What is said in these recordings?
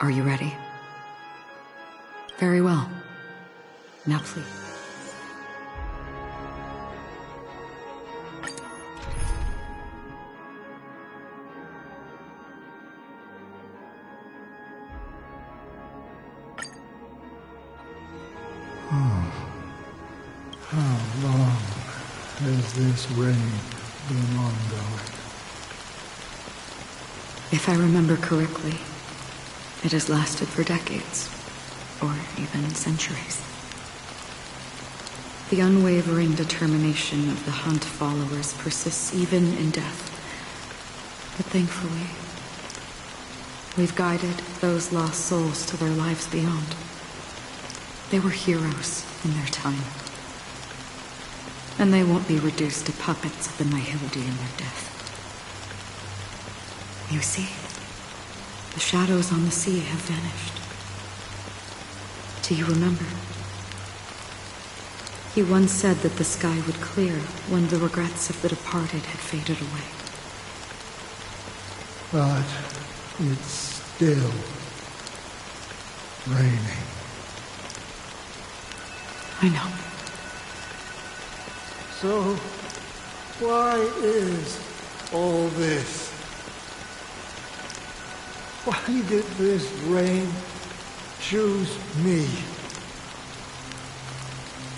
Are you ready? Very well. Now please. How long has this rain been ongoing? If I remember correctly, it has lasted for decades, or even centuries. The unwavering determination of the Hunt followers persists even in death. But thankfully, we've guided those lost souls to their lives beyond. They were heroes in their time. And they won't be reduced to puppets of the Nihility in their death. You see, the shadows on the sea have vanished. Do you remember? He once said that the sky would clear when the regrets of the departed had faded away. But it's still raining. I know. So, why is all this? Why did this rain choose me?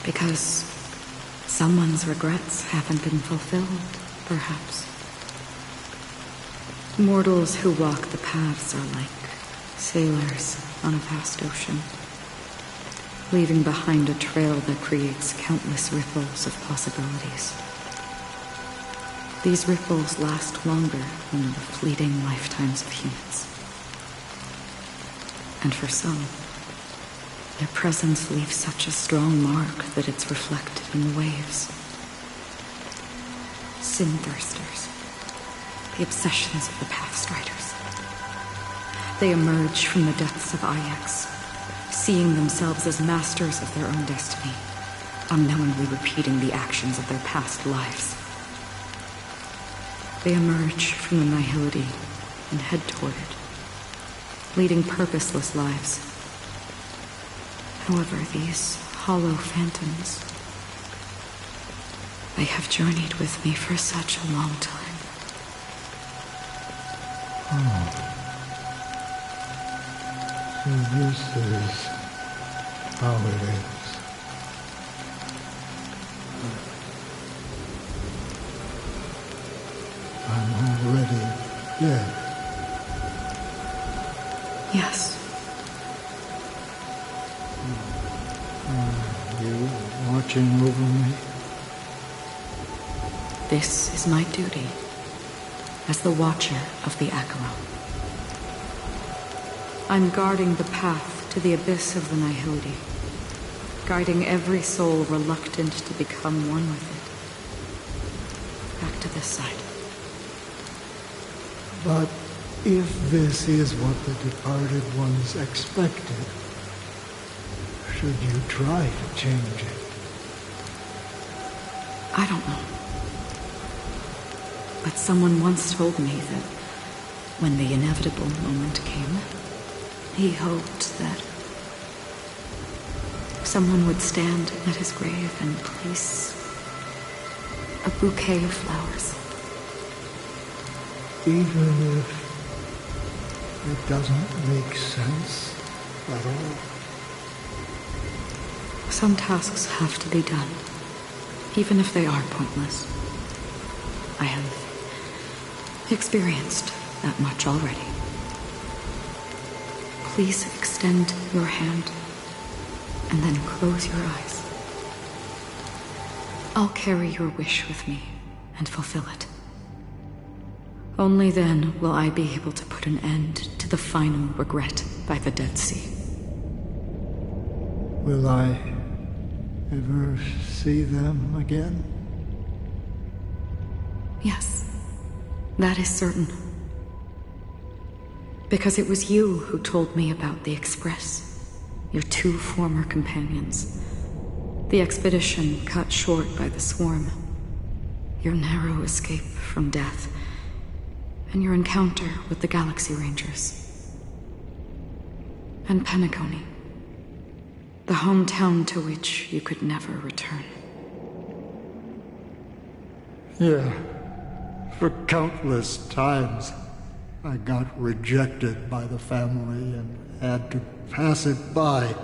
Because someone's regrets haven't been fulfilled, perhaps. Mortals who walk the paths are like sailors on a vast ocean, leaving behind a trail that creates countless ripples of possibilities. These ripples last longer than the fleeting lifetimes of humans. And for some, their presence leaves such a strong mark that it's reflected in the waves. Sin-thirsters, the obsessions of the Pathstriders. They emerge from the depths of Ix, seeing themselves as masters of their own destiny, unknowingly repeating the actions of their past lives. They emerge from the Nihility and head toward it, leading purposeless lives. However, these hollow phantoms, they have journeyed with me for such a long time. So this is how it is. I'm already dead. Yes. Are you watching over me? This is my duty as the Watcher of the Acheron. I'm guarding the path to the abyss of the Nihility, guiding every soul reluctant to become one with it. Back to this side. But if this is what the departed ones expected, should you try to change it? I don't know. But someone once told me that when the inevitable moment came, he hoped that someone would stand at his grave and place a bouquet of flowers. Even if it doesn't make sense at all? Some tasks have to be done, even if they are pointless. I have experienced that much already. Please extend your hand and then close your eyes. I'll carry your wish with me and fulfill it. Only then will I be able to put an end to the final regret by the Dead Sea. Will I ever see them again? Yes, that is certain. Because it was you who told me about the Express, your two former companions. The expedition cut short by the swarm. Your narrow escape from death. And your encounter with the Galaxy Rangers. And Penacony. The hometown to which you could never return. Yeah. For countless times, I got rejected by the family and had to pass it by.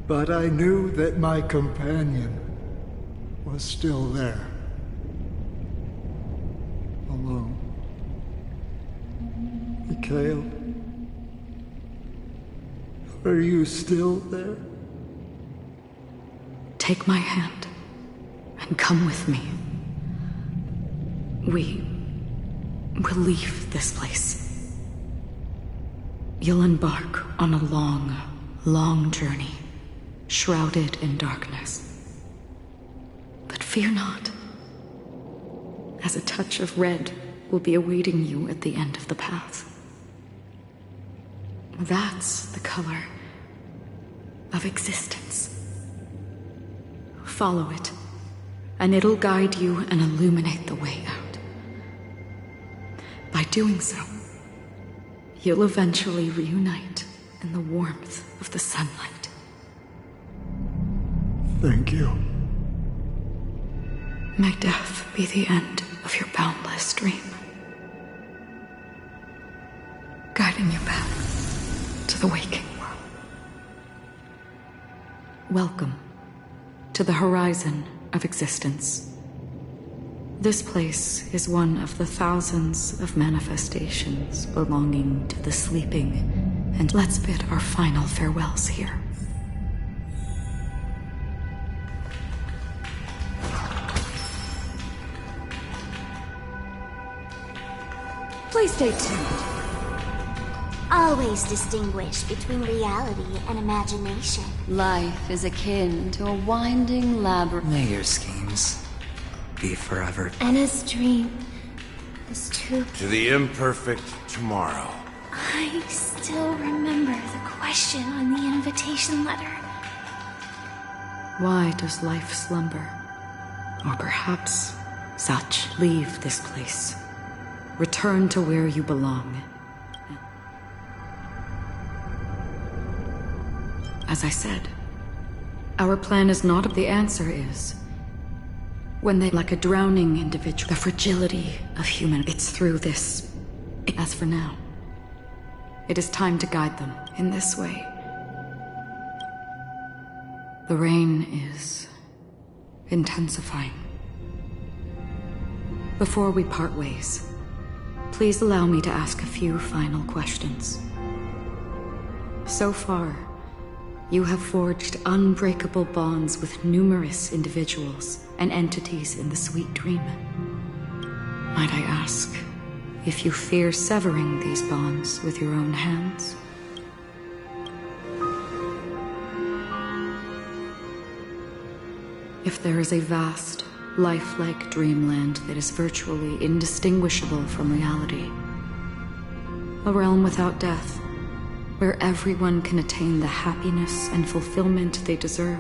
But I knew that my companion was still there. Alone. Mikhail, are you still there? Take my hand and come with me. We will leave this place. You'll embark on a long, long journey, shrouded in darkness. But fear not, as a touch of red will be awaiting you at the end of the path. That's the color of existence. Follow it, and it'll guide you and illuminate the way out. By doing so, you'll eventually reunite in the warmth of the sunlight. Thank you. May death be the end of your boundless dream, guiding you back to the waking world. Welcome to the horizon of existence. This place is one of the thousands of manifestations belonging to the sleeping, and let's bid our final farewells here. Please stay tuned. Always distinguish between reality and imagination. Life is akin to a winding labyrinth. May your schemes be forever. Anna's dream is too... To the imperfect tomorrow. I still remember the question on the invitation letter. Why does life slumber? Or perhaps such leave this place. Return to where you belong. As I said, our plan is not. The answer is, when they, like a drowning individual, the fragility of human, it's through this. As for now, it is time to guide them in this way. The rain is intensifying. Before we part ways, please allow me to ask a few final questions. So far, you have forged unbreakable bonds with numerous individuals and entities in the sweet dream. Might I ask if you fear severing these bonds with your own hands? If there is a vast, lifelike dreamland that is virtually indistinguishable from reality, a realm without death, where everyone can attain the happiness and fulfillment they deserve,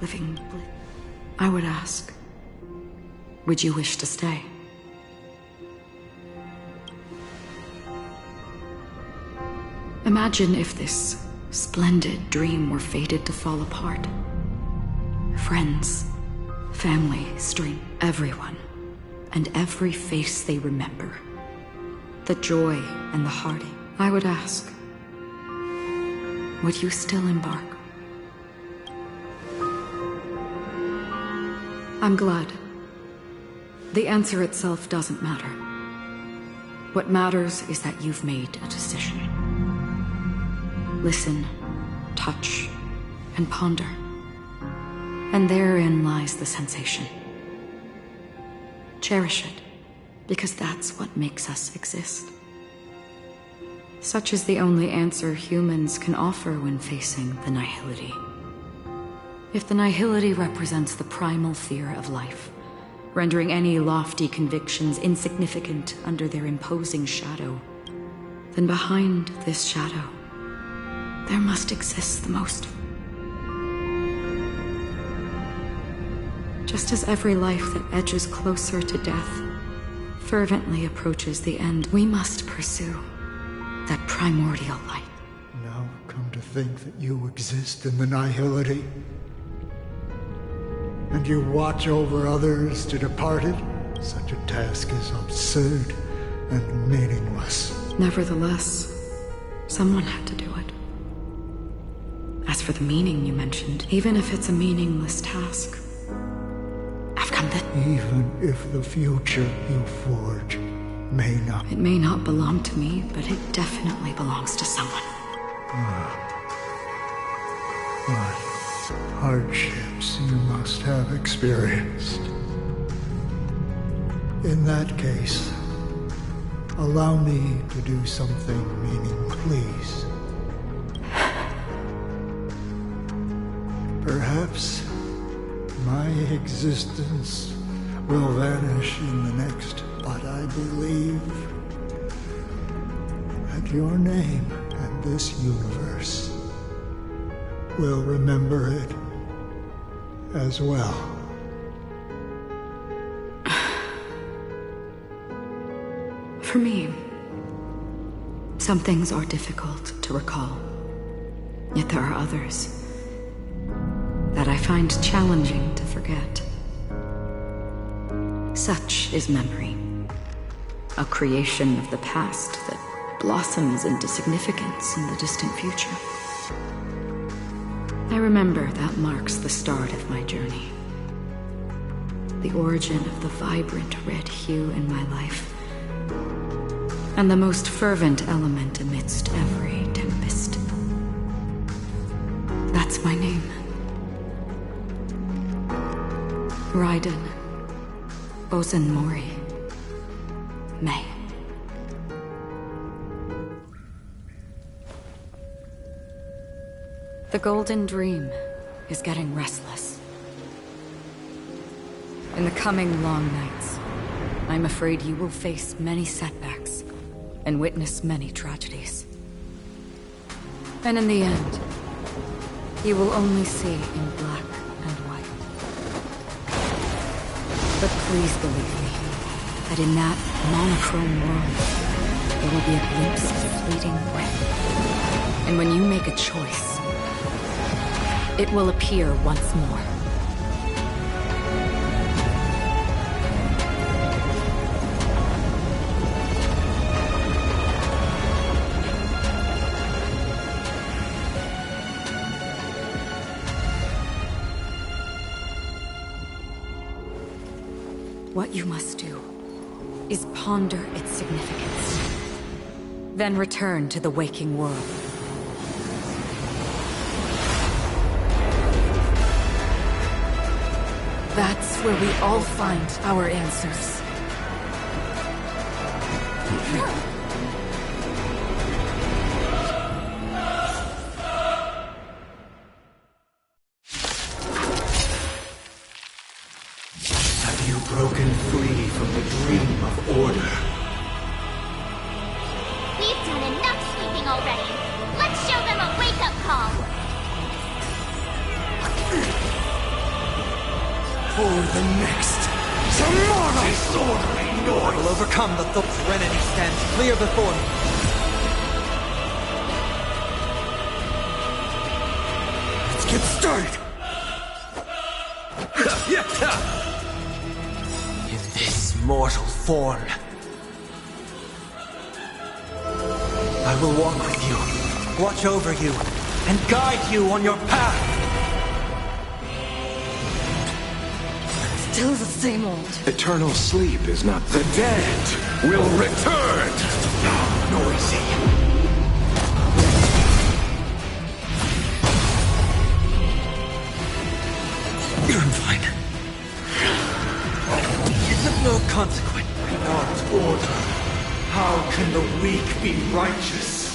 living bliss, I would ask, would you wish to stay? Imagine if this splendid dream were fated to fall apart. Friends, family, stream, everyone, and every face they remember. The joy and the heartache. I would ask, would you still embark? I'm glad. The answer itself doesn't matter. What matters is that you've made a decision. Listen, touch, and ponder. And therein lies the sensation. Cherish it, because that's what makes us exist. Such is the only answer humans can offer when facing the nihility. If the nihility represents the primal fear of life, rendering any lofty convictions insignificant under their imposing shadow, then behind this shadow, there must exist the most. Just as every life that edges closer to death fervently approaches the end, we must pursue That primordial light. Now come to think that you exist in the nihility, and you watch over others to depart it, such a task is absurd and meaningless. Nevertheless, someone had to do it. As for the meaning you mentioned, even if it's a meaningless task, I've come to... Even if the future you forge may not... It may not belong to me, but it definitely belongs to someone. What hardships you must have experienced. In that case, allow me to do something meaningless, please. Perhaps my existence will vanish in the next, but I believe that your name and this universe will remember it as well. For me, some things are difficult to recall. Yet there are others that I find challenging to forget. Such is memory, a creation of the past that blossoms into significance in the distant future. I remember that marks the start of my journey. The origin of the vibrant red hue in my life, and the most fervent element amidst every tempest. That's my name. Raiden Ozenmori May. The Golden Dream is getting restless. In the coming long nights, I'm afraid you will face many setbacks and witness many tragedies. And in the end, you will only see in black and white. But please believe me, that in that monochrome world, there will be a glimpse of fleeting red. And when you make a choice, it will appear once more. What you must do is ponder its significance, then return to the waking world. That's where we all find our answers. Have you broken free from the dream of order? We've done enough sleeping already. Let's show them a wake-up call. For the next tomorrow! Disorderly noise! I will overcome the serenity stands clear before me. Let's get started! In this mortal form, I will walk with you, watch over you, and guide you on your path. Still the same old. Eternal sleep is not... The dead will return! Noisy. You're fine. It's of no consequence. Not order. How can the weak be righteous?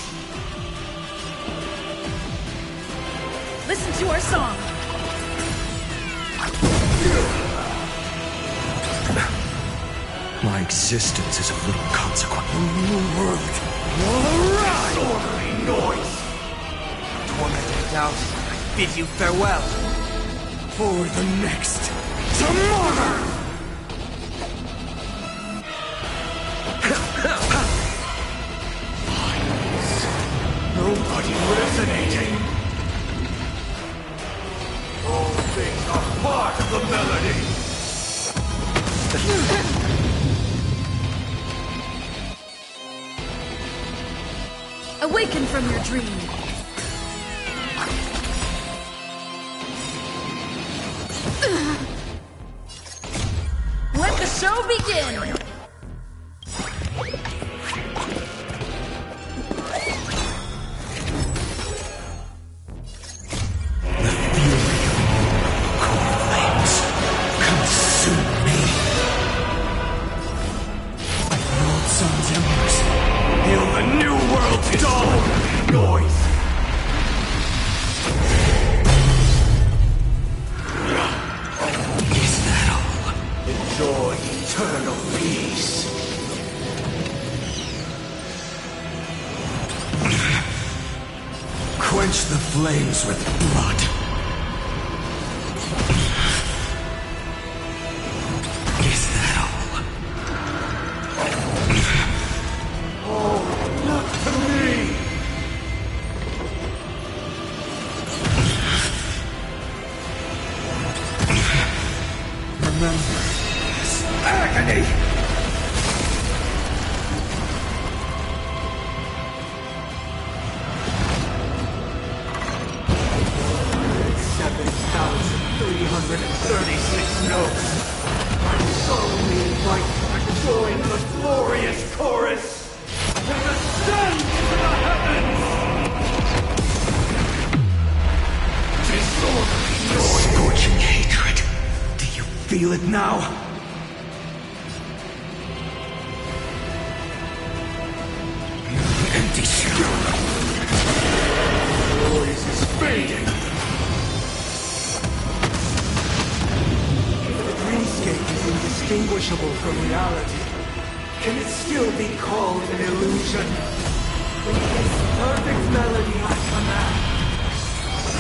Listen to our song. My existence is of little consequence. New world will arise! Disorderly noise! Tormented doubt, I bid you farewell. For the next tomorrow! nobody resonating. All things are part of the melody. Awaken from your dream. Let the show begin! Quench the flames with blood. Is that all? Oh, look to me! Remember this agony! 336 notes. I solemnly invite you to join the glorious chorus and ascend to the heavens! Disorderly noise! Scorching hatred. Do you feel it now? You empty shell. The noise is fading. Indistinguishable from reality. Can it still be called an illusion? With this perfect melody I command,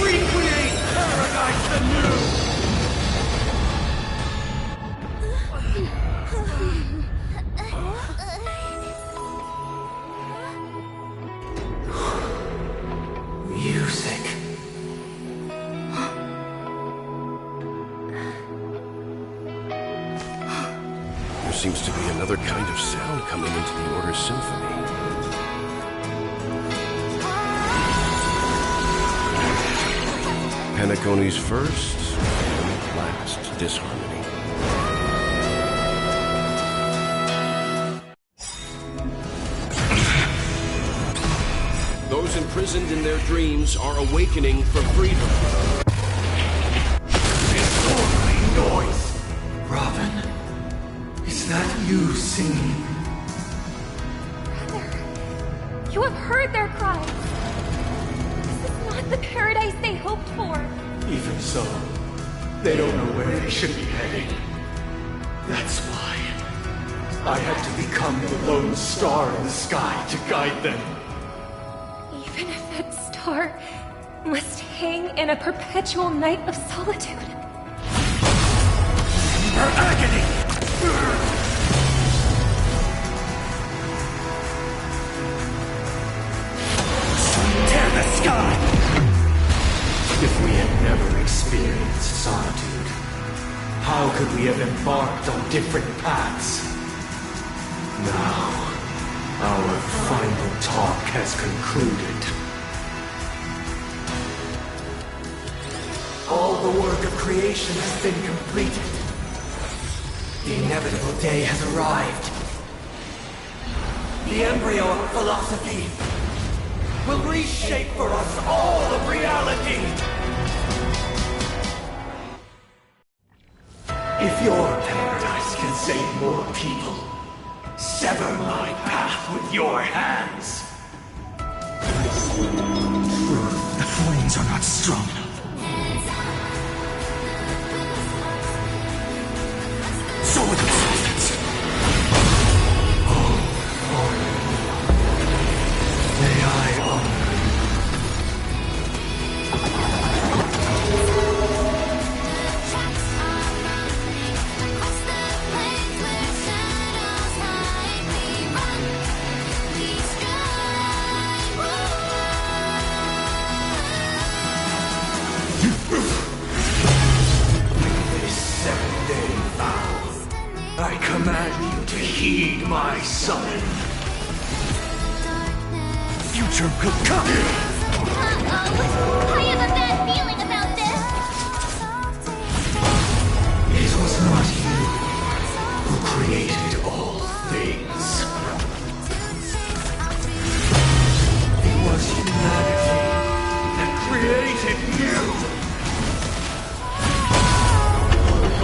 recreate paradise anew! Music. Seems to be another kind of sound coming into the Order's symphony. Penacony's first and last disharmony. Those imprisoned in their dreams are awakening for freedom. Disorderly noise! Robin? Is that you singing? Brother, you have heard their cries. This is not the paradise they hoped for. Even so, they don't know where they should be heading. That's why I had to become the lone star in the sky to guide them. Even if that star must hang in a perpetual night of solitude. Her agony! Tear the sky! If we had never experienced solitude, how could we have embarked on different paths? Now, our final talk has concluded. All the work of creation has been completed. The inevitable day has arrived. The embryo of philosophy will reshape for us all of reality. If your paradise can save more people, sever my path with your hands. Truth, the flames are not strong enough. So with the prophets. May I honor Heed my summon. Future will come! Uh-oh. I have a bad feeling about this. It was not you who created all things. It was humanity that created you.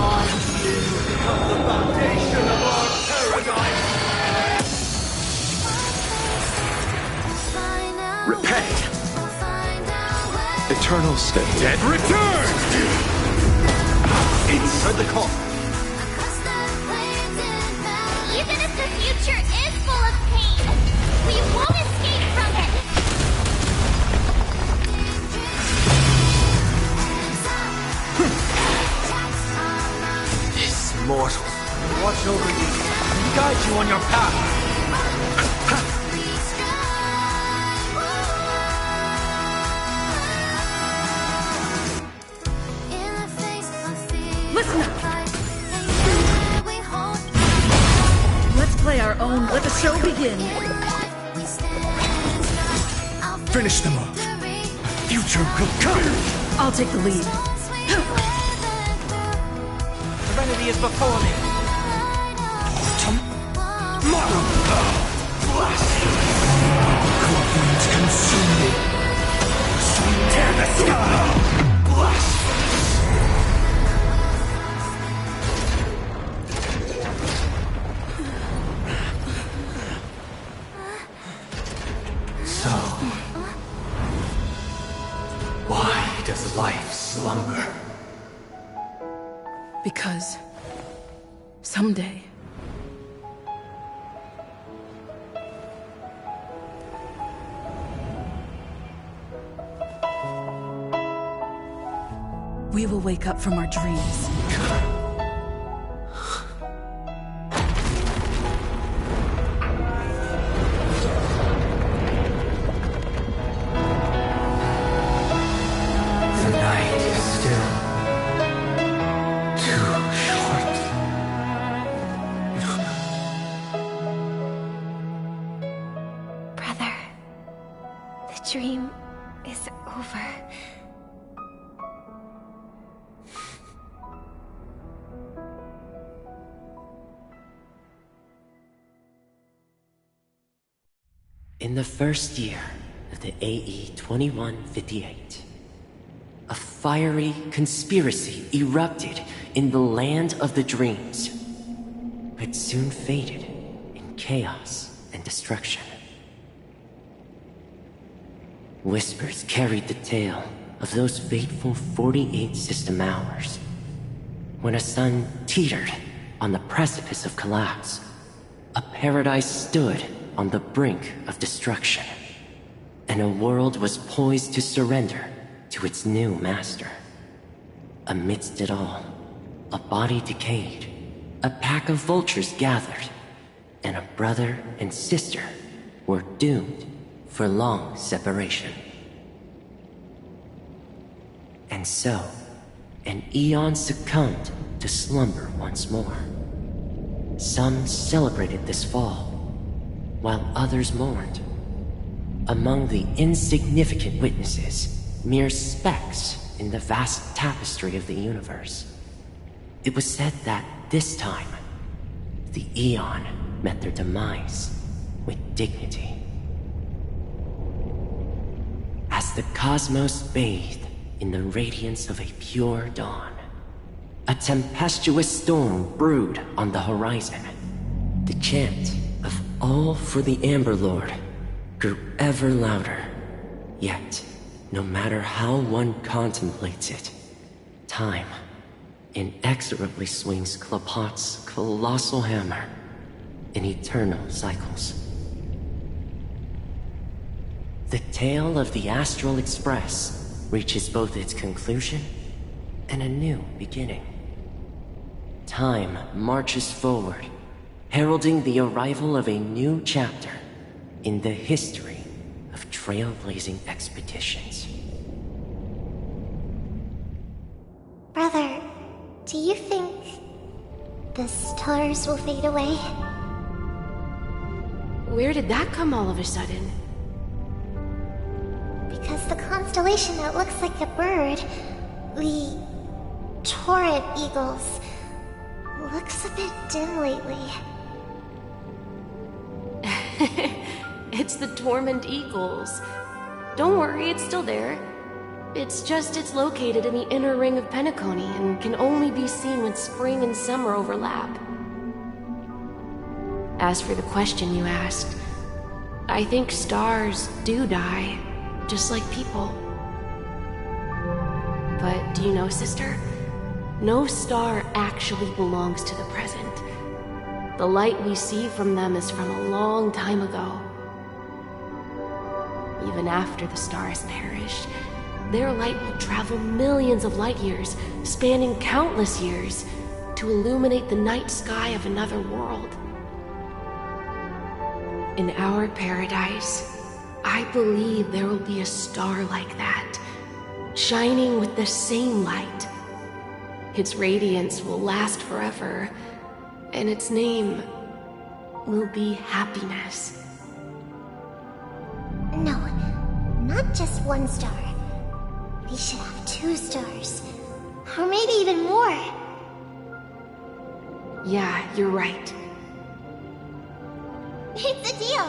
Lies will become the foundation of our paradise. Repent! Eternal state. Dead return! Heard the call. Even if the future is full of pain, we won't escape from it. This mortal. Watch over you and guide you on your path. Listen up! Let's play our own. Let the show begin. Finish them off. Future will come. I'll take the lead. Serenity is before me. Tomorrow. Cold winds consume me. So tear the sky. So, why does life slumber? Because someday we will wake up from our dreams. The night is still too short. Brother, the dream is over. In the first year of the AE 2158, a fiery conspiracy erupted in the land of the dreams, but soon faded in chaos and destruction. Whispers carried the tale of those fateful 48 system hours, when a sun teetered on the precipice of collapse. A paradise stood on the brink of destruction, and a world was poised to surrender to its new master. Amidst it all, a body decayed, a pack of vultures gathered, and a brother and sister were doomed for long separation. And so, an eon succumbed to slumber once more. Some celebrated this fall, while others mourned. Among the insignificant witnesses, mere specks in the vast tapestry of the universe. It was said that this time, the Eon met their demise with dignity. As the cosmos bathed in the radiance of a pure dawn, a tempestuous storm brewed on the horizon. The chant of "All for the Amber Lord" grew ever louder. Yet, no matter how one contemplates it, time inexorably swings Klapot's colossal hammer in eternal cycles. The tale of the Astral Express reaches both its conclusion and a new beginning. Time marches forward, heralding the arrival of a new chapter in the history of trailblazing expeditions. Brother, do you think the stars will fade away? Where did that come all of a sudden? Because the constellation that looks like a bird, the torrent eagles, looks a bit dim lately. It's the Torment Eagles. Don't worry, it's still there. It's just it's located in the inner ring of Penacony and can only be seen when spring and summer overlap. As for the question you asked, I think stars do die, just like people. But do you know, sister? No star actually belongs to the present. The light we see from them is from a long time ago. Even after the star has perished, their light will travel millions of light years, spanning countless years, to illuminate the night sky of another world. In our paradise, I believe there will be a star like that, shining with the same light. Its radiance will last forever, and its name will be happiness. No, not just one star. We should have 2 stars. Or maybe even more. Yeah, you're right. It's a deal.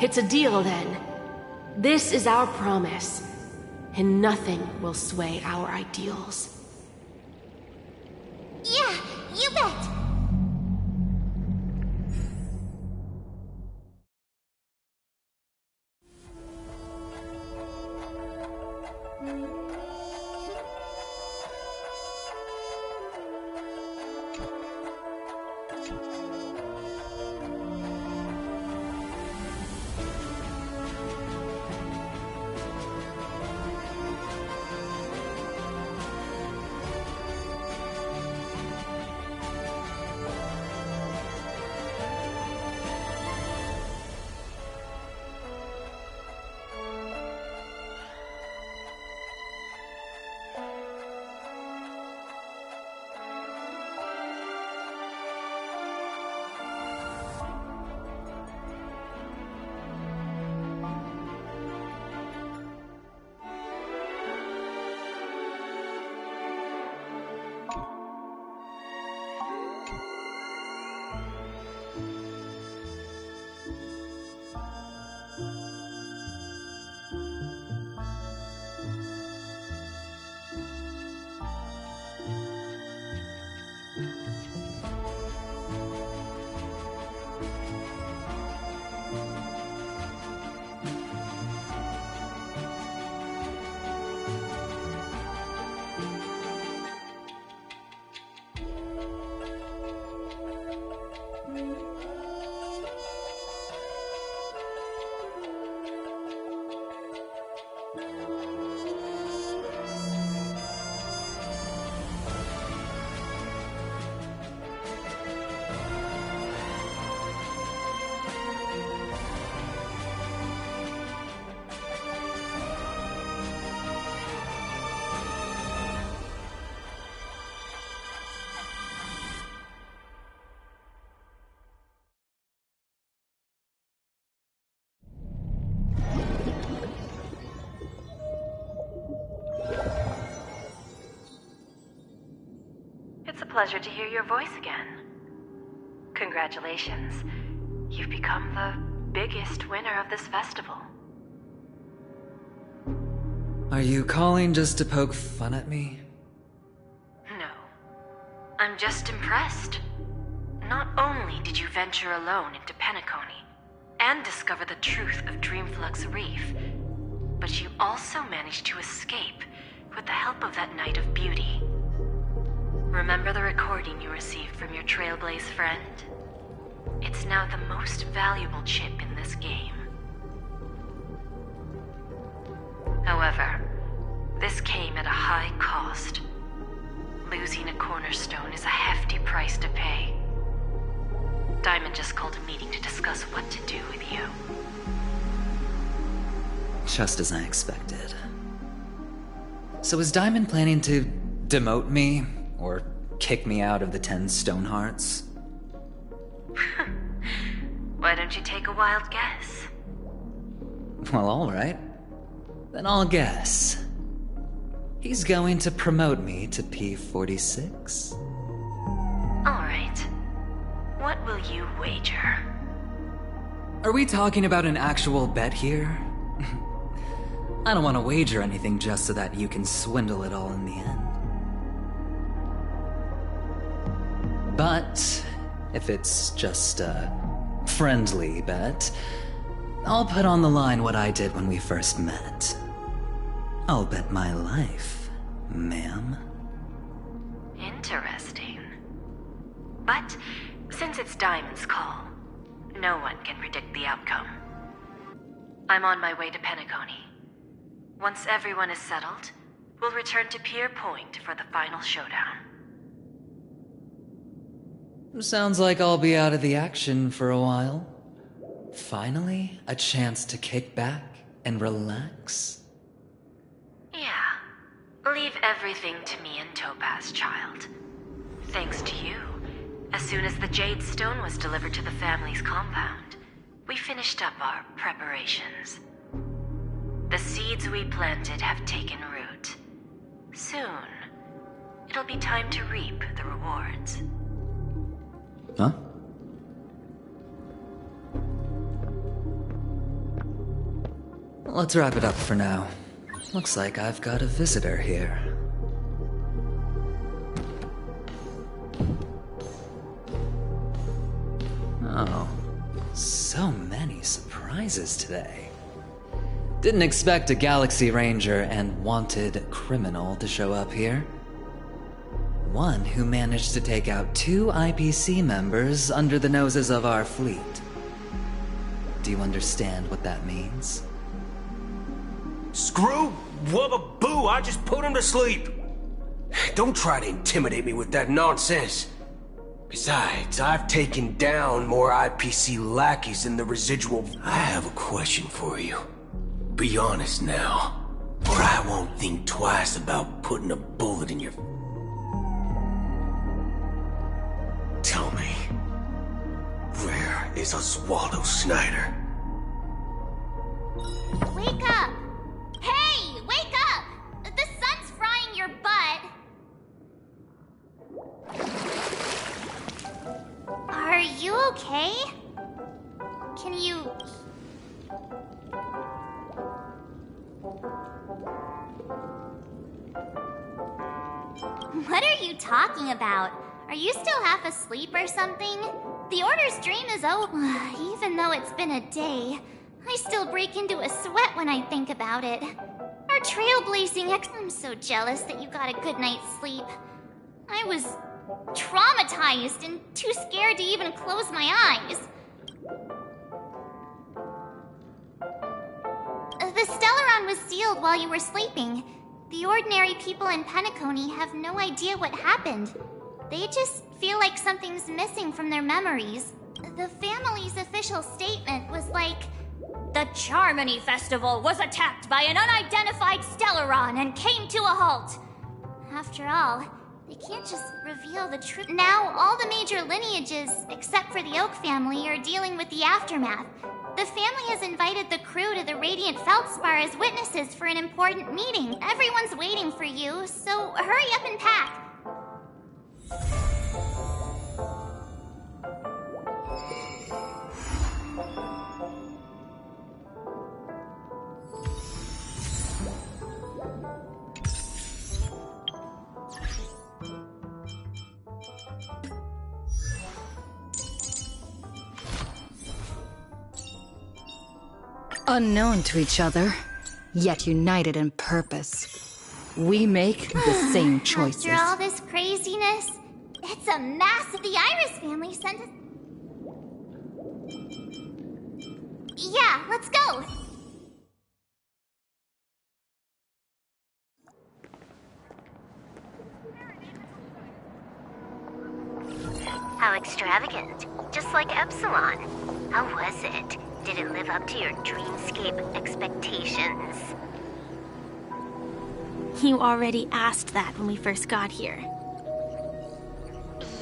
It's a deal, then. This is our promise, and nothing will sway our ideals. Yeah, you bet. It's a pleasure to hear your voice again. Congratulations. You've become the biggest winner of this festival. Are you calling just to poke fun at me? No. I'm just impressed. Not only did you venture alone into Penacony and discover the truth of Dreamflux Reef, but you also managed to escape with the help of that Knight of Beauty. Remember the recording you received from your Trailblaze friend? It's now the most valuable chip in this game. However, this came at a high cost. Losing a cornerstone is a hefty price to pay. Diamond just called a meeting to discuss what to do with you. Just as I expected. So is Diamond planning to demote me? Or kick me out of the 10 Stonehearts? Why don't you take a wild guess? Well, alright. Then I'll guess. He's going to promote me to P46? Alright. What will you wager? Are we talking about an actual bet here? I don't want to wager anything just so that you can swindle it all in the end. But if it's just a friendly bet, I'll put on the line what I did when we first met. I'll bet my life, ma'am. Interesting. But since it's Diamond's call, no one can predict the outcome. I'm on my way to Penacony. Once everyone is settled, we'll return to Pier Point for the final showdown. Sounds like I'll be out of the action for a while. Finally, a chance to kick back and relax. Yeah. Leave everything to me and Topaz, child. Thanks to you, as soon as the Jade Stone was delivered to the family's compound, we finished up our preparations. The seeds we planted have taken root. Soon, it'll be time to reap the rewards. Huh? Let's wrap it up for now. Looks like I've got a visitor here. Oh, so many surprises today. Didn't expect a Galaxy Ranger and wanted criminal to show up here. One who managed to take out 2 IPC members under the noses of our fleet. Do you understand what that means? Screw wubba boo, I just put him to sleep. Don't try to intimidate me with that nonsense. Besides, I've taken down more IPC lackeys than the residual. I have a question for you. Be honest now, or I won't think twice about putting a bullet in your... Tell me, where is Oswaldo Snyder? Wake up! Hey, wake up! The sun's frying your butt. Are you okay? Can you... What are you talking about? Are you still half asleep or something? The Order's dream is over. Even though it's been a day, I still break into a sweat when I think about it. Our trailblazing I'm so jealous that you got a good night's sleep. I was traumatized and too scared to even close my eyes. The Stellaron was sealed while you were sleeping. The ordinary people in Penacony have no idea what happened. They just feel like something's missing from their memories. The family's official statement was like, "The Charmony Festival was attacked by an unidentified Stellaron and came to a halt." After all, they can't just reveal the truth. Now, all the major lineages, except for the Oak family, are dealing with the aftermath. The family has invited the crew to the Radiant Feldspar as witnesses for an important meeting. Everyone's waiting for you, so hurry up and pack. Unknown to each other, yet united in purpose. We make the same choices. After all this craziness, it's a mass of the Iris family sent us... Yeah, let's go! How extravagant. Just like Epsilon. How was it? Did it live up to your dreamscape expectations? You already asked that when we first got here.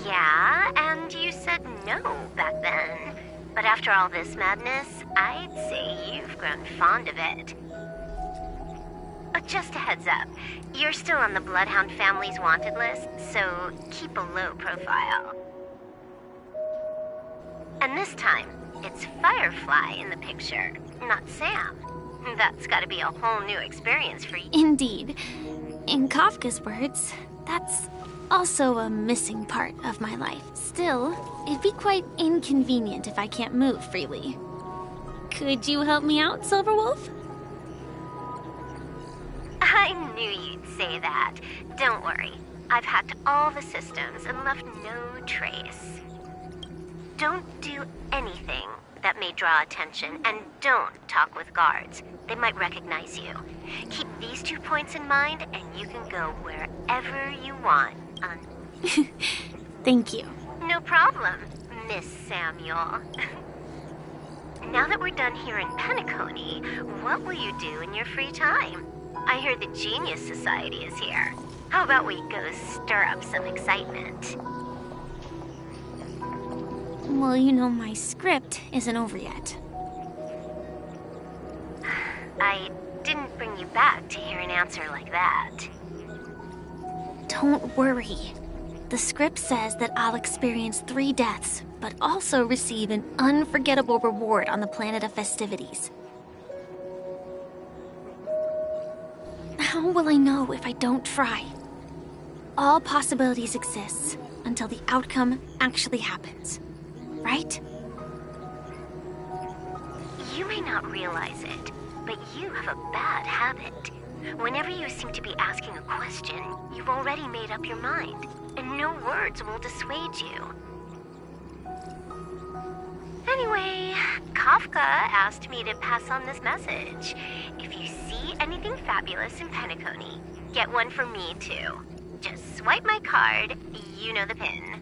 Yeah, and you said no back then. But But after all this madness, I'd say you've grown fond of it. Just a heads up, you're still on the Bloodhound family's wanted list, so keep a low profile. And this time, it's Firefly in the picture, not Sam. That's gotta be a whole new experience for you. Indeed. In Kafka's words, that's also a missing part of my life. Still, it'd be quite inconvenient if I can't move freely. Could you help me out, Silverwolf? I knew you'd say that. Don't worry. I've hacked all the systems and left no trace. Don't do anything that may draw attention, and don't talk with guards. They might recognize you. Keep these 2 points in mind, and you can go wherever you want. Thank you. No problem, Miss Samuel. Now that we're done here in Penacony, what will you do in your free time? I hear the Genius Society is here. How about we go stir up some excitement? Well, you know my script isn't over yet. I didn't bring you back to hear an answer like that. Don't worry. The script says that I'll experience 3 deaths, but also receive an unforgettable reward on the planet of festivities. How will I know if I don't try? All possibilities exist until the outcome actually happens, right? You may not realize it, but you have a bad habit. Whenever you seem to be asking a question, you've already made up your mind, and no words will dissuade you. Anyway, Kafka asked me to pass on this message. If you see anything fabulous in Penacony, get one for me too. Just swipe my card, you know the pin.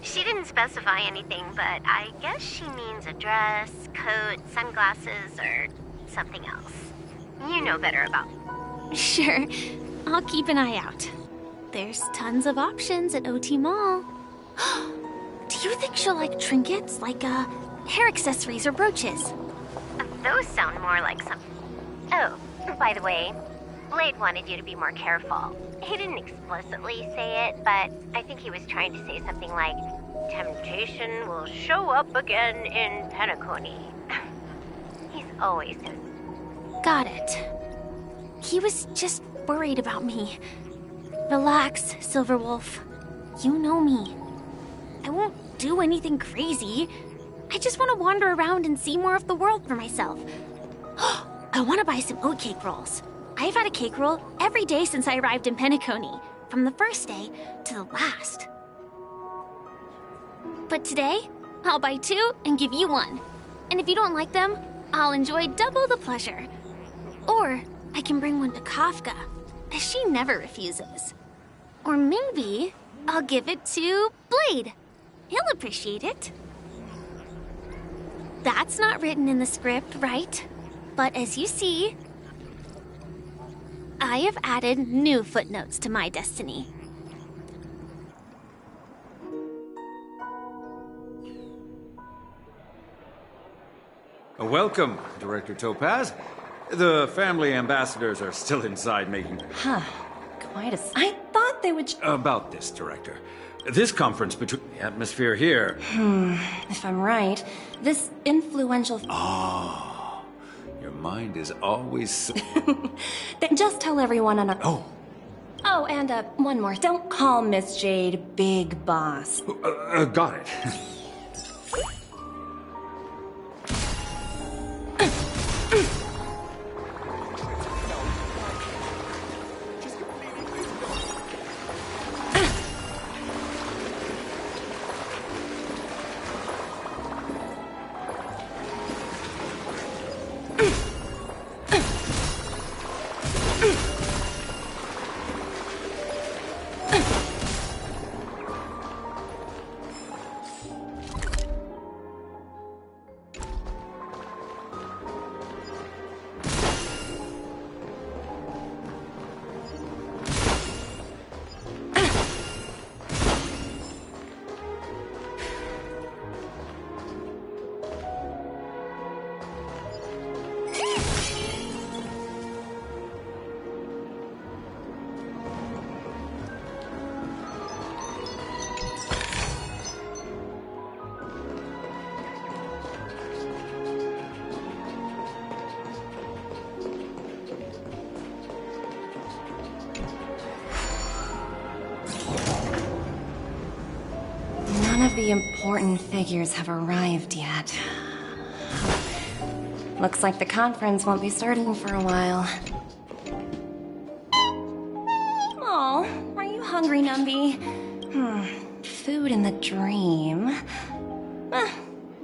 She didn't specify anything, but I guess she means a dress, coat, sunglasses, or something else. You know better about me. Sure, I'll keep an eye out. There's tons of options at OT Mall. Do you think she'll like trinkets, like hair accessories or brooches? Those sound more like some... Oh, by the way, Blade wanted you to be more careful. He didn't explicitly say it, but I think he was trying to say something like, temptation will show up again in Penacony. He's always so... Got it. He was just worried about me. Relax, Silverwolf. You know me. I won't do anything crazy. I just want to wander around and see more of the world for myself. I want to buy some oat cake rolls. I've had a cake roll every day since I arrived in Penacony, from the first day to the last. But today, I'll buy 2 and give you 1. And if you don't like them, I'll enjoy double the pleasure. Or I can bring one to Kafka, as she never refuses. Or maybe I'll give it to Blade. He'll appreciate it. That's not written in the script, right? But as you see, I have added new footnotes to my destiny. Welcome, Director Topaz. The family ambassadors are still inside making... Huh. Quite a... I thought they would... About this, Director. This conference between the atmosphere here... If I'm right, this influential... Oh, your mind is always so... Then just tell everyone on a... Oh. Oh, and one more. Don't call Miss Jade Big Boss. Got it. the important figures have arrived yet. Looks like the conference won't be starting for a while. Oh, are you hungry, Numby? Food in the dream.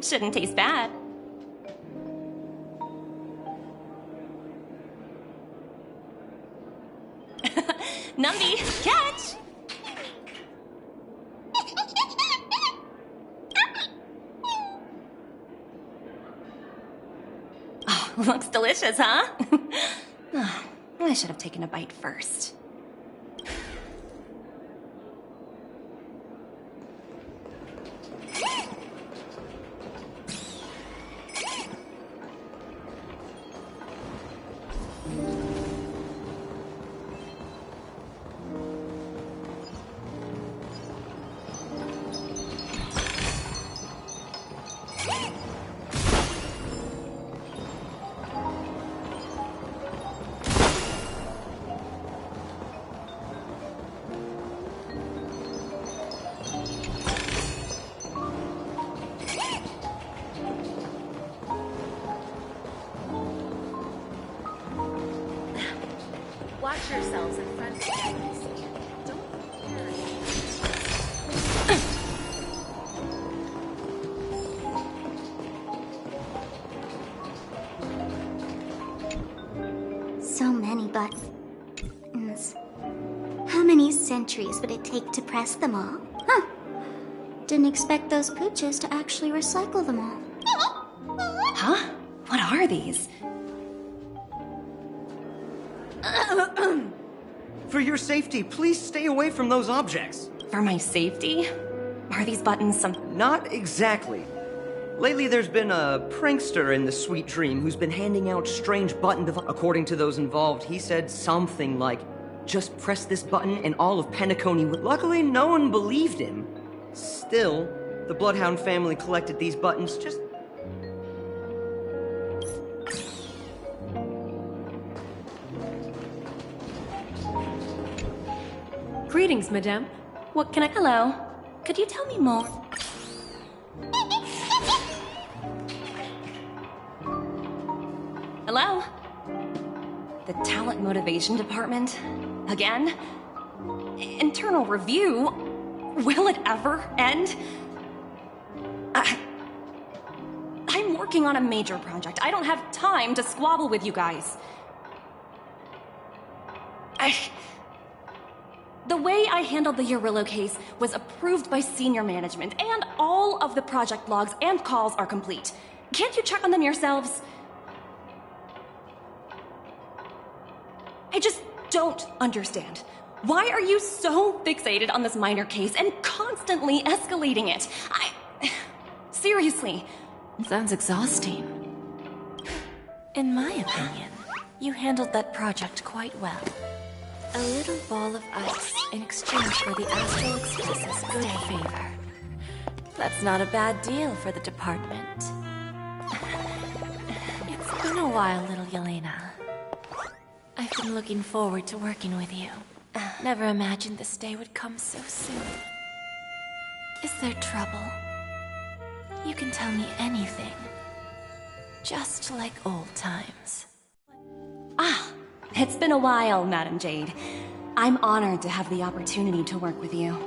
Shouldn't taste bad. Numby, catch! Oh, looks delicious, huh? Oh, I should have taken a bite first. Watch yourselves in front of the So many buttons. How many centuries would it take to press them all? Huh. Didn't expect those pooches to actually recycle them all. Huh? What are these? For your safety, please stay away from those objects. For my safety? Are these buttons some... Not exactly. Lately, there's been a prankster in the Sweet Dream who's been handing out strange button devices. According to those involved, he said something like, just press this button and all of Penacony would... Luckily, no one believed him. Still, the Bloodhound family collected these buttons just... Greetings, madame. What can I... Hello. Could you tell me more? Hello? The talent motivation department? Again? Internal review? Will it ever end? I'm working on a major project. I don't have time to squabble with you guys. The way I handled the Urillo case was approved by senior management, and all of the project logs and calls are complete. Can't you check on them yourselves? I just don't understand. Why are you so fixated on this minor case and constantly escalating it? Seriously. Sounds exhausting. In my opinion, you handled that project quite well. A little ball of ice in exchange for the Astral Express's good favor. That's not a bad deal for the department. It's been a while, little Yelena. I've been looking forward to working with you. Never imagined this day would come so soon. Is there trouble? You can tell me anything. Just like old times. It's been a while, Madam Jade. I'm honored to have the opportunity to work with you.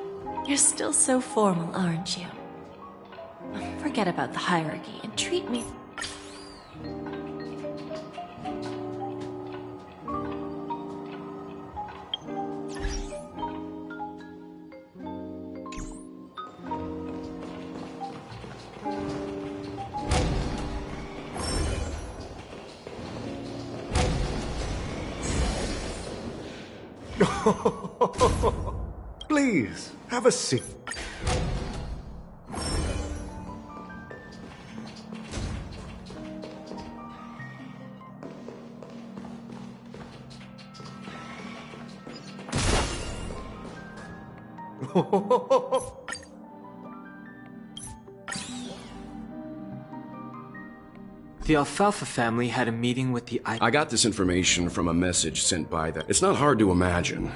You're still so formal, aren't you? Forget about the hierarchy and treat me... Please, have a seat. The Alfalfa family had a meeting with the I got this information from a message sent by the... It's not hard to imagine.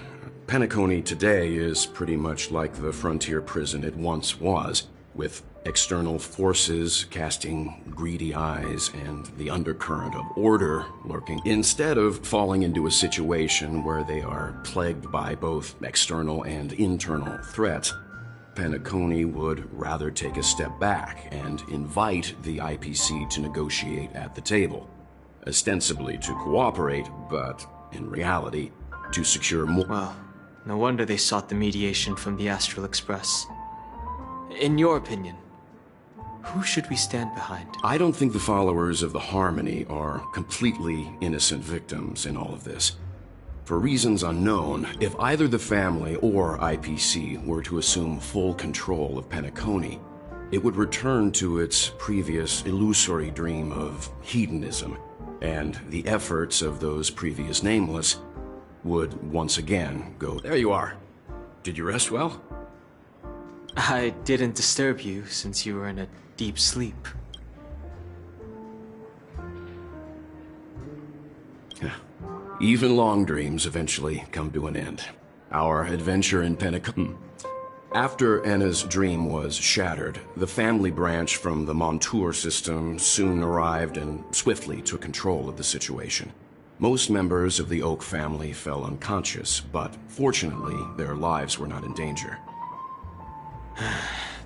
Penacony today is pretty much like the frontier prison it once was, with external forces casting greedy eyes and the undercurrent of order lurking, instead of falling into a situation where they are plagued by both external and internal threats, Penacony would rather take a step back and invite the IPC to negotiate at the table, ostensibly to cooperate, but in reality, to secure more. Well, no wonder they sought the mediation from the Astral Express. In your opinion, who should we stand behind? I don't think the followers of the Harmony are completely innocent victims in all of this. For reasons unknown, if either the family or IPC were to assume full control of Penacony, it would return to its previous illusory dream of hedonism, and the efforts of those previous nameless would once again go. There you are. Did you rest well? I didn't disturb you since you were in a deep sleep. Even long dreams eventually come to an end. Our adventure in Penacony. After Enna's dream was shattered, the family branch from the Montour system soon arrived and swiftly took control of the situation. Most members of the Oak family fell unconscious, but fortunately, their lives were not in danger.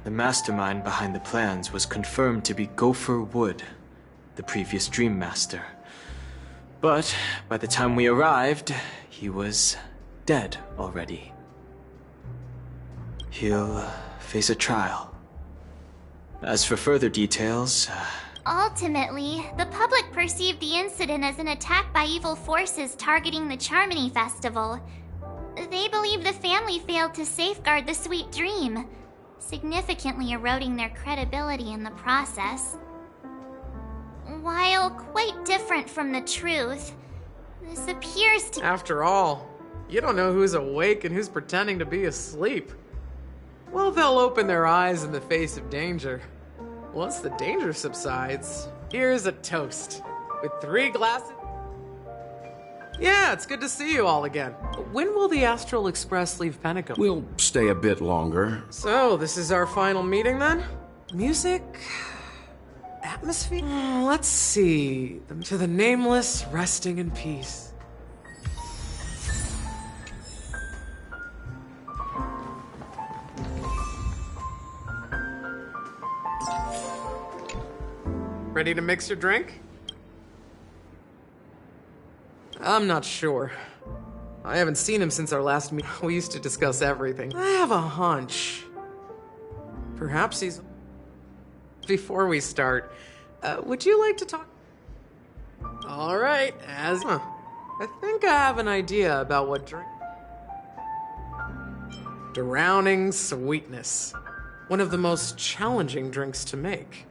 The mastermind behind the plans was confirmed to be Gopher Wood, the previous Dream Master. But by the time we arrived, he was dead already. He'll face a trial. As for further details... Ultimately, the public perceived the incident as an attack by evil forces targeting the Charmony Festival. They believe the family failed to safeguard the sweet dream, significantly eroding their credibility in the process. While quite different from the truth, this appears to— After all, you don't know who's awake and who's pretending to be asleep. Well, they'll open their eyes in the face of danger. Once the danger subsides, here's a toast. With 3 glasses... Yeah, it's good to see you all again. When will the Astral Express leave Penacony? We'll stay a bit longer. So, this is our final meeting then? Music? Atmosphere? Let's see. To the nameless, resting in peace. Ready to mix your drink? I'm not sure. I haven't seen him since our last meeting. We used to discuss everything. I have a hunch. Perhaps he's... Before we start, would you like to talk? All right, I think I have an idea about what drink... Drowning Sweetness. One of the most challenging drinks to make.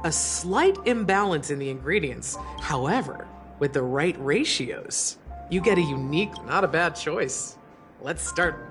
A slight imbalance in the ingredients. However, with the right ratios, you get a unique, not a bad choice. Let's start.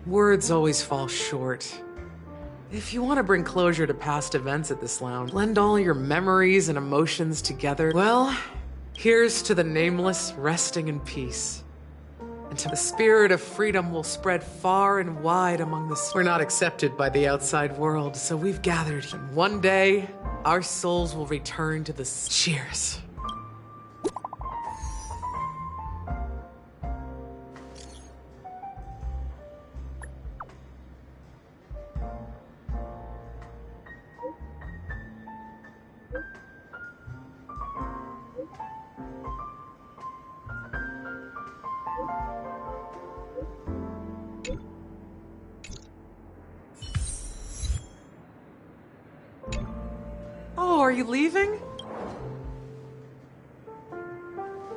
Words always fall short. If you want to bring closure to past events at this lounge, blend all your memories and emotions together, well, here's to the nameless resting in peace. And to the spirit of freedom will spread far and wide among the... We're not accepted by the outside world, so we've gathered. And one day, our souls will return to the... Cheers. Oh, are you leaving?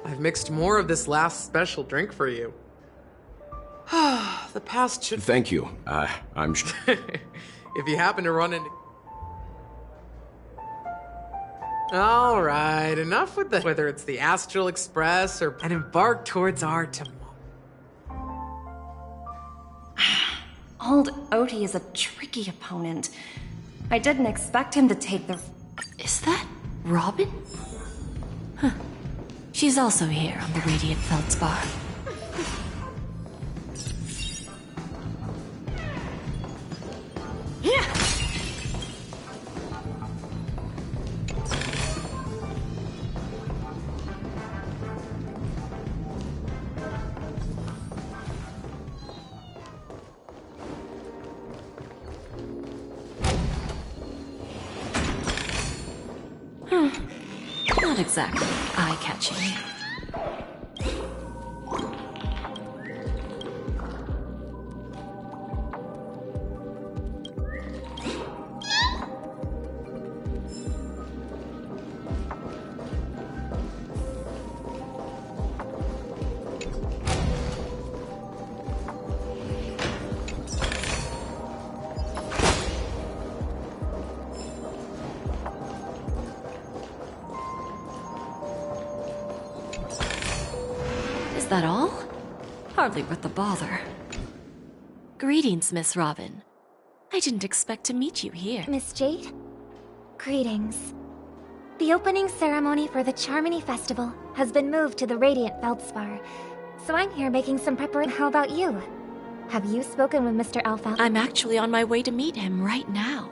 I've mixed more of this last special drink for you. The past should... Thank you. I'm... If you happen to run into... All right, enough with the... Whether it's the Astral Express or... And embark towards our tomorrow. Old Oti is a tricky opponent. I didn't expect him to take the... Is that Robin? Huh. She's also here on the Radiant Feldspar. Yeah! Not exactly eye-catching. Is that all? Hardly worth the bother. Greetings, Miss Robin. I didn't expect to meet you here. Miss Jade? Greetings. The opening ceremony for the Charmony Festival has been moved to the Radiant Feldspar, so I'm here making some preparation. How about you? Have you spoken with Mr. Alpha? I'm actually on my way to meet him right now.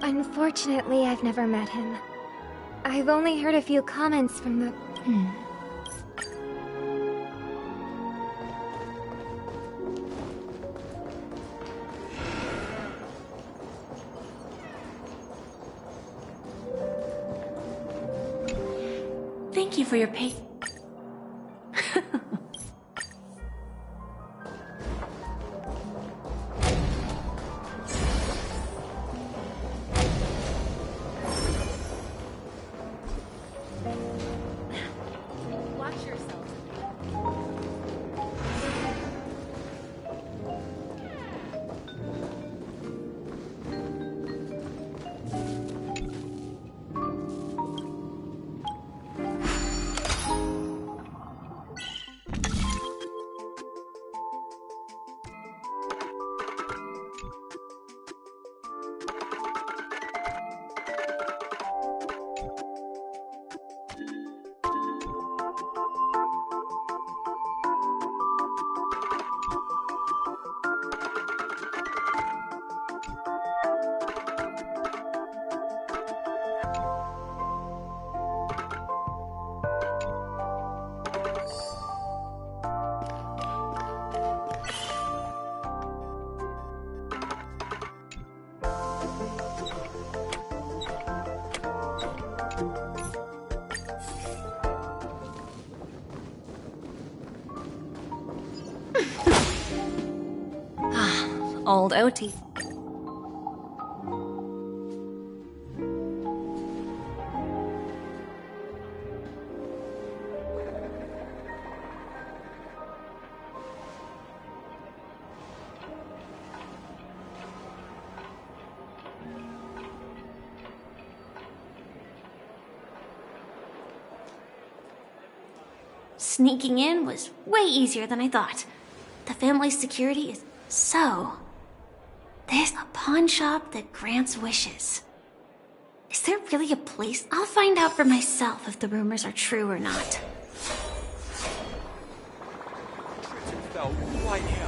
Unfortunately, I've never met him. I've only heard a few comments from the... Thank you for your patience. Watch yourself. Old Oti. Sneaking in was way easier than I thought. The family's security is So, there's a pawn shop that grants wishes. Is there really a place? I'll find out for myself if the rumors are true or not. Right here.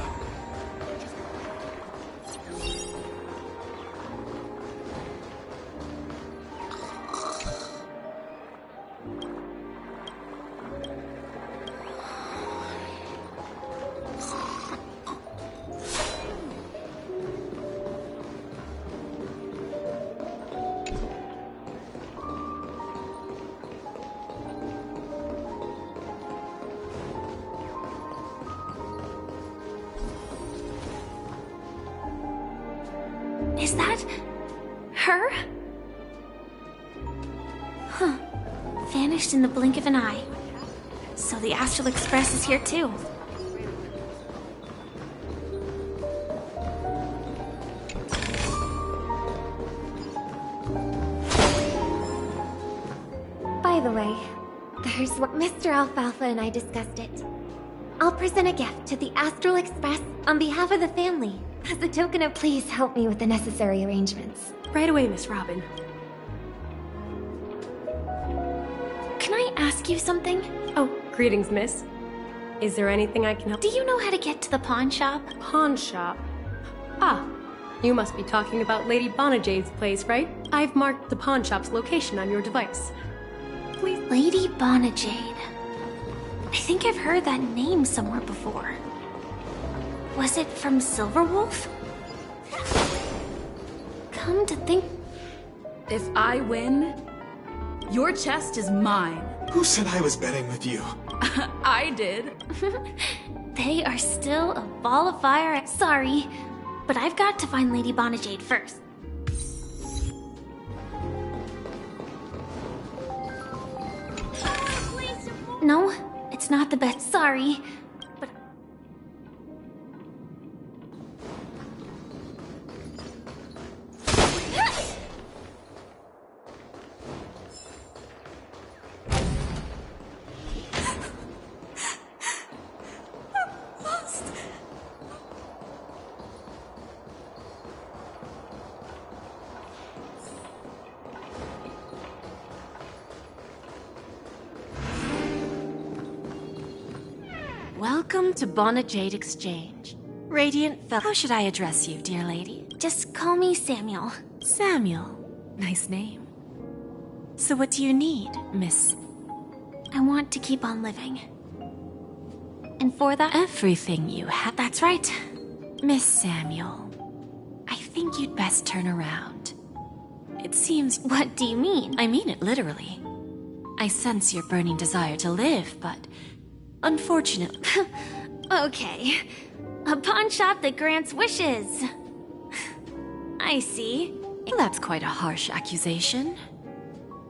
Is that her? Huh. Vanished in the blink of an eye. So the Astral Express is here too. By the way, there's what Mr. Alfalfa and I discussed it. I'll present a gift to the Astral Express on behalf of the family. As a token of please help me with the necessary arrangements. Right away, Miss Robin. Can I ask you something? Oh, greetings, miss. Is there anything I can help? Do you know how to get to the pawn shop? Pawn shop? Ah, you must be talking about Lady Bonajade's place, right? I've marked the pawn shop's location on your device. Please. Lady Bonajade. I think I've heard that name somewhere before. Was it from Silverwolf? Come to think... If I win, your chest is mine. Who said I was betting with you? I did. They are still a ball of fire. Sorry, but I've got to find Lady Bonajade first. No, it's not the best. Sorry. Welcome to Bonajade Exchange. Radiant Fel- How should I address you, dear lady? Just call me Samuel. Samuel. Nice name. So what do you need, miss? I want to keep on living. And for that... Everything you have. That's right. Miss Samuel, I think you'd best turn around. It seems... What do you mean? I mean it literally. I sense your burning desire to live, but... Unfortunately... Okay. A pawn shop that grants wishes. I see. That's quite a harsh accusation.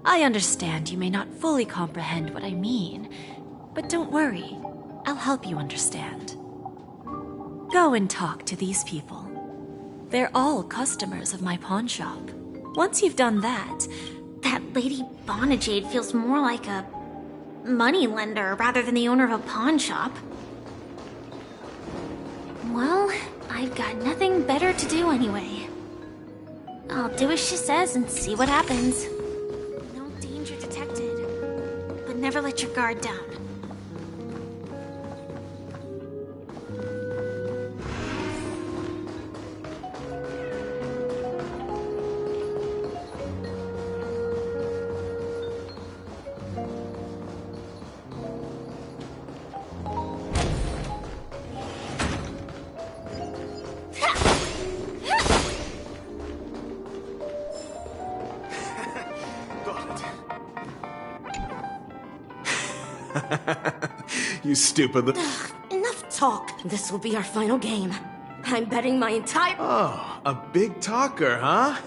I understand you may not fully comprehend what I mean, but don't worry. I'll help you understand. Go and talk to these people. They're all customers of my pawn shop. Once you've done that... That Lady Bonajade feels more like a moneylender rather than the owner of a pawn shop. Well, I've got nothing better to do anyway. I'll do as she says and see what happens. No danger detected, but never let your guard down. You stupid little... Enough talk. This will be our final game. I'm betting my entire... Oh, a big talker, huh?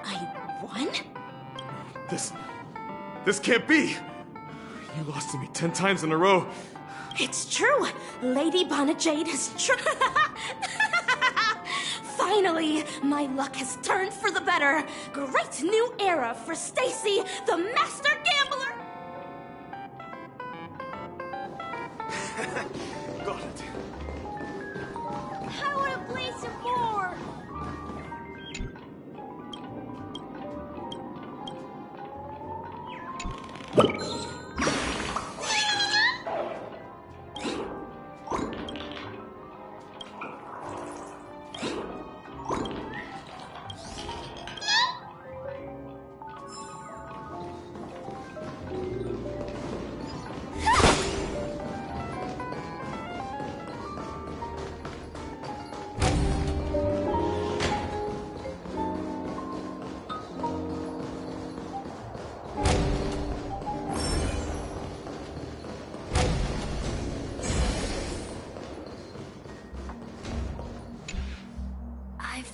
I won? This can't be! You lost to me 10 times in a row. It's true! Lady Bonajade is true! Finally, my luck has turned for the better. Great new era for Stacy, the master gambler! Got it. I want to play some more!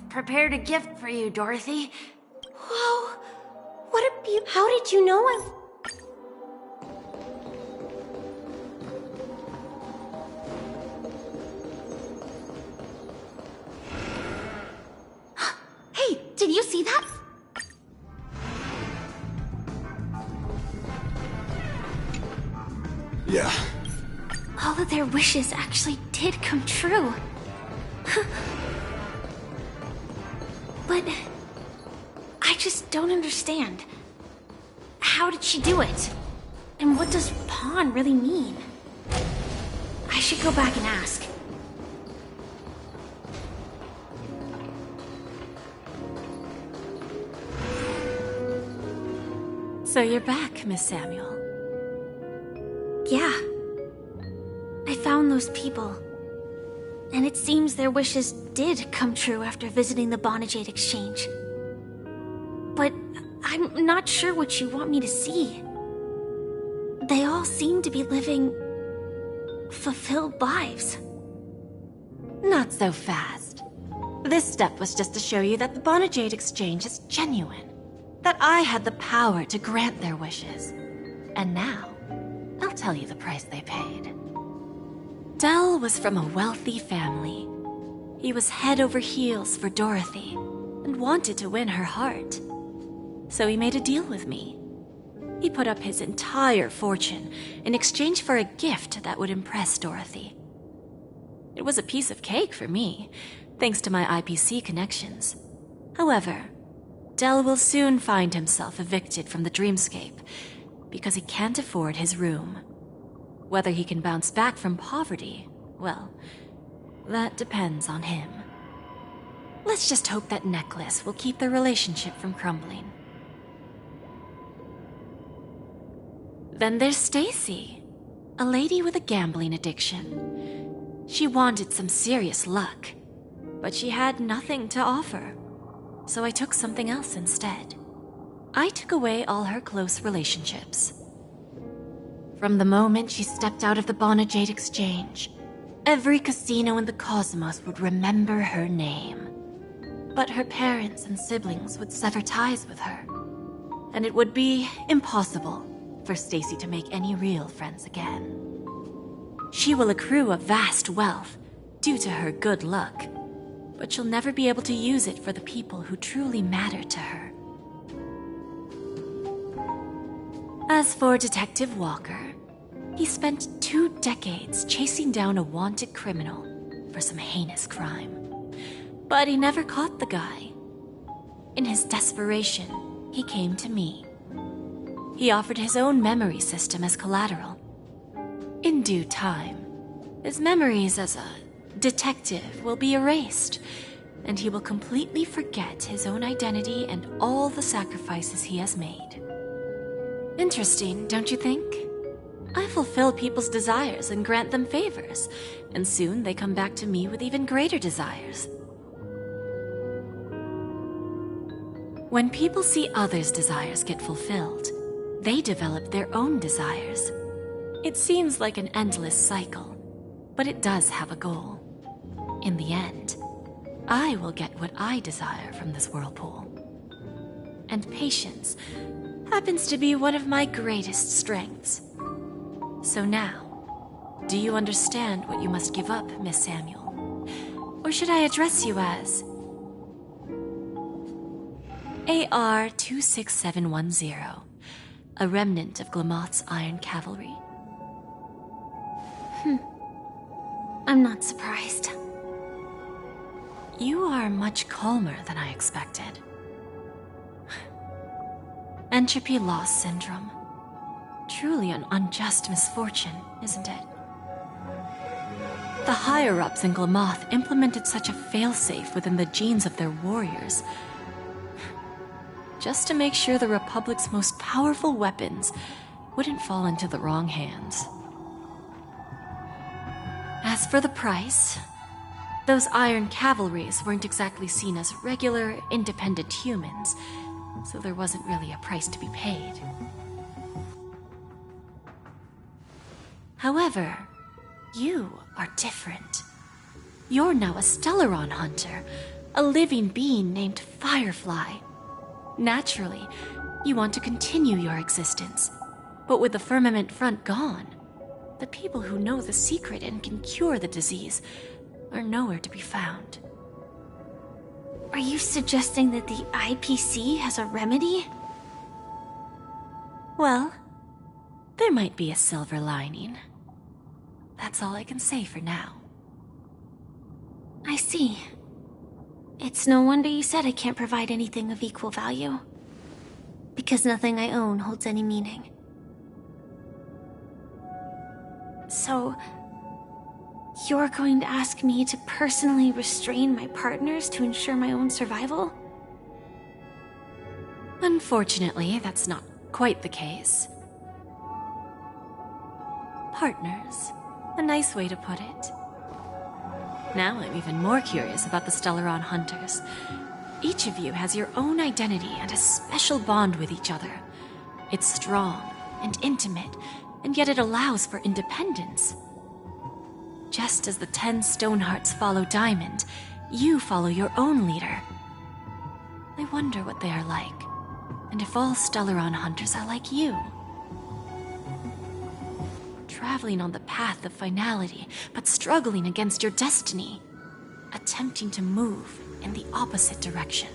Prepared a gift for you, Dorothy. Whoa! What a beauty. How did you know I'm... Hey, did you see that? Yeah. All of their wishes actually did come true. But I just don't understand. How did she do it? And what does pawn really mean? I should go back and ask. So you're back, Miss Samuel. Yeah. I found those people. And it seems their wishes did come true after visiting the Bonajade Exchange. But I'm not sure what you want me to see. They all seem to be living fulfilled lives. Not so fast. This step was just to show you that the Bonajade Exchange is genuine. That I had the power to grant their wishes. And now, I'll tell you the price they paid. Dell was from a wealthy family. He was head over heels for Dorothy and wanted to win her heart. So he made a deal with me. He put up his entire fortune in exchange for a gift that would impress Dorothy. It was a piece of cake for me, thanks to my IPC connections. However, Dell will soon find himself evicted from the dreamscape because he can't afford his room. Whether he can bounce back from poverty, well, that depends on him. Let's just hope that necklace will keep their relationship from crumbling. Then there's Stacy, a lady with a gambling addiction. She wanted some serious luck, but she had nothing to offer. So I took something else instead. I took away all her close relationships. From the moment she stepped out of the Bonajade Exchange, every casino in the cosmos would remember her name. But her parents and siblings would sever ties with her, and it would be impossible for Stacy to make any real friends again. She will accrue a vast wealth due to her good luck, but she'll never be able to use it for the people who truly matter to her. As for Detective Walker, he spent 2 decades chasing down a wanted criminal for some heinous crime. But he never caught the guy. In his desperation, he came to me. He offered his own memory system as collateral. In due time, his memories as a detective will be erased, and he will completely forget his own identity and all the sacrifices he has made. Interesting, don't you think? I fulfill people's desires and grant them favors, and soon they come back to me with even greater desires. When people see others' desires get fulfilled, they develop their own desires. It seems like an endless cycle, but it does have a goal. In the end, I will get what I desire from this whirlpool. And patience happens to be one of my greatest strengths. So now, do you understand what you must give up, Miss Samuel? Or should I address you as AR 26710, a remnant of Glamoth's Iron Cavalry? I'm not surprised. You are much calmer than I expected. Entropy loss syndrome. Truly an unjust misfortune, isn't it? The higher-ups in Glamoth implemented such a failsafe within the genes of their warriors, just to make sure the Republic's most powerful weapons wouldn't fall into the wrong hands. As for the price, those Iron Cavalries weren't exactly seen as regular, independent humans, so there wasn't really a price to be paid. However, you are different. You're now a Stellaron hunter, a living being named Firefly. Naturally, you want to continue your existence, but with the firmament front gone, the people who know the secret and can cure the disease are nowhere to be found. Are you suggesting that the IPC has a remedy? Well, there might be a silver lining. That's all I can say for now. I see. It's no wonder you said I can't provide anything of equal value. Because nothing I own holds any meaning. So, you're going to ask me to personally restrain my partners to ensure my own survival? Unfortunately, that's not quite the case. Partners. A nice way to put it. Now I'm even more curious about the Stellaron Hunters. Each of you has your own identity and a special bond with each other. It's strong and intimate, and yet it allows for independence. Just as the 10 Stonehearts follow Diamond, you follow your own leader. I wonder what they are like, and if all Stellaron Hunters are like you. Traveling on the path of finality, but struggling against your destiny. Attempting to move in the opposite direction.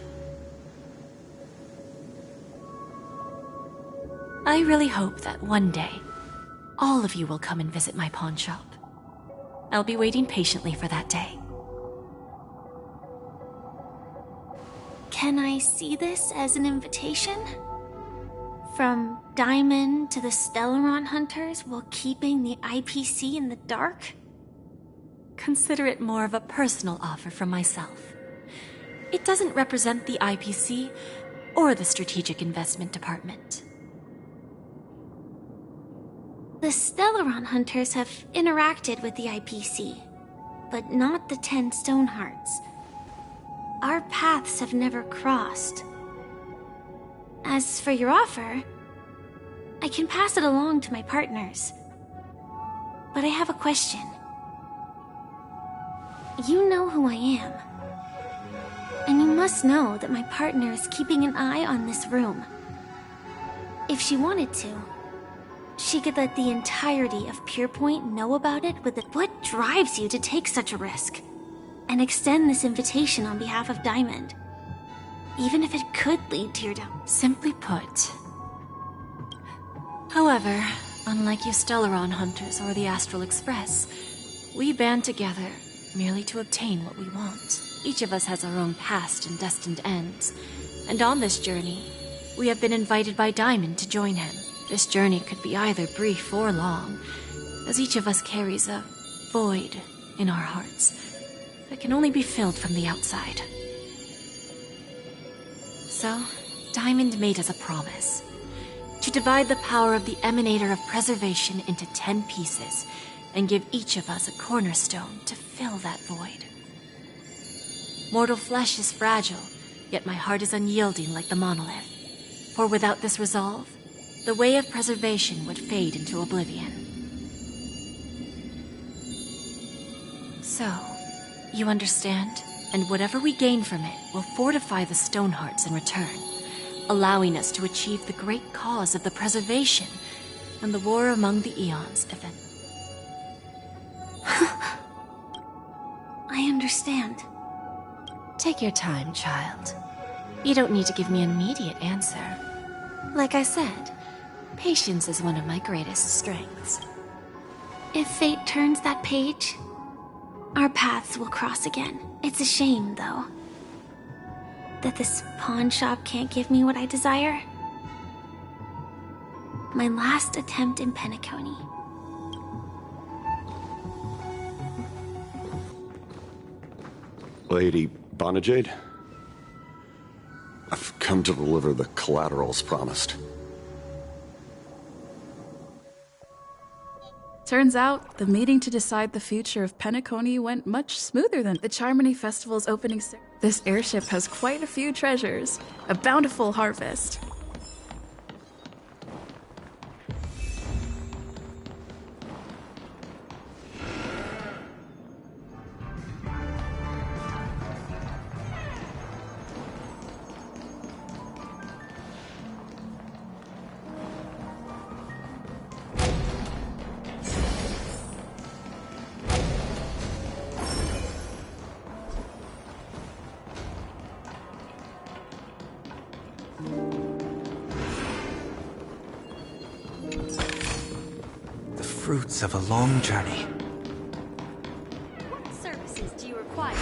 I really hope that one day, all of you will come and visit my pawn shop. I'll be waiting patiently for that day. Can I see this as an invitation? From Diamond to the Stellaron Hunters while keeping the IPC in the dark? Consider it more of a personal offer from myself. It doesn't represent the IPC or the Strategic Investment Department. The Stellaron Hunters have interacted with the IPC, but not the 10 Stonehearts. Our paths have never crossed. As for your offer, I can pass it along to my partners. But I have a question. You know who I am. And you must know that my partner is keeping an eye on this room. If she wanted to, she could let the entirety of Purepoint know about it with what drives you to take such a risk, and extend this invitation on behalf of Diamond. Even if it could lead to your down. Simply put. However, unlike you Stellaron Hunters or the Astral Express, we band together merely to obtain what we want. Each of us has our own past and destined ends, and on this journey, we have been invited by Diamond to join him. This journey could be either brief or long, as each of us carries a void in our hearts that can only be filled from the outside. So, Diamond made us a promise to divide the power of the Emanator of Preservation into 10 pieces and give each of us a cornerstone to fill that void. Mortal flesh is fragile, yet my heart is unyielding like the monolith. For without this resolve, the way of preservation would fade into oblivion. So, you understand? And whatever we gain from it will fortify the Stonehearts in return, allowing us to achieve the great cause of the preservation and the war among the eons event. I understand. Take your time, child. You don't need to give me an immediate answer. Like I said, patience is one of my greatest strengths. If fate turns that page, our paths will cross again. It's a shame, though, that this pawn shop can't give me what I desire. My last attempt in Penacony. Lady Bonajade? I've come to deliver the collaterals promised. Turns out, the meeting to decide the future of Penacony went much smoother than the Charmony Festival's opening ceremony. This airship has quite a few treasures, a bountiful harvest. The fruits of a long journey. What services do you require?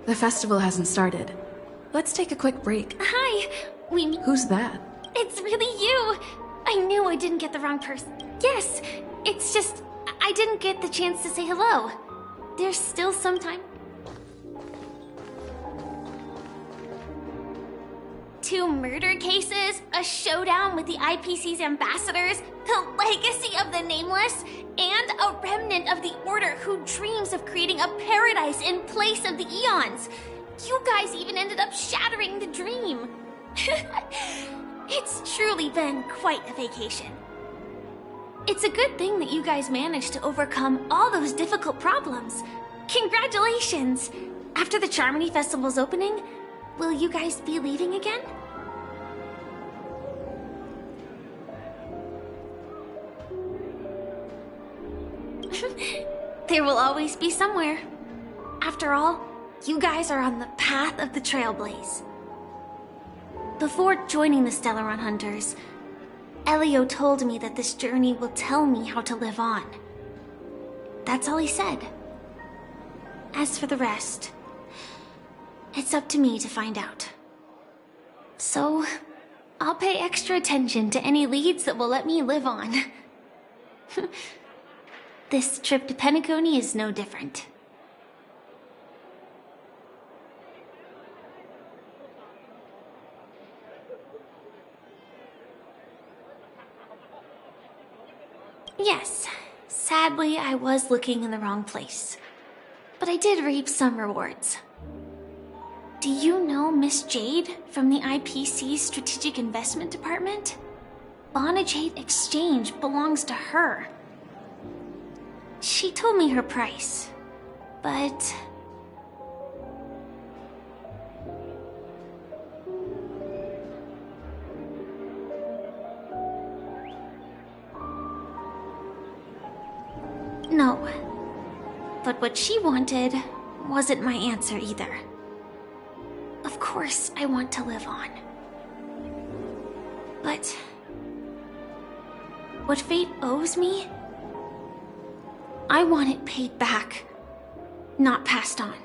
The festival hasn't started. Let's take a quick break. Hi! Who's that? It's really you! I knew I didn't get the wrong person. Yes, it's just, I didn't get the chance to say hello. There's still some time. 2 murder cases, a showdown with the IPC's ambassadors, the legacy of the Nameless, and a remnant of the Order who dreams of creating a paradise in place of the Eons. You guys even ended up shattering the dream. It's truly been quite a vacation. It's a good thing that you guys managed to overcome all those difficult problems. Congratulations! After the Charmony Festival's opening, will you guys be leaving again? There will always be somewhere. After all, you guys are on the path of the Trailblaze. Before joining the Stellaron Hunters, Elio told me that this journey will tell me how to live on. That's all he said. As for the rest, it's up to me to find out. So, I'll pay extra attention to any leads that will let me live on. This trip to Penacony is no different. Yes, sadly I was looking in the wrong place. But I did reap some rewards. Do you know Miss Jade from the IPC's Strategic Investment Department? Bonajade Exchange belongs to her. She told me her price, but... No. But what she wanted wasn't my answer either. Of course, I want to live on. But what fate owes me, I want it paid back, not passed on.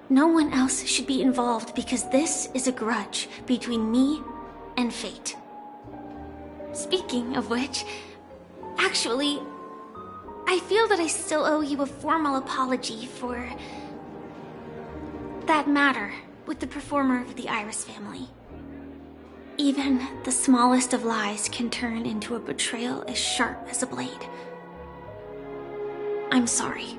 No one else should be involved because this is a grudge between me and fate. Speaking of which, actually, I feel that I still owe you a formal apology for that matter with the performer of the Iris family. Even the smallest of lies can turn into a betrayal as sharp as a blade. I'm sorry.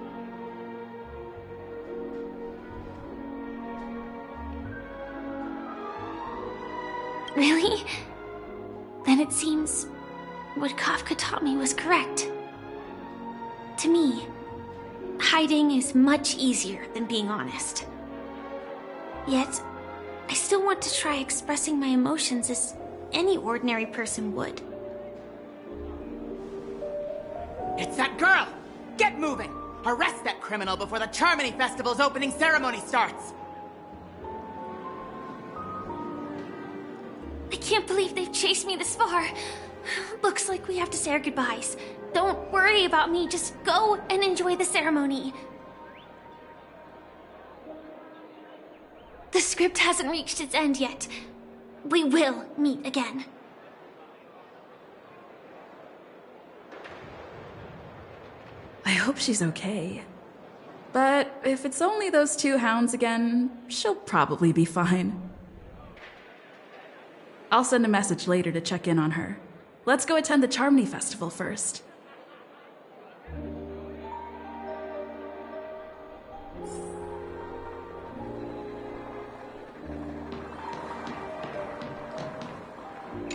Really? Then it seems what Kafka taught me was correct. To me, hiding is much easier than being honest. Yet, I still want to try expressing my emotions as any ordinary person would. It's that girl! Get moving! Arrest that criminal before the Charmony Festival's opening ceremony starts! I can't believe they've chased me this far. Looks like we have to say our goodbyes. Don't worry about me, just go and enjoy the ceremony. The script hasn't reached its end yet. We will meet again. I hope she's okay. But if it's only those two hounds again, she'll probably be fine. I'll send a message later to check in on her. Let's go attend the Charmony Festival first.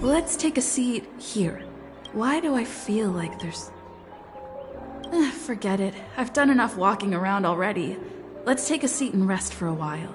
Let's take a seat here. Why do I feel like there's... Forget it. I've done enough walking around already. Let's take a seat and rest for a while.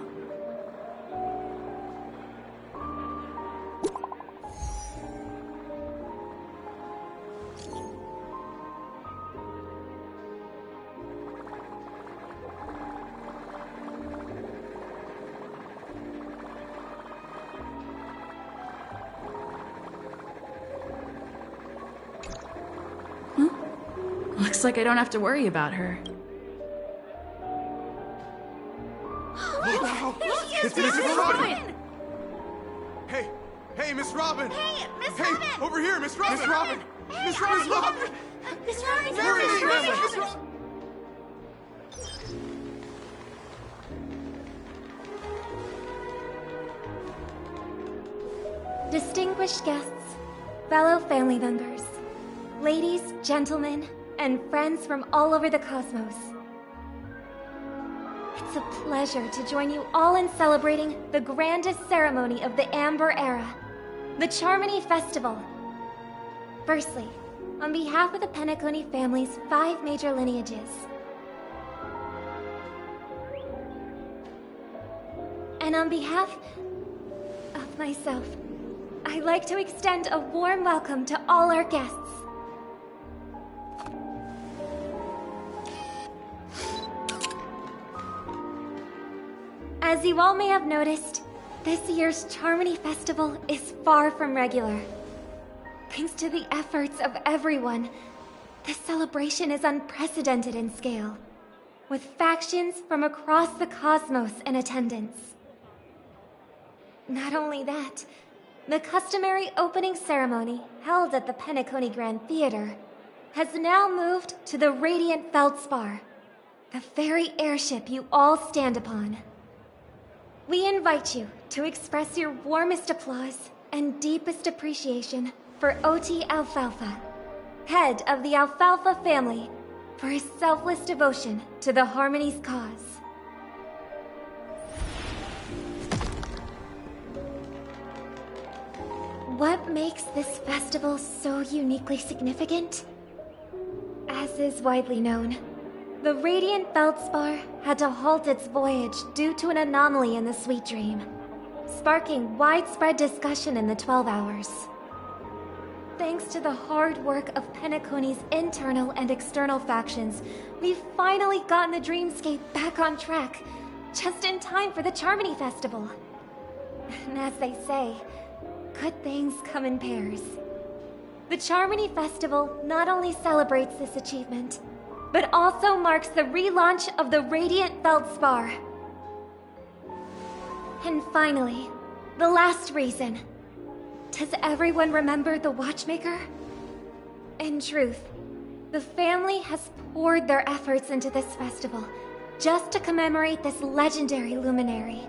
Looks like I don't have to worry about her. Wow! It's Miss Robin! Hey, Miss Robin! Hey, Miss Hey, Robin! over here, Miss Robin! Miss Robin! Hey, Miss Robin! Miss Robin! Where is she? Miss Robin! Distinguished guests, fellow family members, ladies, gentlemen, and friends from all over the cosmos. It's a pleasure to join you all in celebrating the grandest ceremony of the Amber Era, the Charmony Festival. Firstly, on behalf of the Penacony family's 5 major lineages, and on behalf of myself, I'd like to extend a warm welcome to all our guests. As you all may have noticed, this year's Charmony Festival is far from regular. Thanks to the efforts of everyone, this celebration is unprecedented in scale, with factions from across the cosmos in attendance. Not only that, the customary opening ceremony held at the Penacony Grand Theater has now moved to the Radiant Feldspar, the very airship you all stand upon. We invite you to express your warmest applause and deepest appreciation for Oti Alfalfa, head of the Alfalfa family, for his selfless devotion to the Harmony's cause. What makes this festival so uniquely significant? As is widely known, the Radiant Feldspar had to halt its voyage due to an anomaly in the Sweet Dream, sparking widespread discussion in the 12 Hours. thanks to the hard work of Penacony's internal and external factions, we've finally gotten the dreamscape back on track, just in time for the Charmony Festival. And as they say, good things come in pairs. The Charmony Festival not only celebrates this achievement, but also marks the relaunch of the Radiant Feldspar. And finally, the last reason. Does everyone remember the Watchmaker? In truth, the family has poured their efforts into this festival just to commemorate this legendary luminary.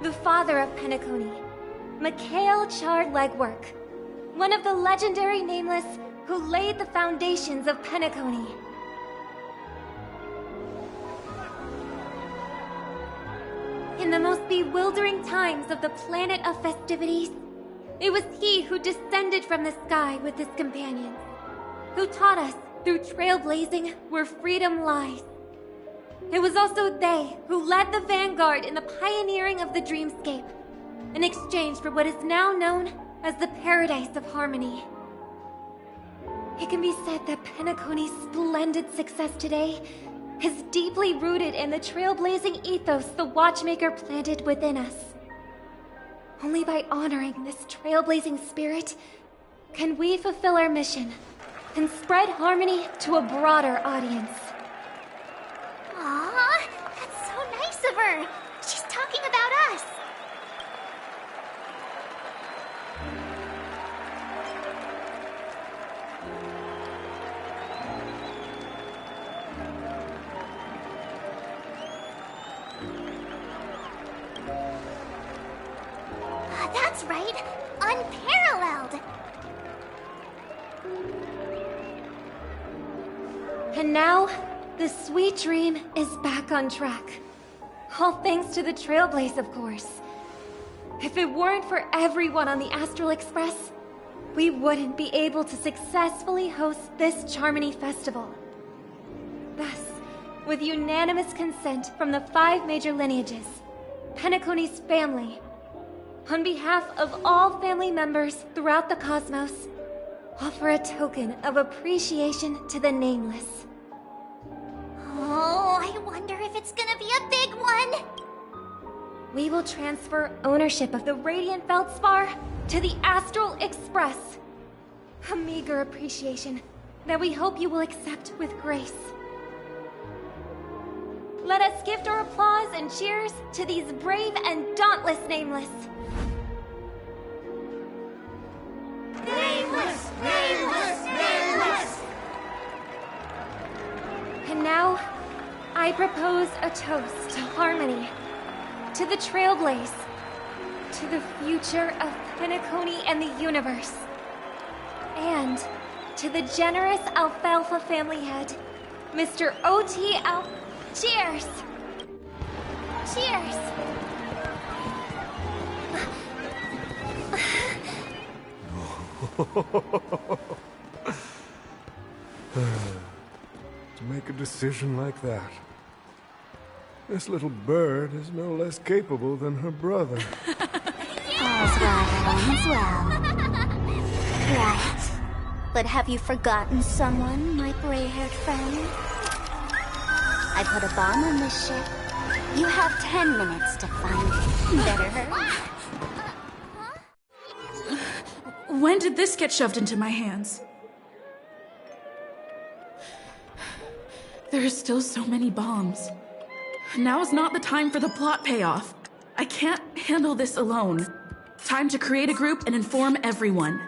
The father of Penacony, Mikhail Char-Legwork, one of the legendary Nameless who laid the foundations of Penacony. In the most bewildering times of the planet of festivities, it was he who descended from the sky with his companions, who taught us through trailblazing where freedom lies. It was also they who led the vanguard in the pioneering of the dreamscape, in exchange for what is now known as the Paradise of Harmony. It can be said that Penacony's splendid success today is deeply rooted in the trailblazing ethos the Watchmaker planted within us. Only by honoring this trailblazing spirit can we fulfill our mission and spread harmony to a broader audience. Aw, that's so nice of her. She's talking about us. That's right. Unparalleled. And now, the sweet dream is back on track. All thanks to the Trailblaze, of course. If it weren't for everyone on the Astral Express, we wouldn't be able to successfully host this Charmony Festival. Thus, with unanimous consent from the 5 major lineages, Penacony's family, on behalf of all family members throughout the cosmos, offer a token of appreciation to the Nameless. Oh, I wonder if it's gonna be a big one. We will transfer ownership of the Radiant Feldspar to the Astral Express. A meager appreciation that we hope you will accept with grace. Let us gift our applause and cheers to these brave and dauntless Nameless. Nameless! Nameless! Nameless! And now, I propose a toast to harmony, to the Trailblaze, to the future of Penacony and the universe, and to the generous Alfalfa family head, Mr. O.T. Cheers! Cheers! To make a decision like that. This little bird is no less capable than her brother. All's well. Right. But have you forgotten someone, my gray-haired friend? I put a bomb on this ship. You have 10 minutes to find it. Better hurry. When did this get shoved into my hands? There are still so many bombs. Now is not the time for the plot payoff. I can't handle this alone. Time to create a group and inform everyone.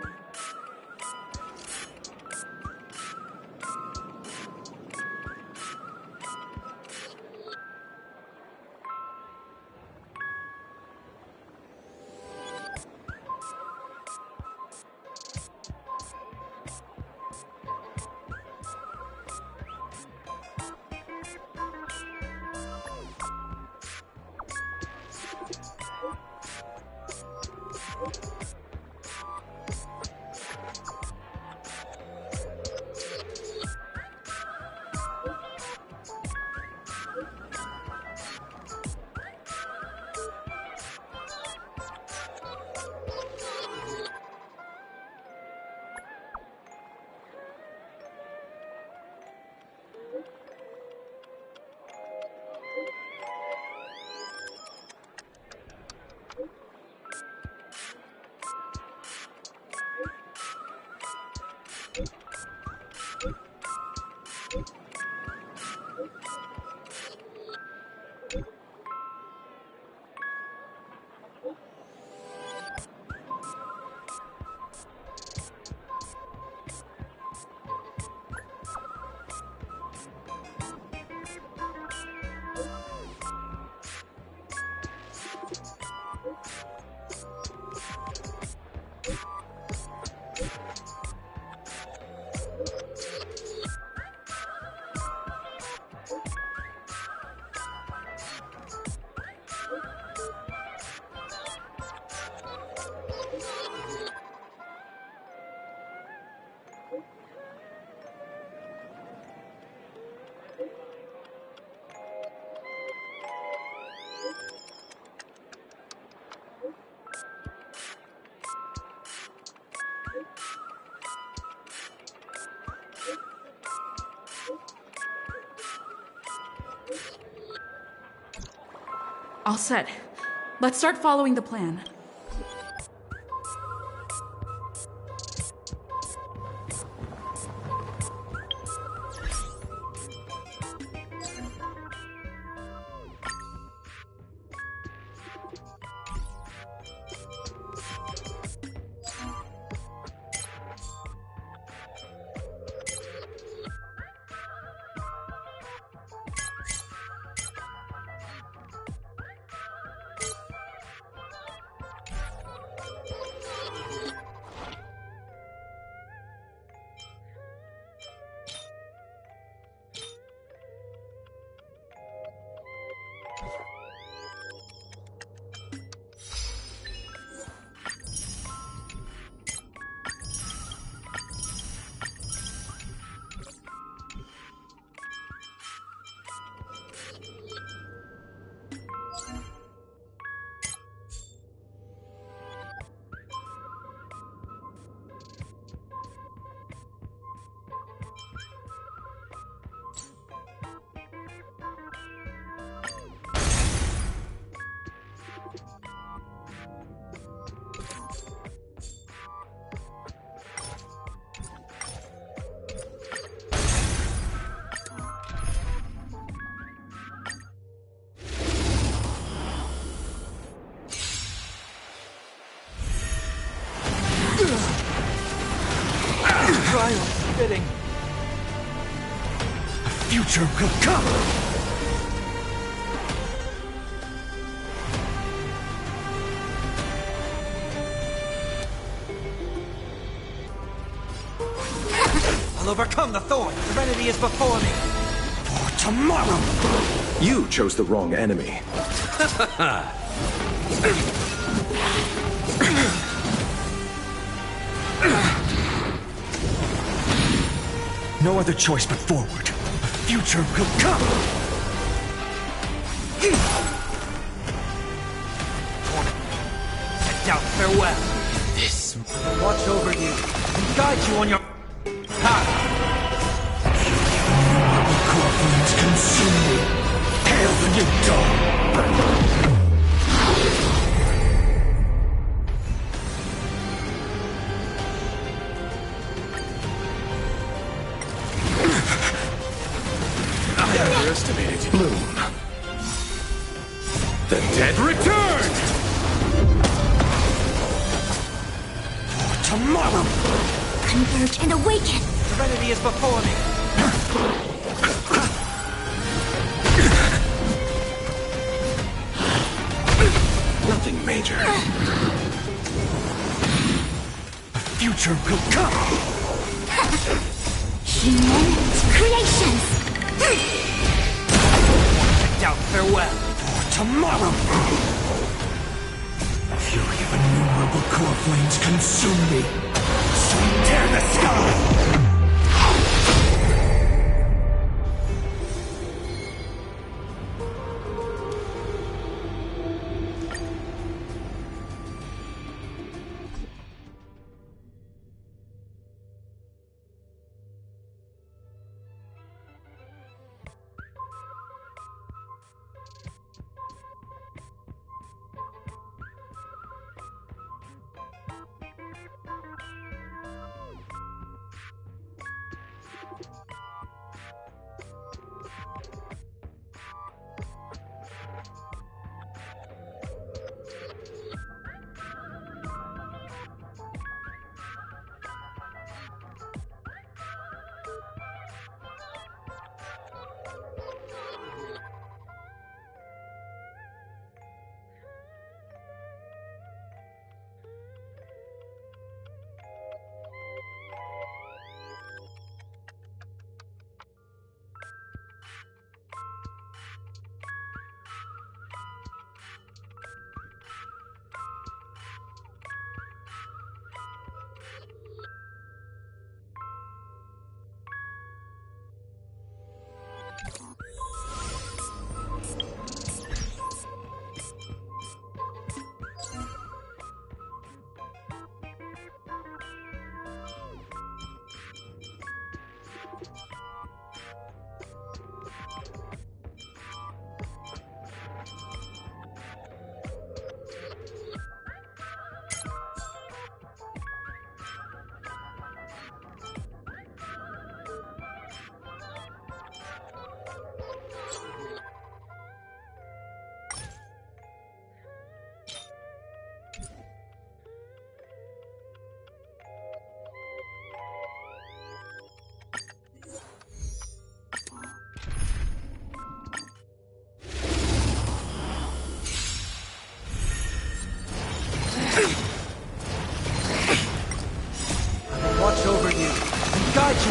All set. Let's start following the plan. Trial fitting. The future will come! I'll overcome the thorn. Serenity is before me. For tomorrow! You chose the wrong enemy. No other choice but forward. The future will come! Set out farewell. This will watch over you and guide you on your path. Corpulence consume me. Hail the new dawn! Underestimated Bloom. The dead return! For tomorrow! Converge and awaken! Serenity is before me. Nothing major. The future will come! Human creations! Out farewell for tomorrow. Fury of innumerable core flames consume me. So tear the sky.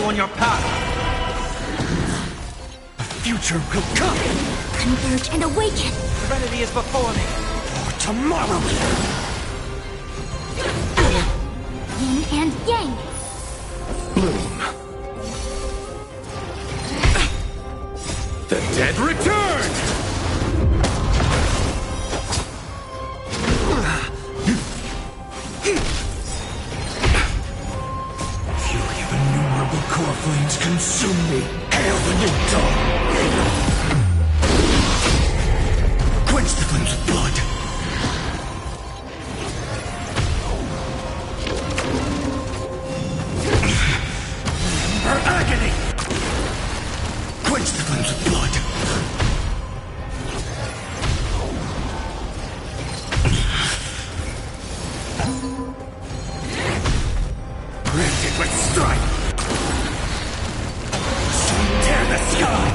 you on your path. The future will come. Converge and awaken. Serenity is before me. For tomorrow. Yin and yang. Bloom. The dead return! Fury of innumerable core flames consume me. Hail the new dawn! Quench the flames of blood. Her agony! Quench the flames of blood. Granted with strife. Tear the sky!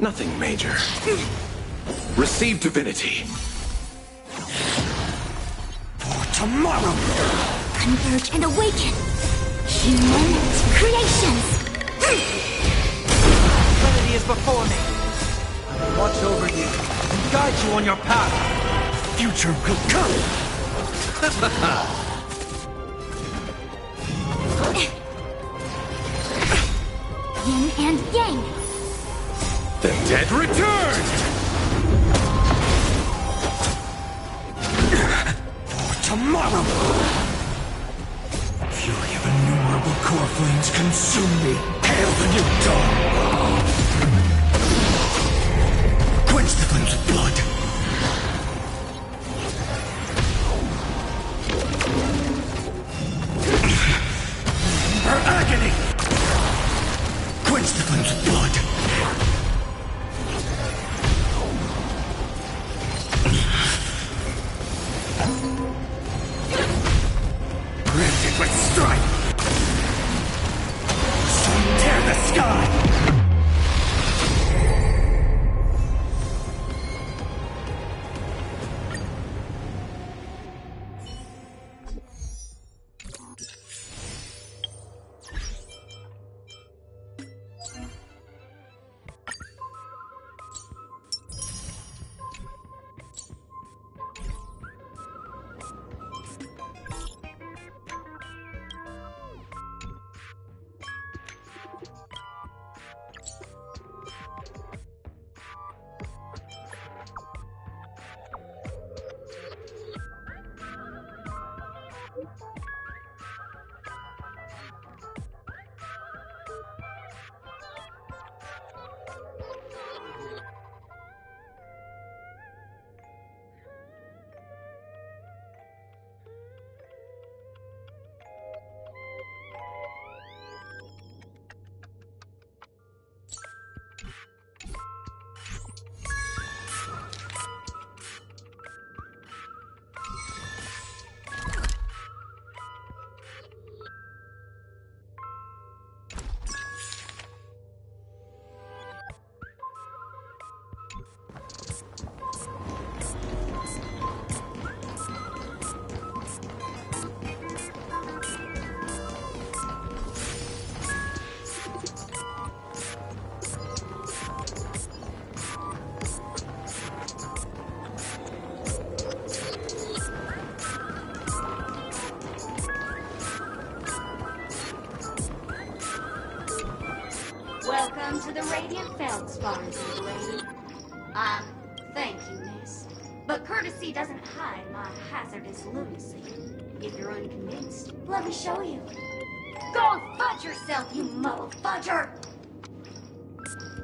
Nothing major. Receive divinity. For tomorrow! Converge and awaken. Human creations. Serenity is before me. I will watch over you and guide you on your path. Future will come. Yin and yang. The dead return! For tomorrow! Fury of innumerable core flames consume me. Hail the new dawn! Quench the flames of blood. Her agony! Quench the flames of blood. Granted with strife. Tear the sky! once, Farnsworth lady. Thank you, miss. But courtesy doesn't hide my hazardous lunacy. If you're unconvinced, let me show you. Go fudge yourself, you muddle fudger!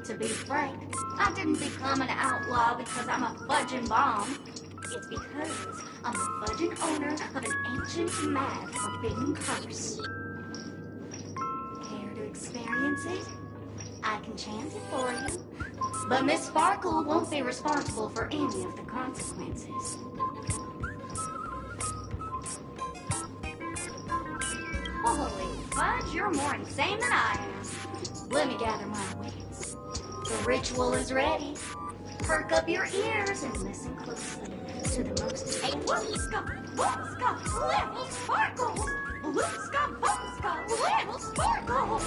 To be frank, I didn't become an outlaw because I'm a fudging bomb. It's because I'm the fudging owner of an ancient, mad, forbidden curse. Care to experience it? I can chant it for you. But Miss Sparkle won't be responsible for any of the consequences. Holy fudge, you're more insane than I am. Let me gather my wits. The ritual is ready. Perk up your ears and listen closely to the most Whoopska, Whoopska, little sparkles! Whoopska, Whoopska, little sparkles!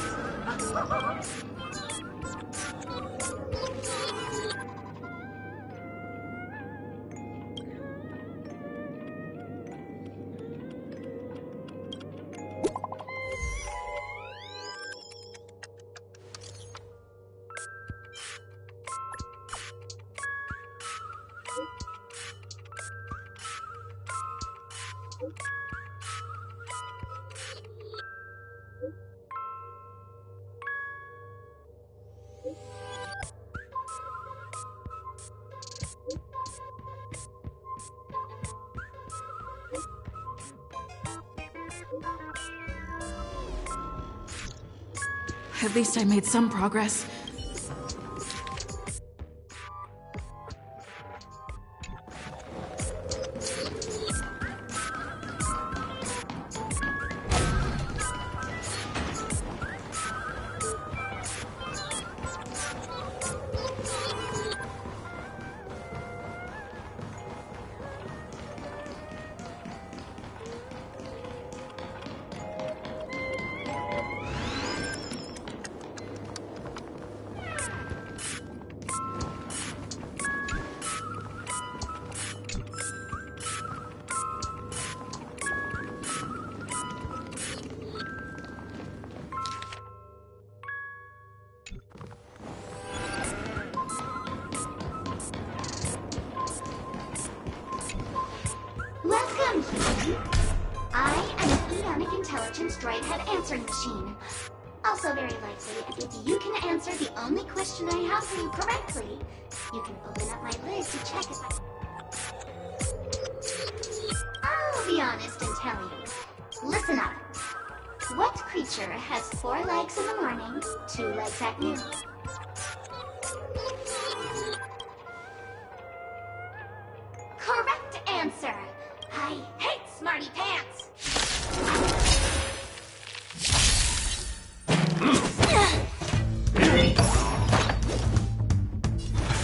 At least I made some progress. Welcome, human. I am an Eonic Intelligence Droid-Head answering machine. Also very likely, if you can answer the only question I have for you correctly, you can open up my lid to check if I'll be honest and tell you. Listen up. What creature has 4 legs in the morning, 2 legs at noon? Correct answer! I hate smarty pants!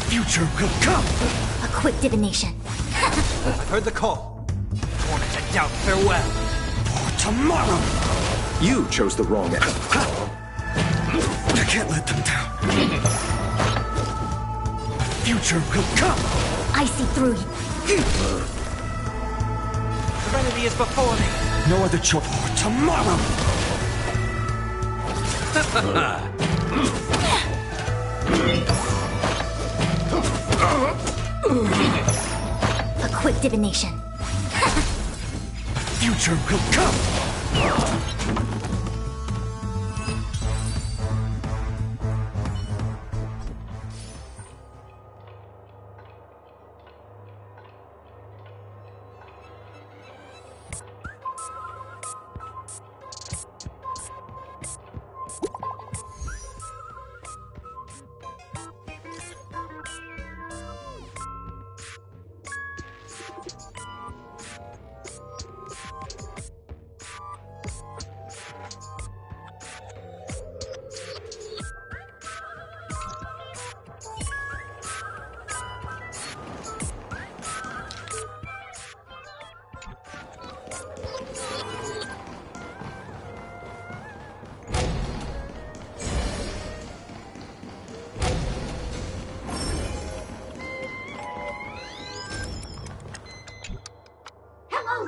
Future will come! A quick divination. I've heard the call. Torn it to doubt farewell. For tomorrow! You chose the wrong end. I can't let them down. Future will come! I see through you. Serenity is before me. No other choice. For tomorrow! A quick divination. Future will come!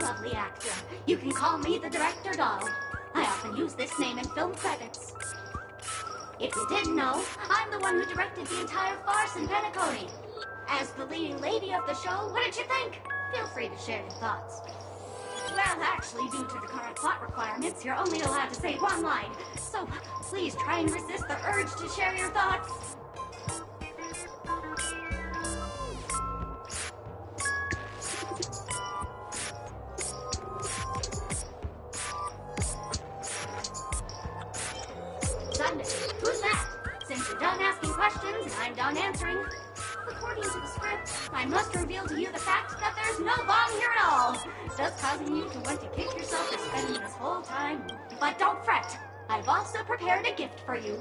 Lovely actor. You can call me the director doll. I often use this name in film credits. If you didn't know, I'm the one who directed the entire farce in Penacony. As the leading lady of the show, what did you think? Feel free to share your thoughts. Well, actually, due to the current plot requirements, you're only allowed to say one line. So please try and resist the urge to share your thoughts. Sunday, who's that? Since you're done asking questions and I'm done answering, according to the script, I must reveal to you the fact that there's no bomb here at all, thus causing you to want to kick yourself for spending this whole time. But don't fret, I've also prepared a gift for you.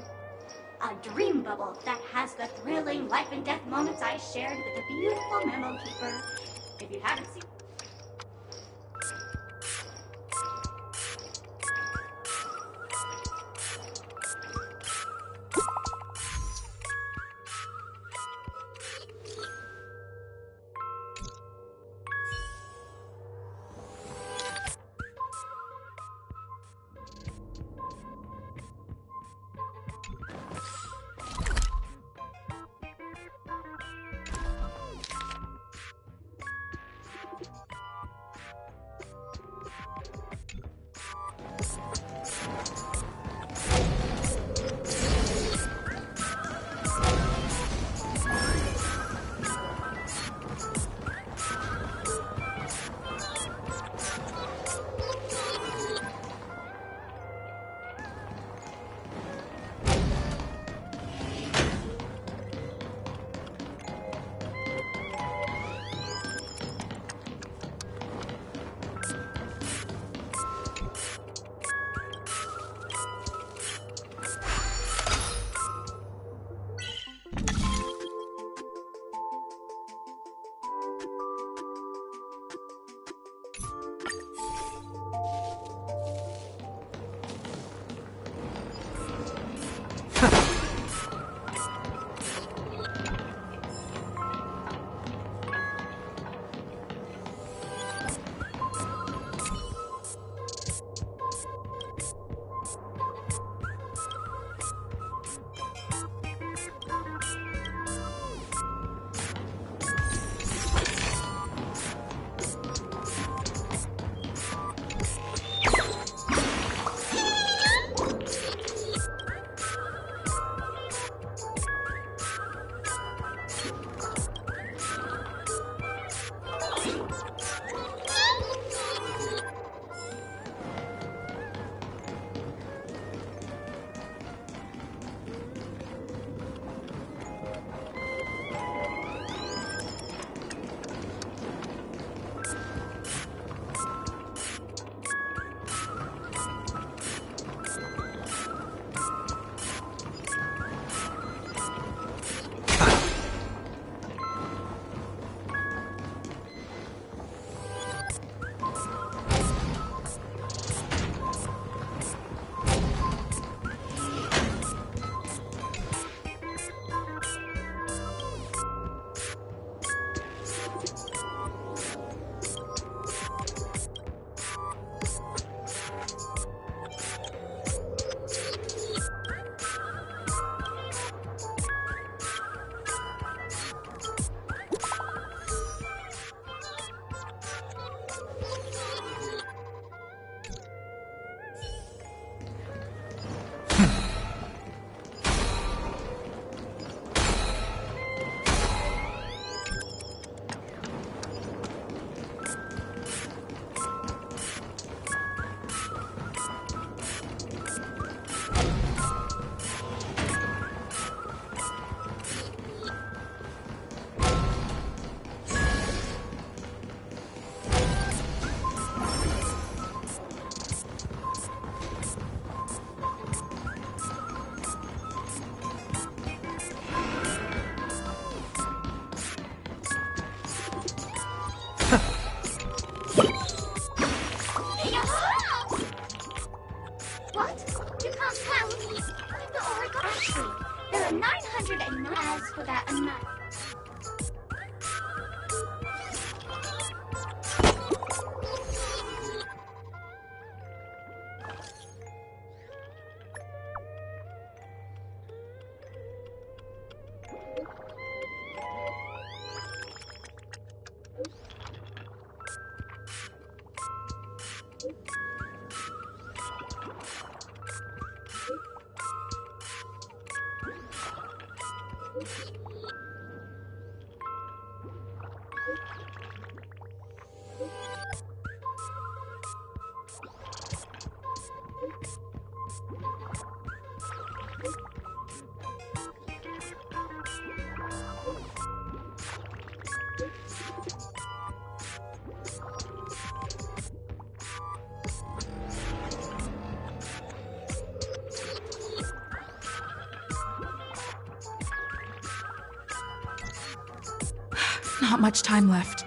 A dream bubble that has the thrilling life and death moments I shared with the beautiful memo keeper. If you haven't seen... for that a knife. Not much time left.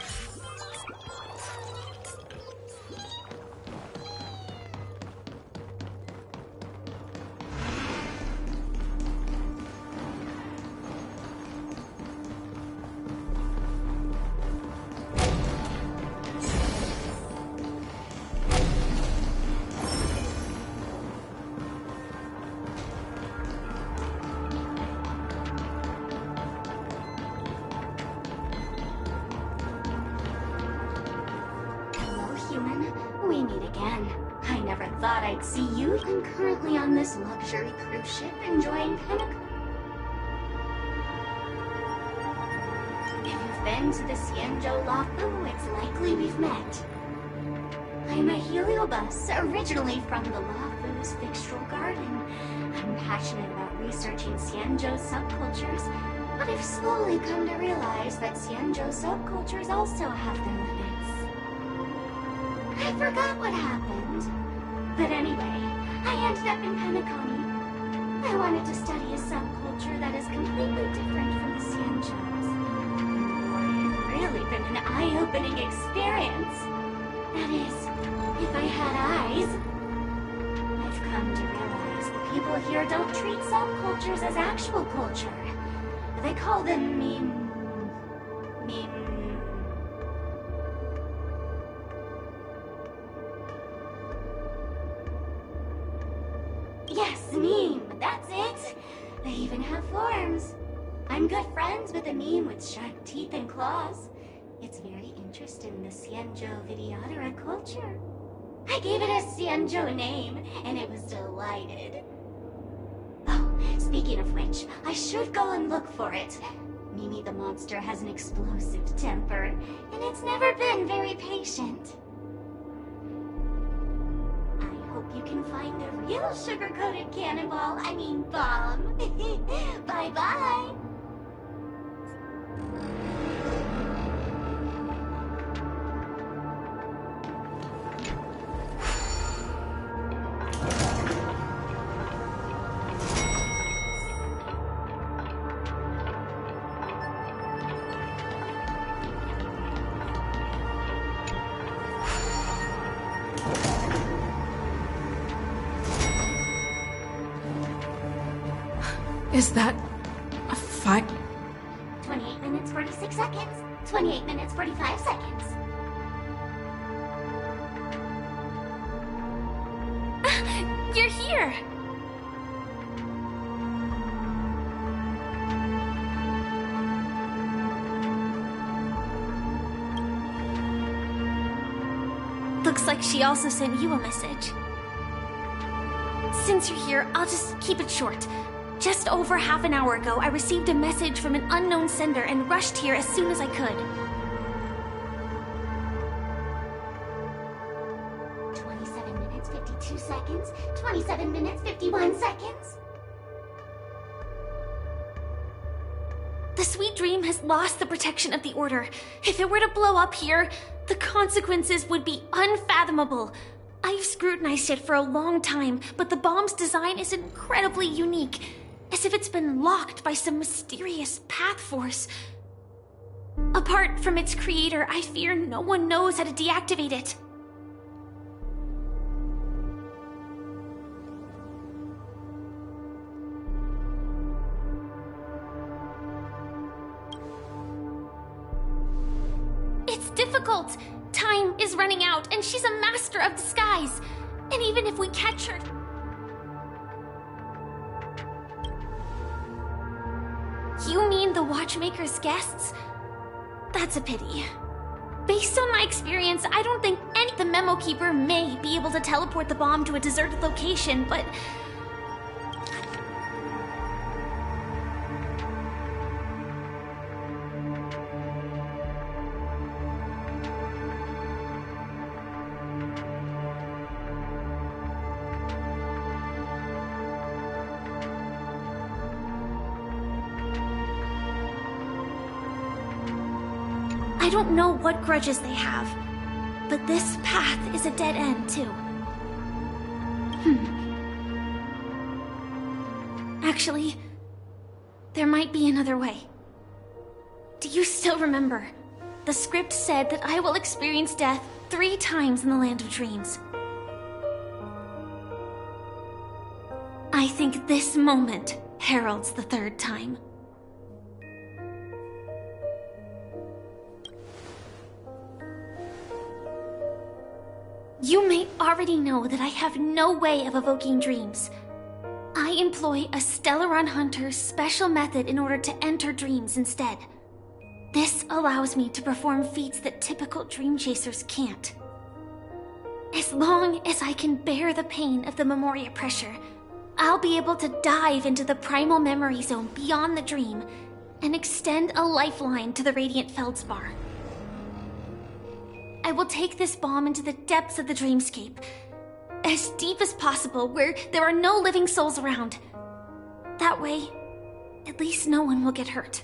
We meet again. I never thought I'd see you. I'm currently on this luxury cruise ship enjoying Pinnacle. If you've been to the Xianzhou Lafu, it's likely we've met. I'm a heliobus, originally from the Lafu's Fixtural Garden. I'm passionate about researching Xianzhou subcultures, but I've slowly come to realize that Xianzhou subcultures also have their limits. I forgot what happened. But anyway, I ended up in Penacony. I wanted to study a subculture that is completely different from the Xianzhou's. And boy, it really been an eye-opening experience. That is, if I had eyes. I've come to realize the people here don't treat subcultures as actual culture. They call them Yes, meme, that's it. They even have forms. I'm good friends with a meme with sharp teeth and claws. It's very interested in the Xianzhou Videodera culture. I gave it a Xianzhou name, and it was delighted. Oh, speaking of which, I should go and look for it. Mimi the monster has an explosive temper, and it's never been very patient. Hope you can find the real sugar-coated cannonball, bomb. Bye-bye. Is that a 28 minutes, 46 seconds. 28 minutes, 45 seconds. You're here! Looks like she also sent you a message. Since you're here, I'll just keep it short. Just over half an hour ago, I received a message from an unknown sender and rushed here as soon as I could. 27 minutes, 52 seconds. 27 minutes, 51 seconds. The Sweet Dream has lost the protection of the Order. If it were to blow up here, the consequences would be unfathomable. I've scrutinized it for a long time, but the bomb's design is incredibly unique. As if it's been locked by some mysterious path force. Apart from its creator, I fear no one knows how to deactivate it. It's difficult. Time is running out, and she's a master of disguise. And even if we catch her... You mean the Watchmaker's guests? That's a pity. Based on my experience, I don't think the Memo Keeper may be able to teleport the bomb to a deserted location, but... I don't know what grudges they have, but this path is a dead end, too. Actually, there might be another way. Do you still remember? The script said that I will experience death 3 times in the Land of Dreams. I think this moment heralds the 3rd time. You may already know that I have no way of evoking dreams. I employ a Stellaron Hunter's special method in order to enter dreams instead. This allows me to perform feats that typical dream chasers can't. As long as I can bear the pain of the Memoria pressure, I'll be able to dive into the primal memory zone beyond the dream and extend a lifeline to the Radiant Feldspar. I will take this bomb into the depths of the dreamscape, as deep as possible where there are no living souls around. That way, at least no one will get hurt.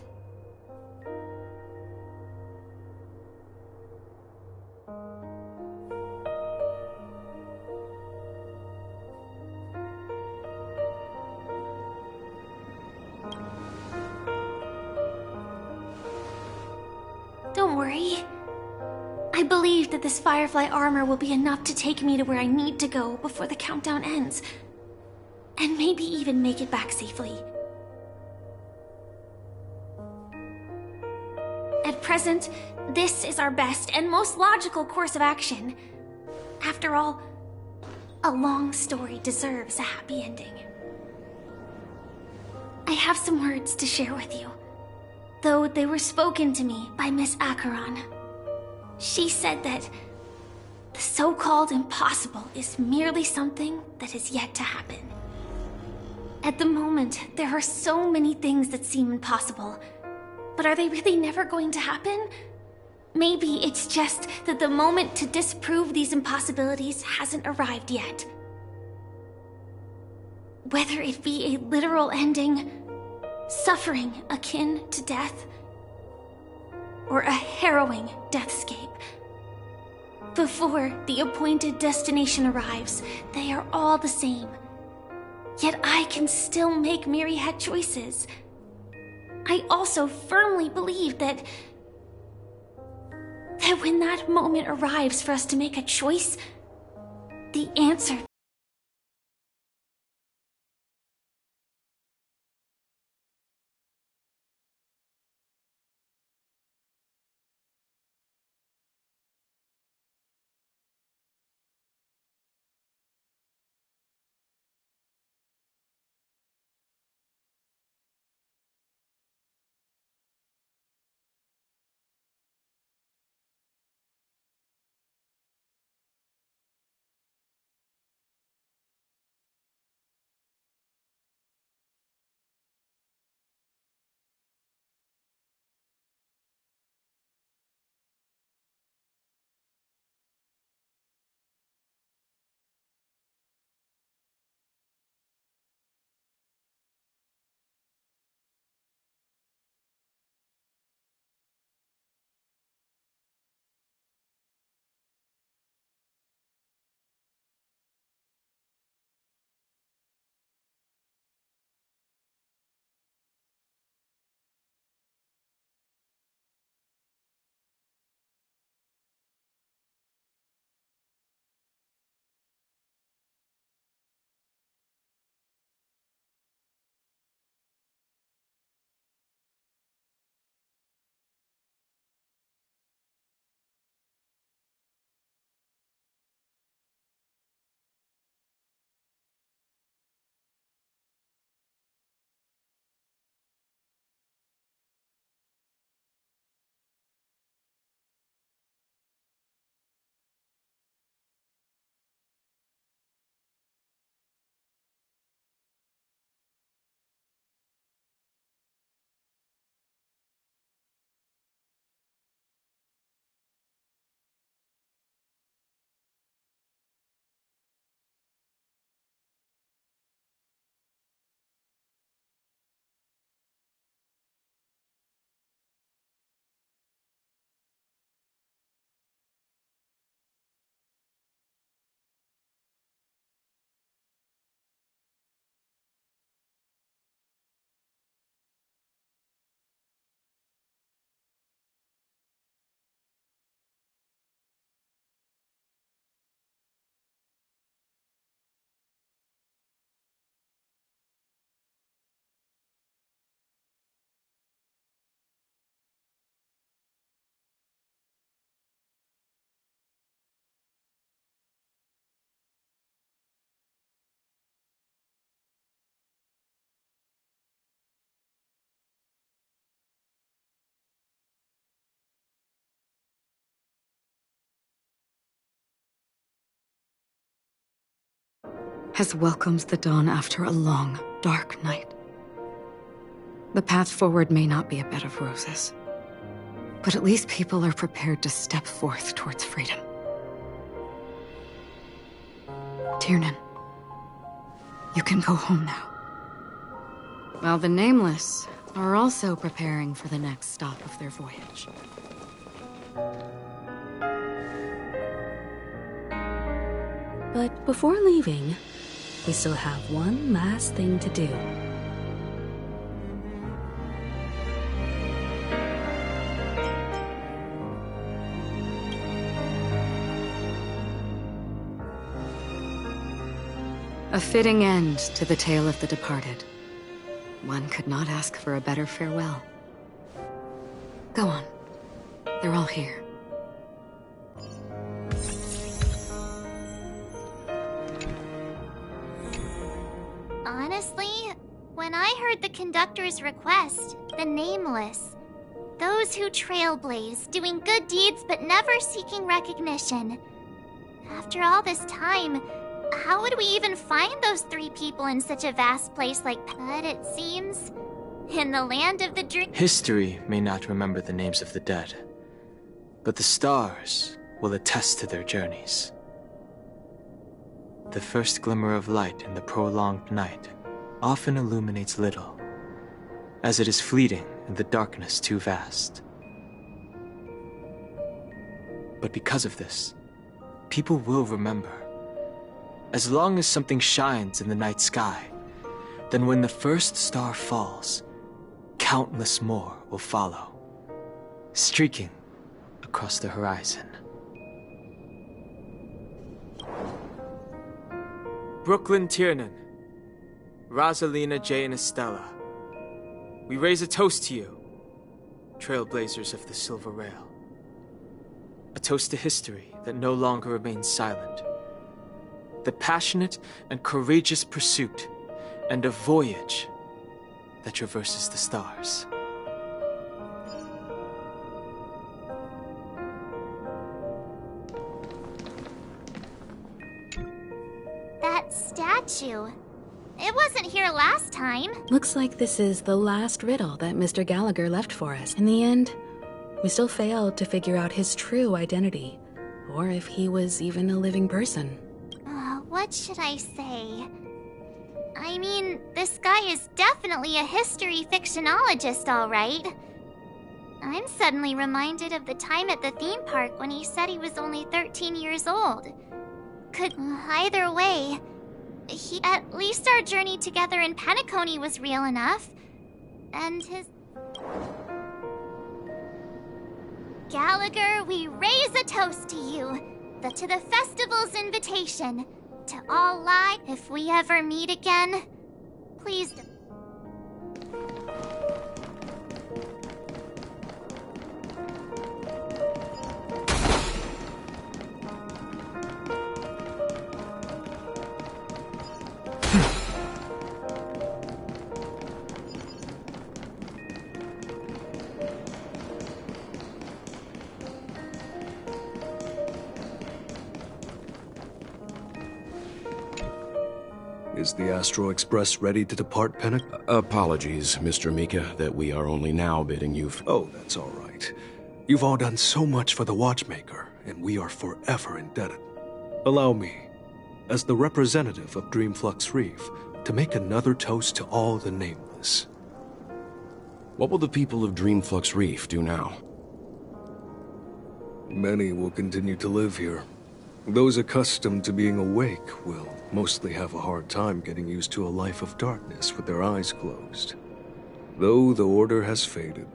Don't worry. I believe that this Firefly armor will be enough to take me to where I need to go before the countdown ends. And maybe even make it back safely. At present, this is our best and most logical course of action. After all, a long story deserves a happy ending. I have some words to share with you, though they were spoken to me by Miss Acheron. She said that the so-called impossible is merely something that is yet to happen. At the moment, there are so many things that seem impossible, but are they really never going to happen? Maybe it's just that the moment to disprove these impossibilities hasn't arrived yet. Whether it be a literal ending, suffering akin to death, or a harrowing deathscape. Before the appointed destination arrives, they are all the same. Yet I can still make myriad choices. I also firmly believe that when that moment arrives for us to make a choice, the answer has welcomed the dawn after a long, dark night. The path forward may not be a bed of roses, but at least people are prepared to step forth towards freedom. Tiernan, you can go home now. While the Nameless are also preparing for the next stop of their voyage. But before leaving, we still have one last thing to do. A fitting end to the tale of the departed. One could not ask for a better farewell. Go on. They're all here. Honestly, when I heard the conductor's request, the Nameless, those who trailblaze, doing good deeds but never seeking recognition. After all this time, how would we even find those 3 people in such a vast place like that? But it seems, in the land of the dream... History may not remember the names of the dead, but the stars will attest to their journeys. The first glimmer of light in the prolonged night often illuminates little, as it is fleeting in the darkness too vast. But because of this, people will remember. As long as something shines in the night sky, then when the first star falls, countless more will follow, streaking across the horizon. Brooklyn Tiernan, Rosalina J. and Estella, we raise a toast to you, trailblazers of the Silver Rail. A toast to history that no longer remains silent. The passionate and courageous pursuit, and a voyage that traverses the stars. That statue. It wasn't here last time. Looks like this is the last riddle that Mr. Gallagher left for us. In the end, we still failed to figure out his true identity, or if he was even a living person. What should I say? I mean, this guy is definitely a history fictionologist, all right. I'm suddenly reminded of the time at the theme park when he said he was only 13 years old. Either way, at least our journey together in Penacony was real enough. And his... Gallagher, we raise a toast to you. To the festival's invitation. To all lie, if we ever meet again, please don't. Is the Astro Express ready to depart, Pennock? Apologies, Mr. Mika, that we are only now bidding you... Oh, that's all right. You've all done so much for the Watchmaker, and we are forever indebted. Allow me, as the representative of Dreamflux Reef, to make another toast to all the Nameless. What will the people of Dreamflux Reef do now? Many will continue to live here. Those accustomed to being awake will mostly have a hard time getting used to a life of darkness with their eyes closed. Though the order has faded,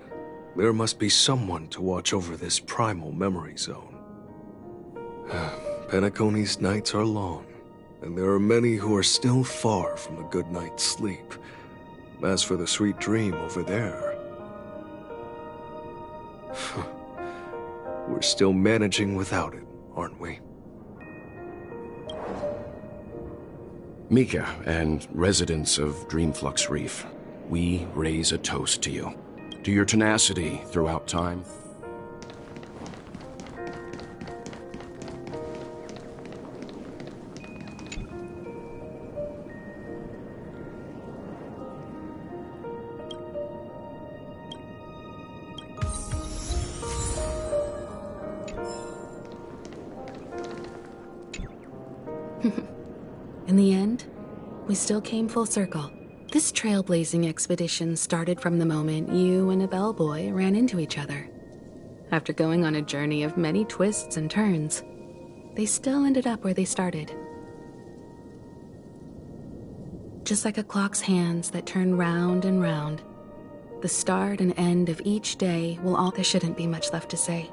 there must be someone to watch over this primal memory zone. Penacony's nights are long, and there are many who are still far from a good night's sleep. As for the sweet dream over there... we're still managing without it, aren't we? Mika and residents of Dreamflux Reef, we raise a toast to you. To your tenacity throughout time. In the end, we still came full circle. This trailblazing expedition started from the moment you and a bellboy ran into each other. After going on a journey of many twists and turns, they still ended up where they started. Just like a clock's hands that turn round and round, the start and end of each day will all... There shouldn't be much left to say.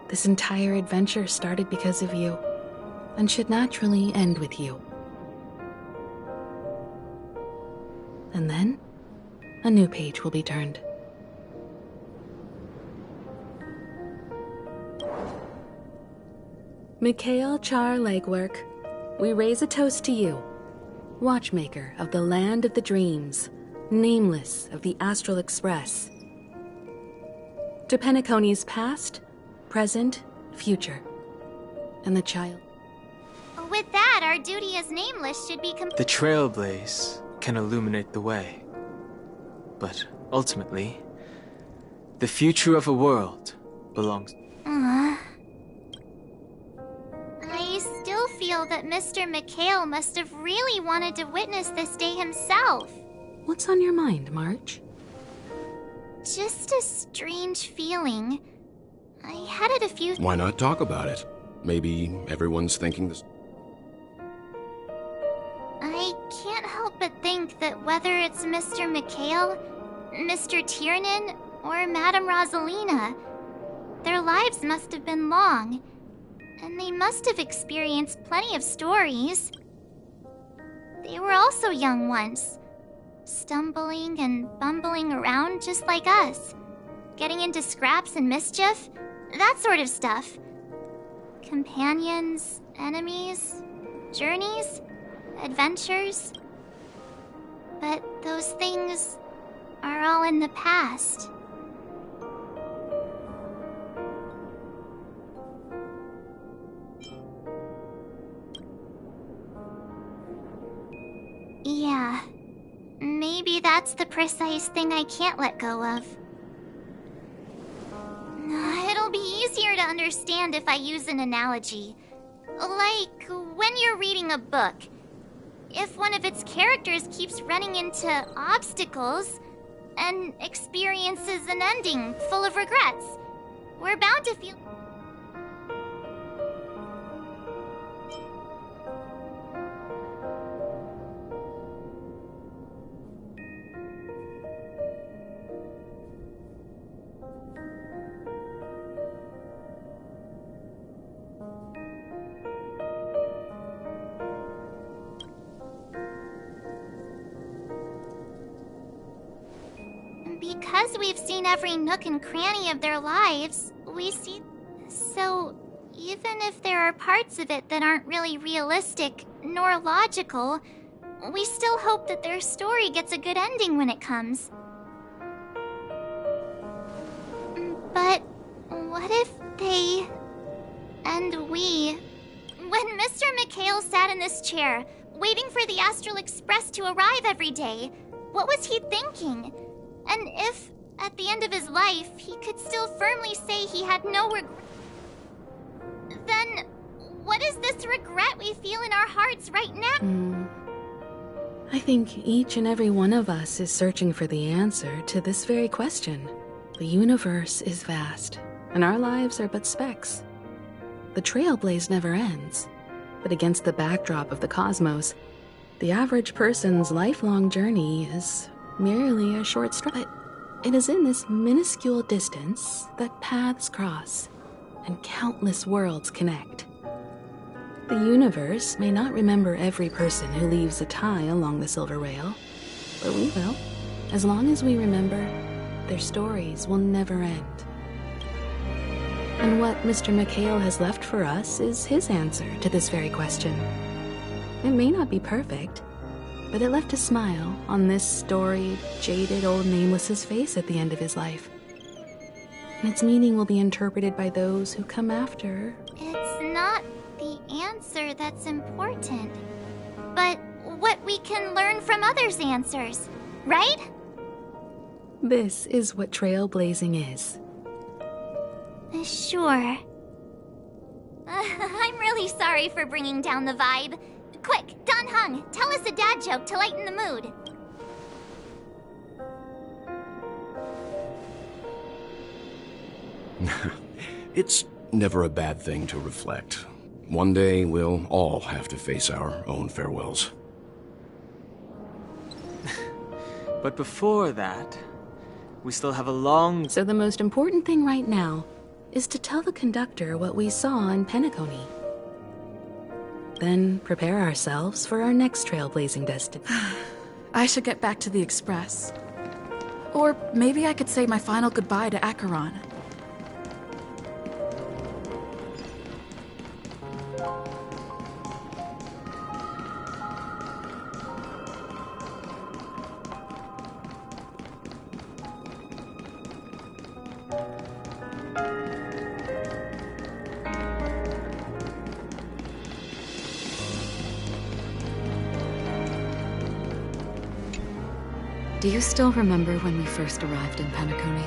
This entire adventure started because of you, and should naturally end with you. And then, a new page will be turned. Mikhail Char Legwork, we raise a toast to you, watchmaker of the land of the dreams, nameless of the Astral Express. To Penacony's past, present, future, and the child. With that, our duty as nameless should be The trailblaze can illuminate the way. But ultimately, the future of a world belongs... I still feel that Mr. Mikhail must have really wanted to witness this day himself. What's on your mind, March? Just a strange feeling. I had it a few... Why not talk about it? Maybe everyone's thinking this... I can't help but think that whether it's Mr. Mikhail, Mr. Tiernan, or Madame Rosalina, their lives must have been long, and they must have experienced plenty of stories. They were also young once, stumbling and bumbling around just like us, getting into scraps and mischief, that sort of stuff. Companions, enemies, journeys, adventures. But those things are all in the past. Yeah, maybe that's the precise thing I can't let go of. It'll be easier to understand if I use an analogy. Like when you're reading a book. If one of its characters keeps running into obstacles and experiences an ending full of regrets, we're bound to feel... Because we've seen every nook and cranny of their lives, we see... So, even if there are parts of it that aren't really realistic nor logical, we still hope that their story gets a good ending when it comes. But what if they... and we... When Mr. Mikhail sat in this chair, waiting for the Astral Express to arrive every day, what was he thinking? And if, at the end of his life, he could still firmly say he had no regret, then what is this regret we feel in our hearts right now? I think each and every one of us is searching for the answer to this very question. The universe is vast, and our lives are but specks. The trailblaze never ends, but against the backdrop of the cosmos, the average person's lifelong journey is merely a short stretch. But it is in this minuscule distance that paths cross and countless worlds connect. The universe may not remember every person who leaves a tie along the silver rail, but we will. As long as we remember, their stories will never end. And what Mr. Mikhail has left for us is his answer to this very question. It may not be perfect, but it left a smile on this storied, jaded old Nameless's face at the end of his life. And its meaning will be interpreted by those who come after. It's not the answer that's important, but what we can learn from others' answers, right? This is what trailblazing is. Sure. I'm really sorry for bringing down the vibe. Quick, Don Hung, tell us a dad joke to lighten the mood. It's never a bad thing to reflect. One day, we'll all have to face our own farewells. But before that, we still have a long... So the most important thing right now is to tell the conductor what we saw in Penacony. Then prepare ourselves for our next trailblazing destination. I should get back to the Express. Or maybe I could say my final goodbye to Acheron. Do you still remember when we first arrived in Penacony?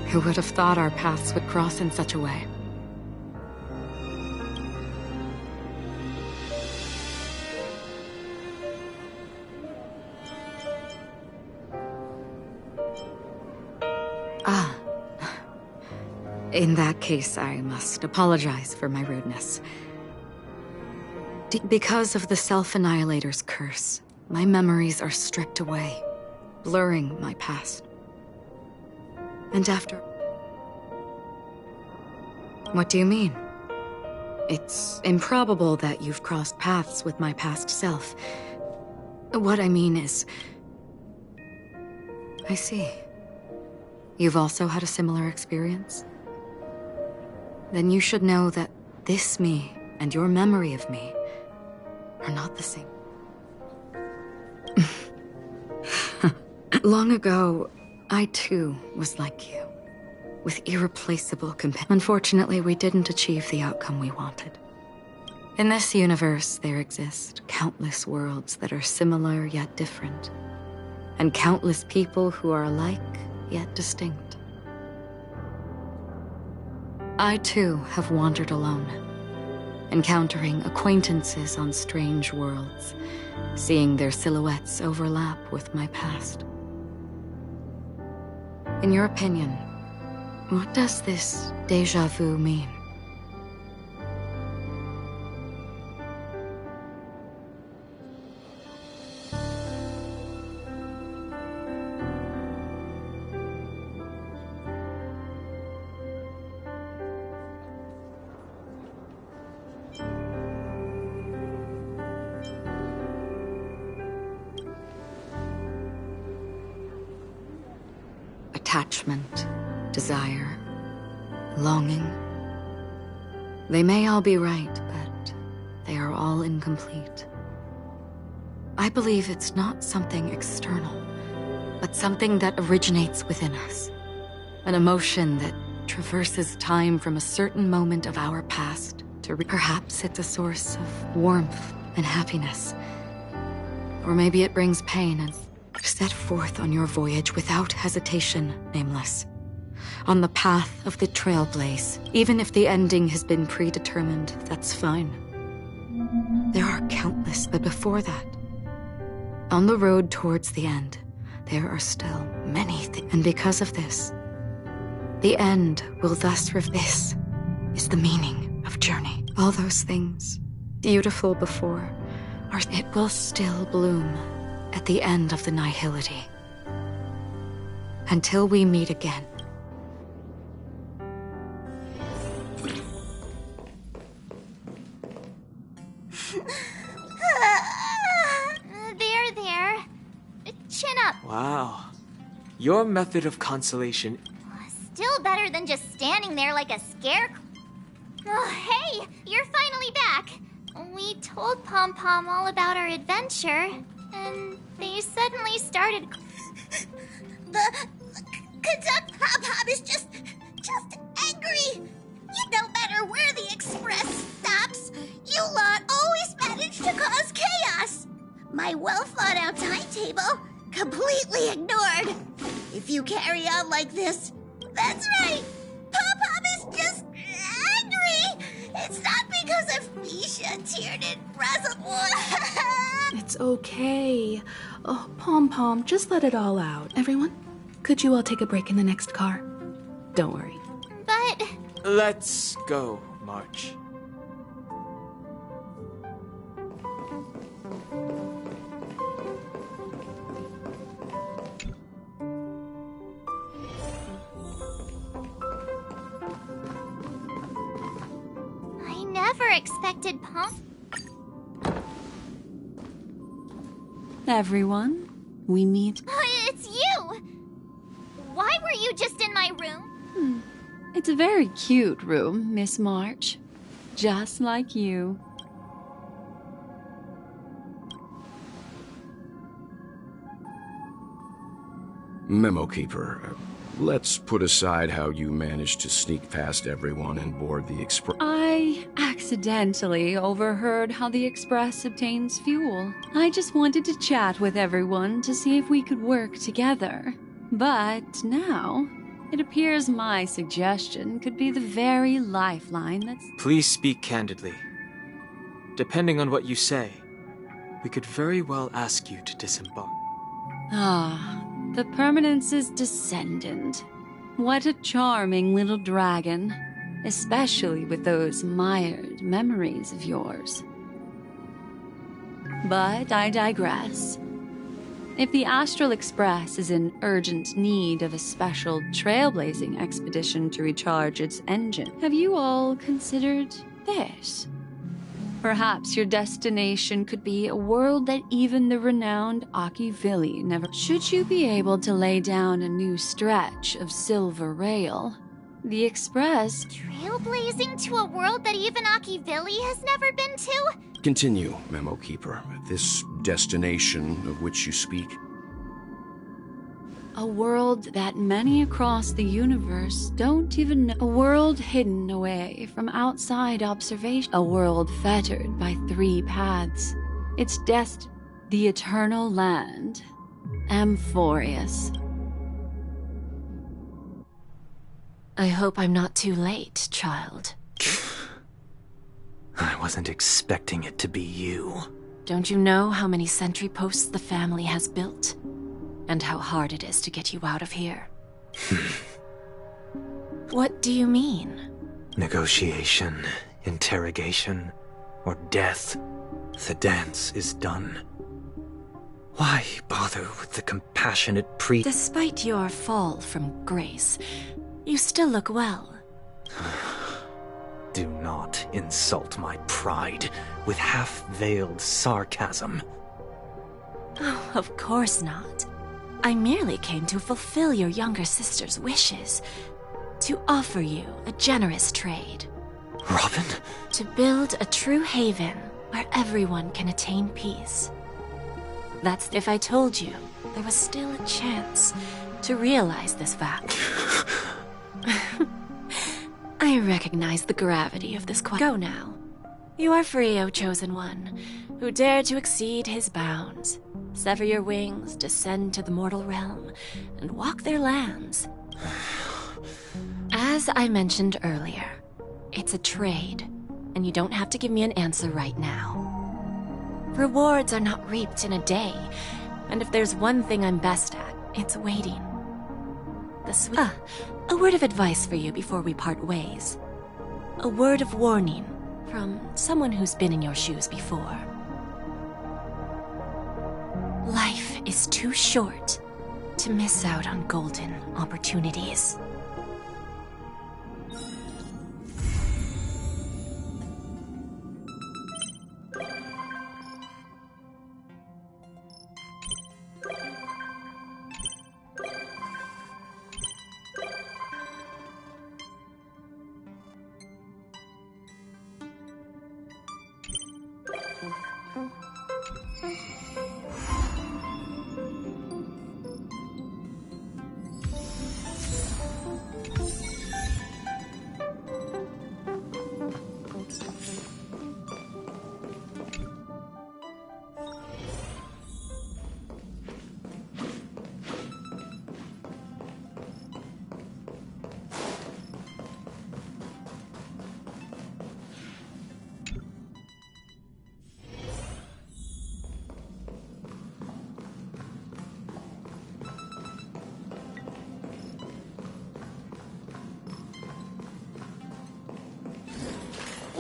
Who would have thought our paths would cross in such a way? Ah. In that case, I must apologize for my rudeness. Because of the Self-Annihilator's curse, my memories are stripped away, blurring my past. And after... What do you mean? It's improbable that you've crossed paths with my past self. What I mean is... I see. You've also had a similar experience? Then you should know that this me and your memory of me are not the same. Long ago, I too was like you, with irreplaceable compassion. Unfortunately, we didn't achieve the outcome we wanted. In this universe, there exist countless worlds that are similar yet different, and countless people who are alike yet distinct. I too have wandered alone, encountering acquaintances on strange worlds, seeing their silhouettes overlap with my past. In your opinion, what does this déjà vu mean? Attachment, desire, longing. They may all be right, but they are all incomplete. I believe it's not something external, but something that originates within us. An emotion that traverses time from a certain moment of our past to perhaps it's a source of warmth and happiness. Or maybe it brings pain and... Set forth on your voyage without hesitation, Nameless. On the path of the Trailblaze. Even if the ending has been predetermined, that's fine. There are countless, but before that, on the road towards the end, there are still many things. And because of this, the end will thus this is the meaning of journey. All those things, beautiful before, it will still bloom at the end of the nihility. Until we meet again. There. Chin up. Wow. Your method of consolation... Still better than just standing there like a scarecrow. Oh, hey, you're finally back. We told Pom Pom all about our adventure, and they suddenly started... The conductor Pom Pom is just angry. No matter where the express stops, you lot always manage to cause chaos. My well-thought-out timetable completely ignored. If you carry on like this, that's right. Pom Pom is just angry. It's not because because of Misha, Tiernan, Reservoir. It's okay. Oh, Pom Pom, just let it all out. Everyone, could you all take a break in the next car? Don't worry. But... Let's go, March. I never expected Pom... Everyone, we meet. It's you! Why were you just in my room? It's a very cute room, Miss March. Just like you. Memo Keeper, let's put aside how you managed to sneak past everyone and board the Express. I accidentally overheard how the Express obtains fuel. I just wanted to chat with everyone to see if we could work together. But now, it appears my suggestion could be the very lifeline that's... Please speak candidly. Depending on what you say, we could very well ask you to disembark. Ah, the Permanence's descendant. What a charming little dragon. Especially with those mired memories of yours. But I digress. If the Astral Express is in urgent need of a special trailblazing expedition to recharge its engine, have you all considered this? Perhaps your destination could be a world that even the renowned Akivilli never... Should you be able to lay down a new stretch of silver rail, the Express... Trailblazing to a world that even Akivilli has never been to? Continue, Memo Keeper. This destination of which you speak. A world that many across the universe don't even know. A world hidden away from outside observation. A world fettered by 3 paths. It's the eternal land. Amphorius. I hope I'm not too late, child. I wasn't expecting it to be you. Don't you know how many sentry posts the family has built? And how hard it is to get you out of here? What do you mean? Negotiation, interrogation, or death. The dance is done. Why bother with the compassionate Despite your fall from grace, you still look well. Do not insult my pride with half-veiled sarcasm. Oh, of course not. I merely came to fulfill your younger sister's wishes. To offer you a generous trade. Robin? To build a true haven where everyone can attain peace. That's if I told you there was still a chance to realize this fact. I recognize the gravity of this question. Go now. You are free, O Chosen One, who dare to exceed his bounds. Sever your wings, descend to the mortal realm, and walk their lands. As I mentioned earlier, it's a trade, and you don't have to give me an answer right now. Rewards are not reaped in a day, and if there's one thing I'm best at, it's waiting. A word of advice for you before we part ways. A word of warning from someone who's been in your shoes before. Life is too short to miss out on golden opportunities.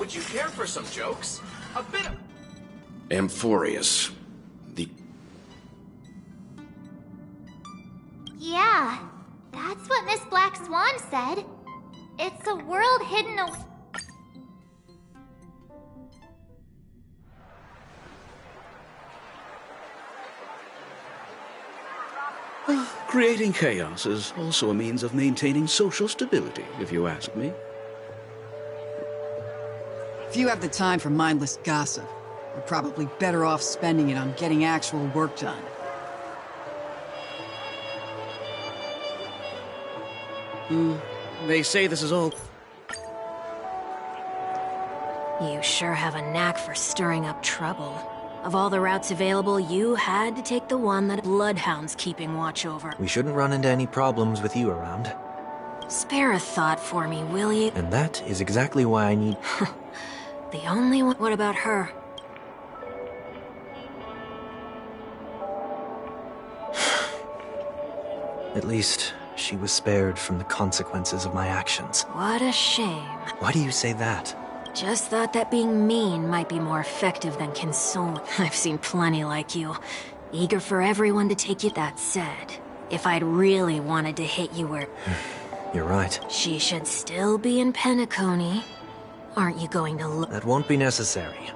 Would you care for some jokes? A bit of... Amphorius. The... Yeah, that's what Miss Black Swan said. It's a world hidden away. Creating chaos is also a means of maintaining social stability, if you ask me. If you have the time for mindless gossip, you're probably better off spending it on getting actual work done. They say this is all... You sure have a knack for stirring up trouble. Of all the routes available, you had to take the one that Bloodhound's keeping watch over. We shouldn't run into any problems with you around. Spare a thought for me, will you? And that is exactly why I need... The only one... What about her? At least, she was spared from the consequences of my actions. What a shame. Why do you say that? Just thought that being mean might be more effective than consoling. I've seen plenty like you. Eager for everyone to take you. That said, if I'd really wanted to hit you where... You're right. She should still be in Penacony. Aren't you going to look... That won't be necessary.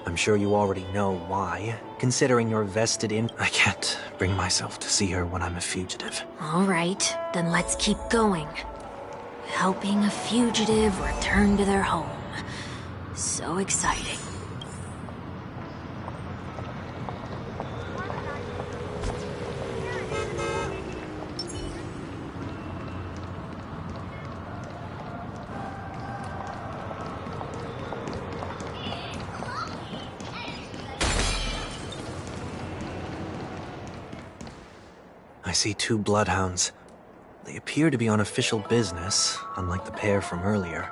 I'm sure you already know why, considering you're vested in... I can't bring myself to see her when I'm a fugitive. All right, then let's keep going. Helping a fugitive return to their home. So exciting. I see 2 bloodhounds. They appear to be on official business, unlike the pair from earlier.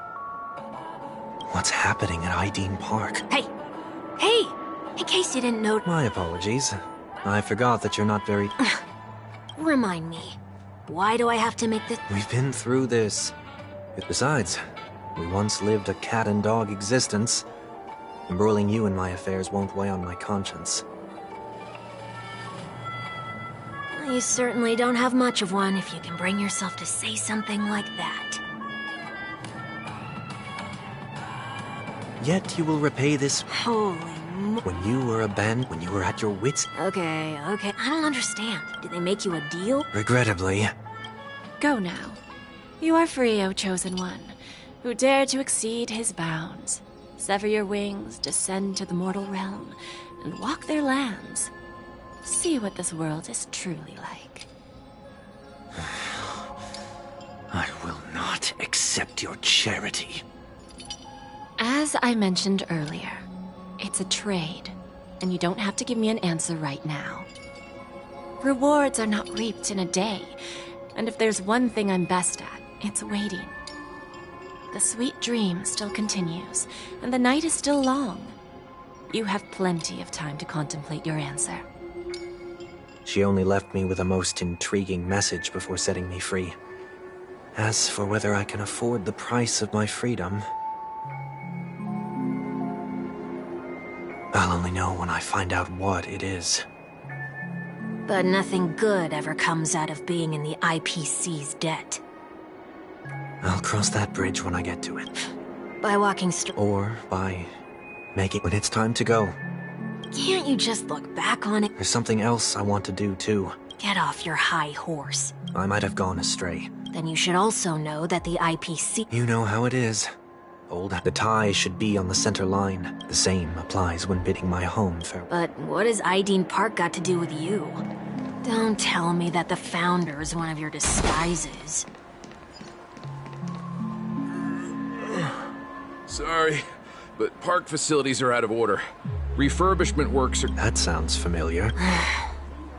What's happening at Ideen Park? Hey! Hey! In case you didn't know... My apologies. I forgot that you're not very... Remind me. Why do I have to make this... We've been through this. Besides, we once lived a cat-and-dog existence. Embroiling you in my affairs won't weigh on my conscience. You certainly don't have much of one if you can bring yourself to say something like that. Yet you will repay this... Holy When you were abandoned, when you were at your wits... Okay. I don't understand. Did they make you a deal? Regrettably. Go now. You are free, O Chosen One, who dare to exceed his bounds. Sever your wings, descend to the mortal realm, and walk their lands. See what this world is truly like. I will not accept your charity. As I mentioned earlier, it's a trade, and you don't have to give me an answer right now. Rewards are not reaped in a day, and if there's one thing I'm best at, it's waiting. The sweet dream still continues, and the night is still long. You have plenty of time to contemplate your answer. She only left me with a most intriguing message before setting me free. As for whether I can afford the price of my freedom, I'll only know when I find out what it is. But nothing good ever comes out of being in the IPC's debt. I'll cross that bridge when I get to it. By walking Or by making... When it's time to go. Can't you just look back on it? There's something else I want to do, too. Get off your high horse. I might have gone astray. Then you should also know that the IPC... You know how it is. The tie should be on the center line. The same applies when bidding my home farewell. But what has Ideen Park got to do with you? Don't tell me that the Founder is one of your disguises. Sorry, but park facilities are out of order. Refurbishment works are... That sounds familiar.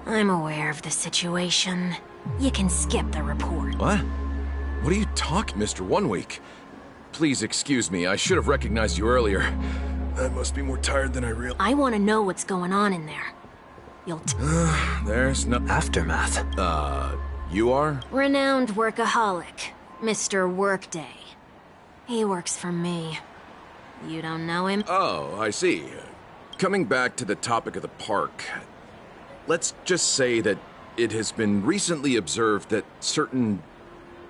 I'm aware of the situation. You can skip the report. What? What are you talking, Mr. One Week? Please excuse me, I should have recognized you earlier. I must be more tired than I realized. I want to know what's going on in there. You'll There's no... Aftermath. You are? Renowned workaholic, Mr. Workday. He works for me. You don't know him? Oh, I see. Coming back to the topic of the park, let's just say that it has been recently observed that certain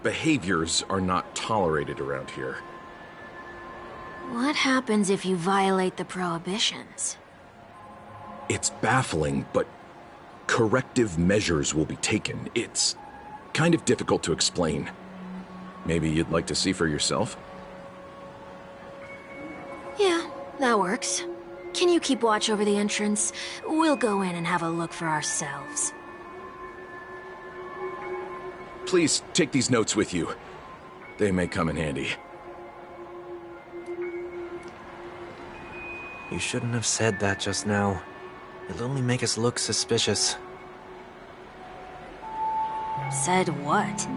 behaviors are not tolerated around here. What happens if you violate the prohibitions? It's baffling, but corrective measures will be taken. It's kind of difficult to explain. Maybe you'd like to see for yourself? Yeah, that works. Can you keep watch over the entrance? We'll go in and have a look for ourselves. Please take these notes with you. They may come in handy. You shouldn't have said that just now. It'll only make us look suspicious. Said what?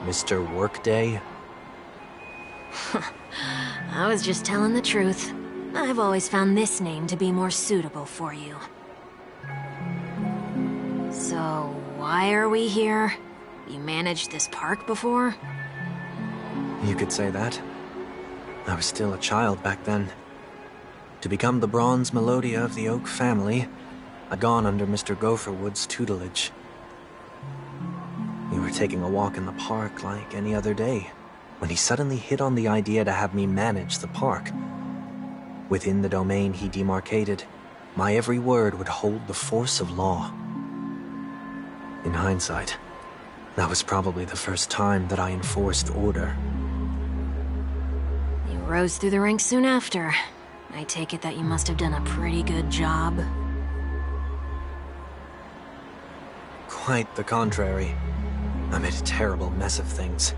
Mr. Workday? I was just telling the truth. I've always found this name to be more suitable for you. So, why are we here? You managed this park before? You could say that. I was still a child back then. To become the bronze Melodia of the Oak family, I'd gone under Mr. Gopherwood's tutelage. We were taking a walk in the park like any other day, when he suddenly hit on the idea to have me manage the park. Within the domain he demarcated, my every word would hold the force of law. In hindsight, that was probably the first time that I enforced order. You rose through the ranks soon after. I take it that you must have done a pretty good job. Quite the contrary. I made a terrible mess of things.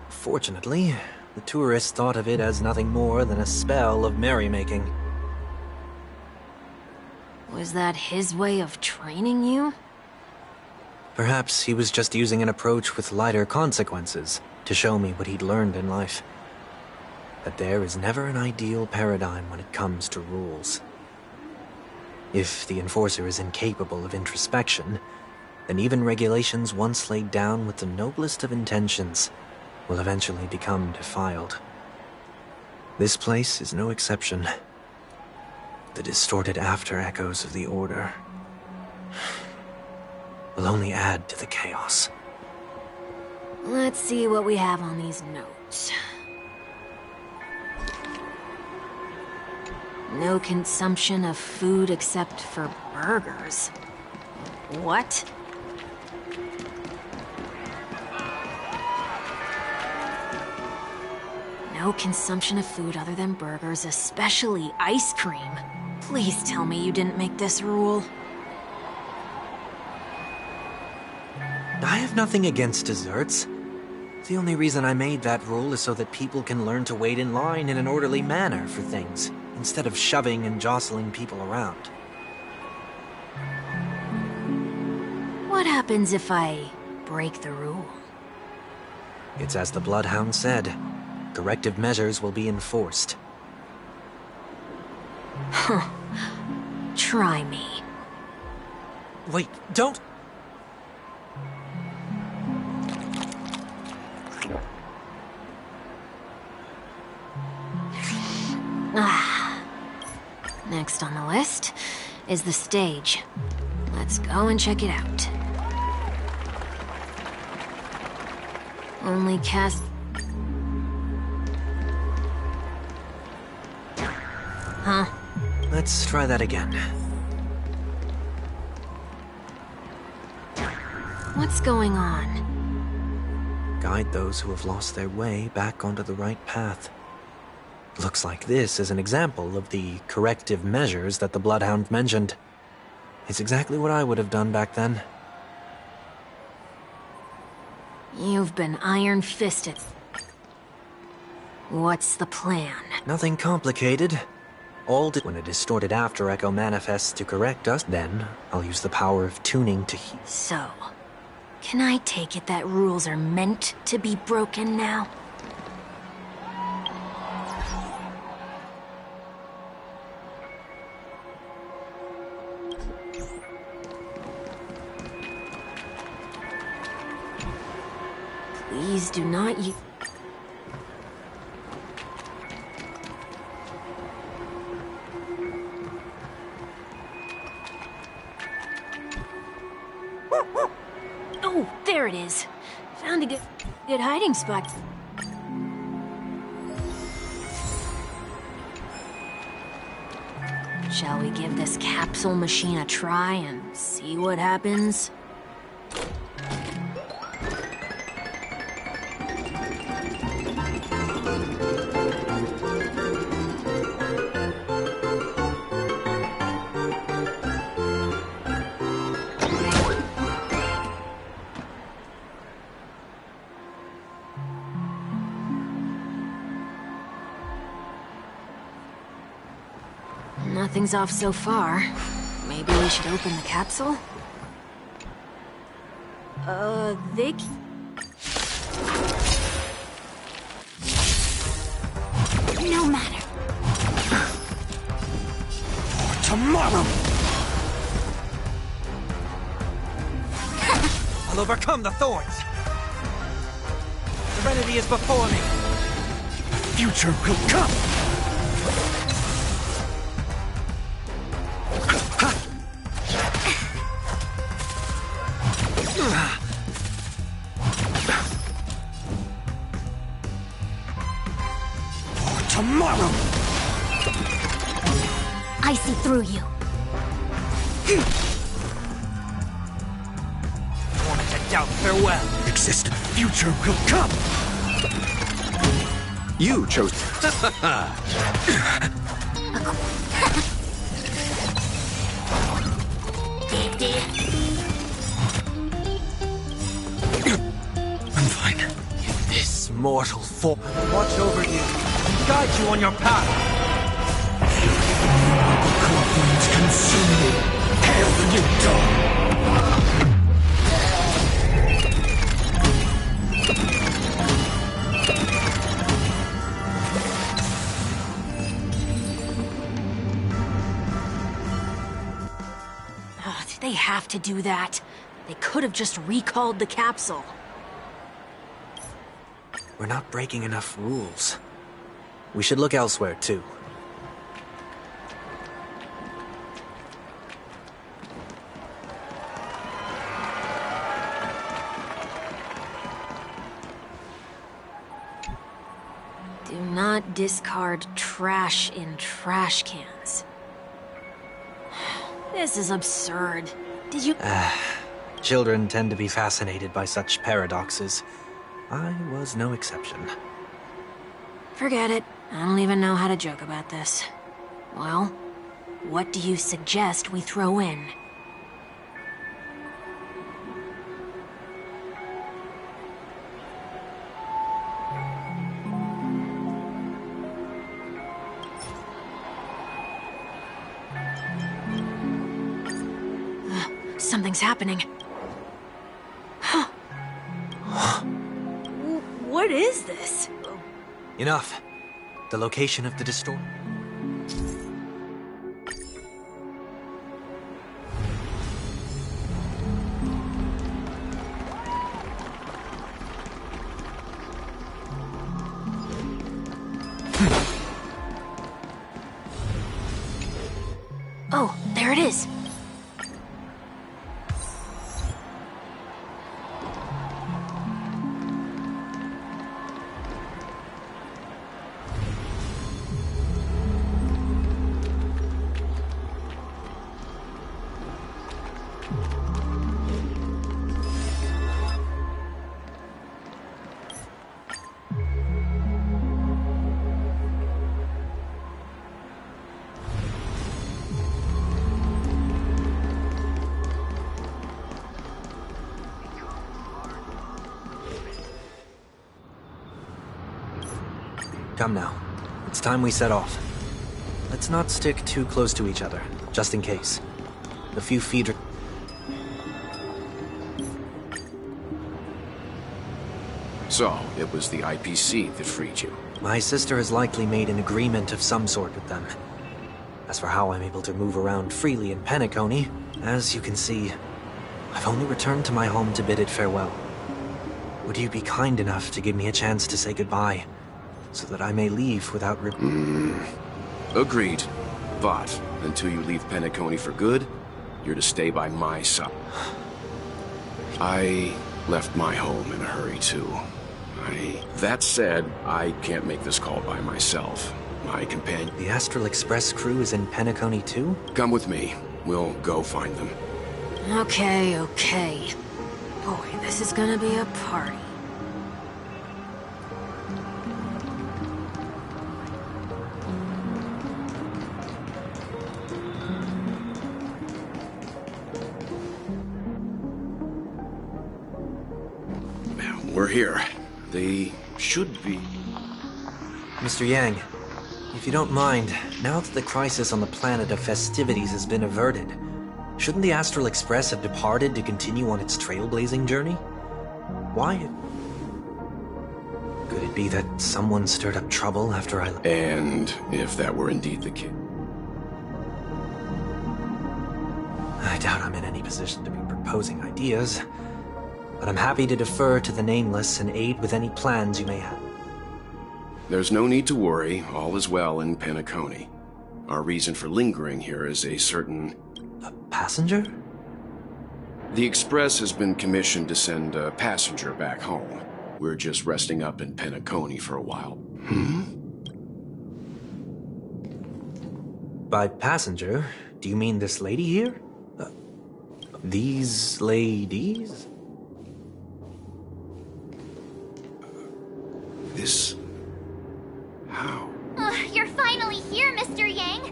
Fortunately, the tourists thought of it as nothing more than a spell of merrymaking. Was that his way of training you? Perhaps he was just using an approach with lighter consequences to show me what he'd learned in life. That there is never an ideal paradigm when it comes to rules. If the enforcer is incapable of introspection, then even regulations once laid down with the noblest of intentions will eventually become defiled. This place is no exception. The distorted after-echoes of the Order will only add to the chaos. Let's see what we have on these notes. No consumption of food except for burgers. What? No consumption of food other than burgers, especially ice cream. Please tell me you didn't make this rule. I have nothing against desserts. The only reason I made that rule is so that people can learn to wait in line in an orderly manner for things, instead of shoving and jostling people around. What happens if I break the rule? It's as the Bloodhound said. Corrective measures will be enforced. Huh. Try me. Wait, don't... Next on the list is the stage. Let's go and check it out. Only cast... Huh? Let's try that again. What's going on? Guide those who have lost their way back onto the right path. Looks like this is an example of the corrective measures that the Bloodhound mentioned. It's exactly what I would have done back then. You've been iron-fisted. What's the plan? Nothing complicated. When a distorted after-echo manifests to correct us, then I'll use the power of tuning to heal. So, can I take it that rules are meant to be broken now? Please do not use... a good hiding spot. Shall we give this capsule machine a try and see what happens? Nothing's off so far. Maybe we should open the capsule? No matter. Tomorrow! I'll overcome the thorns! Serenity is before me! Future will come! Tomorrow! I see through you. Moment to doubt farewell. Exist. Future will come. You chose. I'm fine. In this mortal form, watch over you, guide you on your path. Corporate consume me. Hail the new dawn. Did they have to do that? They could have just recalled the capsule. We're not breaking enough rules. We should look elsewhere, too. Do not discard trash in trash cans. This is absurd. Did you... Children tend to be fascinated by such paradoxes. I was no exception. Forget it. I don't even know how to joke about this. Well, what do you suggest we throw in? Something's happening. What is this? Enough. The location of the destroyer. Oh, there it is. Come now. It's time we set off. Let's not stick too close to each other, just in case. A few feet are... So, it was the IPC that freed you. My sister has likely made an agreement of some sort with them. As for how I'm able to move around freely in Penacony, as you can see, I've only returned to my home to bid it farewell. Would you be kind enough to give me a chance to say goodbye, so that I may leave without Agreed. But, until you leave Penacony for good, you're to stay by my side. I left my home in a hurry, too. That said, I can't make this call by myself. My companion... The Astral Express crew is in Penacony too? Come with me. We'll go find them. Okay. Boy, this is gonna be a party. We're here. They should be... Mr. Yang, if you don't mind, now that the crisis on the planet of festivities has been averted, shouldn't the Astral Express have departed to continue on its trailblazing journey? Why? Could it be that someone stirred up trouble after I... And if that were indeed the case... I doubt I'm in any position to be proposing ideas, but I'm happy to defer to the Nameless and aid with any plans you may have. There's no need to worry. All is well in Penacony. Our reason for lingering here is a certain... A passenger? The Express has been commissioned to send a passenger back home. We're just resting up in Penacony for a while. By passenger, do you mean this lady here? These ladies? This... How? You're finally here, Mr. Yang.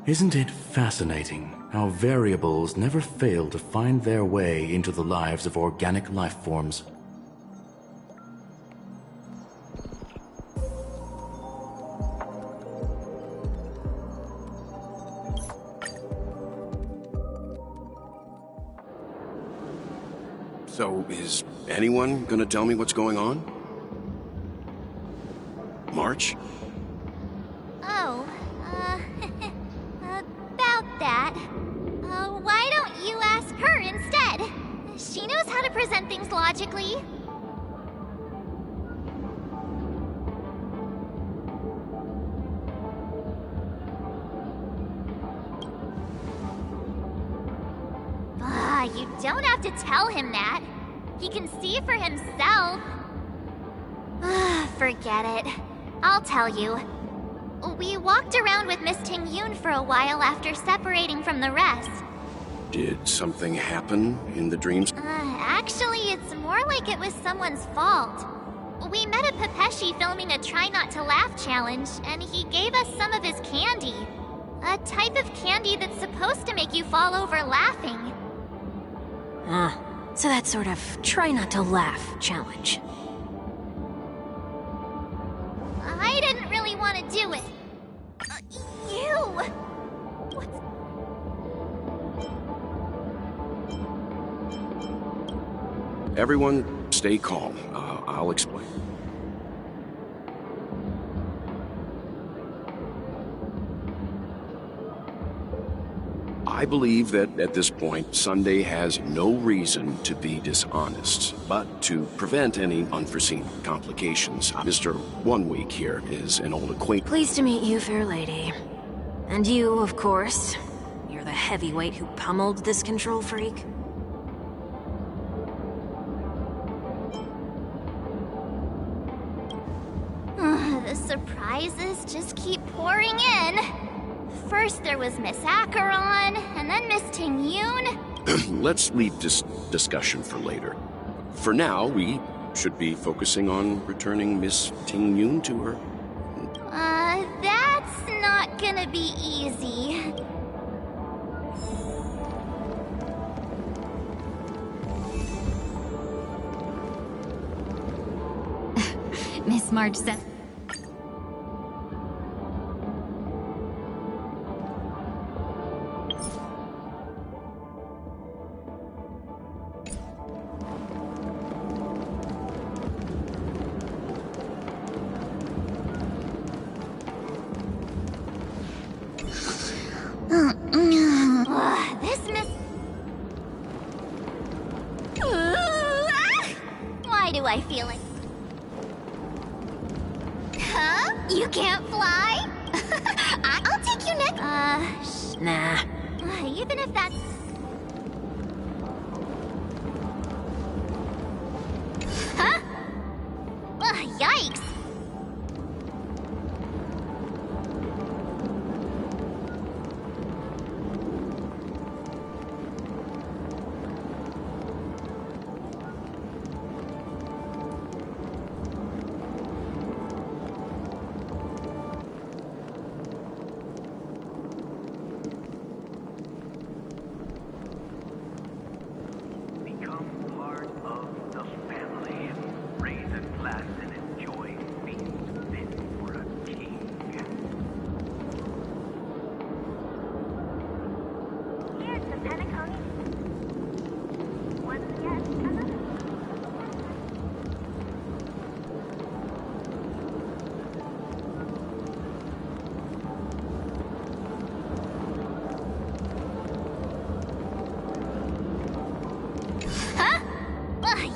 Isn't it fascinating how variables never fail to find their way into the lives of organic life forms? So, is anyone gonna tell me what's going on? March? Oh, about that. Why don't you ask her instead? She knows how to present things logically. You don't have to tell him that. He can see for himself. Forget it. I'll tell you. We walked around with Miss Ting Yun for a while after separating from the rest. Did something happen in the dreams? Actually, it's more like it was someone's fault. We met a Pepeshi filming a Try Not to Laugh challenge, and he gave us some of his candy. A type of candy that's supposed to make you fall over laughing. So that sort of try not to laugh challenge. I didn't really want to do it. You! Everyone, stay calm. I'll explain. I believe that at this point, Sunday has no reason to be dishonest, but to prevent any unforeseen complications, Mr. 1 Week here is an old acquaintance. Pleased to meet you, fair lady. And you, of course. You're the heavyweight who pummeled this control freak. The surprises just keep pouring in. First there was Miss Acheron, and then Miss Ting Yun. Let's leave this discussion for later. For now, we should be focusing on returning Miss Ting Yun to her. That's not gonna be easy. Miss March said... This Miss... Why do I feel it? Huh? You You can't fly? I'll take you next. Nah. Even if that's... Huh? Yikes.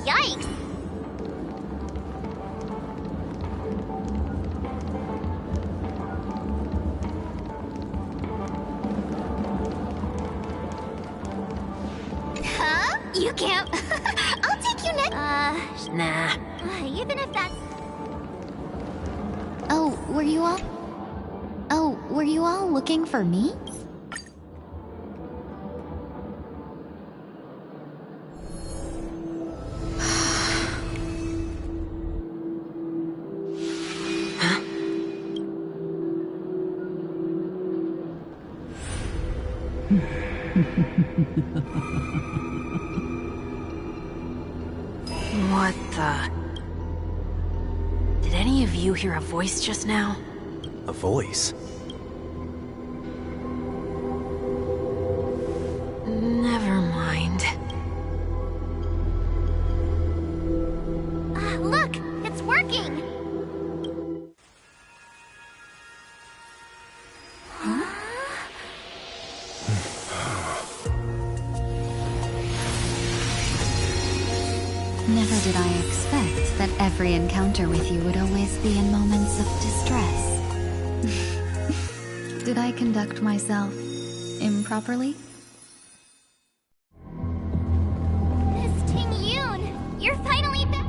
Yikes! Huh? You can't... I'll take you next... Nah. Even if that's... Oh, were you all looking for me? What the... Did any of you hear a voice just now? A voice? Never mind. Look! It's working! Never did I expect that every encounter with you would always be in moments of distress. Did I conduct myself improperly? Miss Ting Yoon! You're finally back!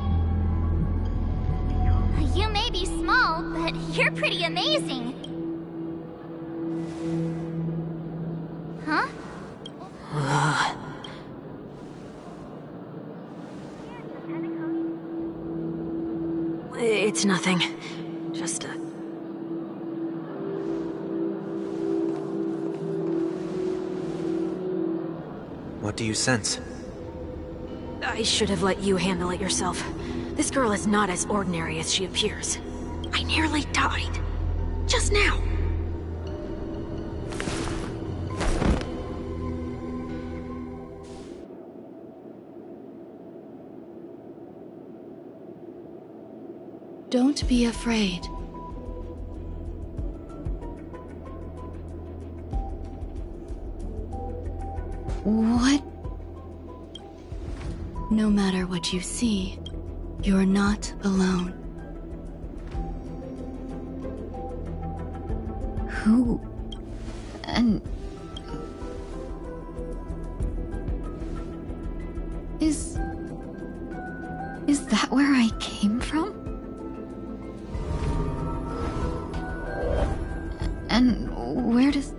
You may be small, but you're pretty amazing! Huh? It's nothing. Just a... What do you sense? I should have let you handle it yourself. This girl is not as ordinary as she appears. I nearly died. Just now. Don't be afraid. What? No matter what you see, you're not alone. Who? And... Is that where I came from? And where does...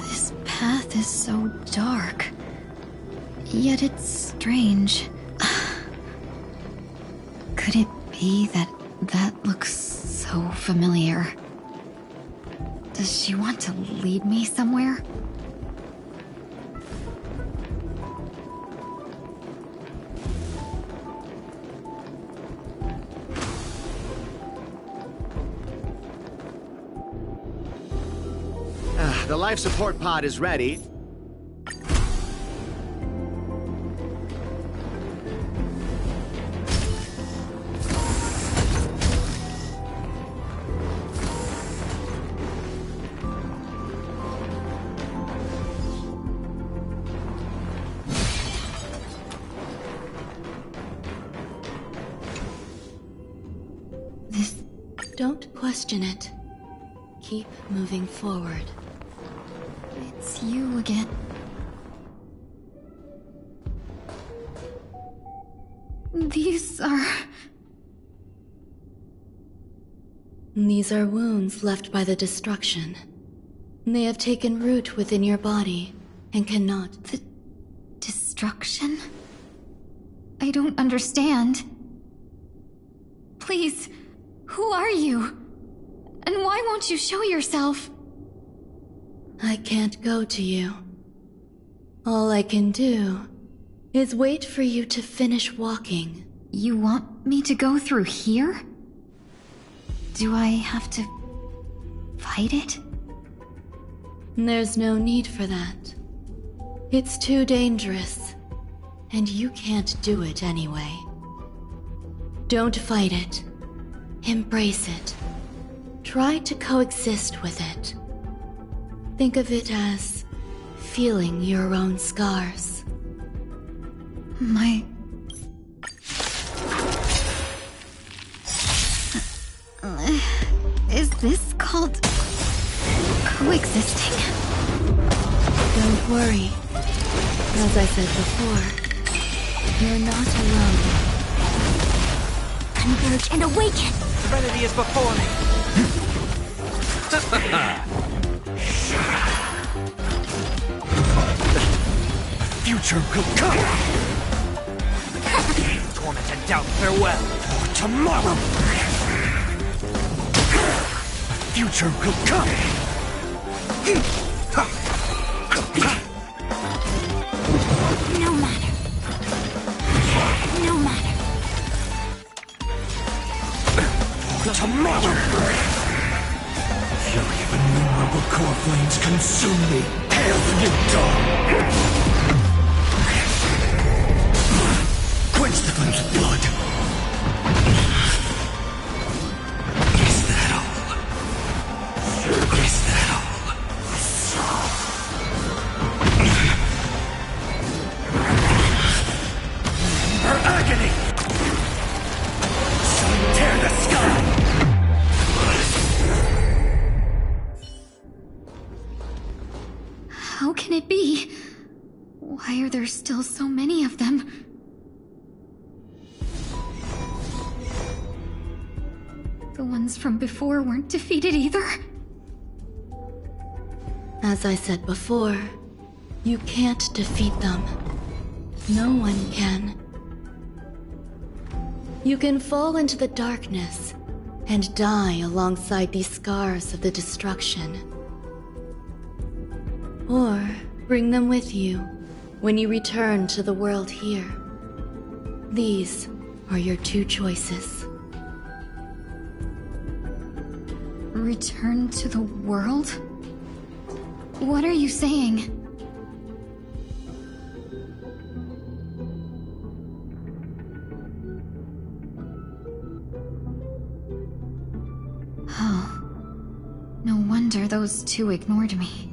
This path is so dark. Yet it's strange. Could it be that looks so familiar? Does she want to lead me somewhere? The life support pod is ready. Don't question it. Keep moving forward. It's you again. These are wounds left by the destruction. They have taken root within your body and cannot... The destruction? I don't understand. Please, who are you? And why won't you show yourself? I can't go to you. All I can do is wait for you to finish walking. You want me to go through here? Do I have to fight it? There's no need for that. It's too dangerous, and you can't do it anyway. Don't fight it. Embrace it. Try to coexist with it. Think of it as feeling your own scars. Is this called coexisting? Don't worry. As I said before, you're not alone. Converge and awaken! Serenity is before me! Future will come! Torment and doubt, farewell! For tomorrow! Future will come! No matter. No matter. For tomorrow! Fury of innumerable core flames consume me! Hail the new dawn! Quench the flames of blood! Is that all? Is that all? Her agony! Shall tear the sky! How can it be? Why are there still so many of them? The ones from before weren't defeated either? As I said before, you can't defeat them. No one can. You can fall into the darkness and die alongside these scars of the destruction. Or bring them with you when you return to the world here. These are your two choices. Return to the world? What are you saying? Oh. No wonder those two ignored me.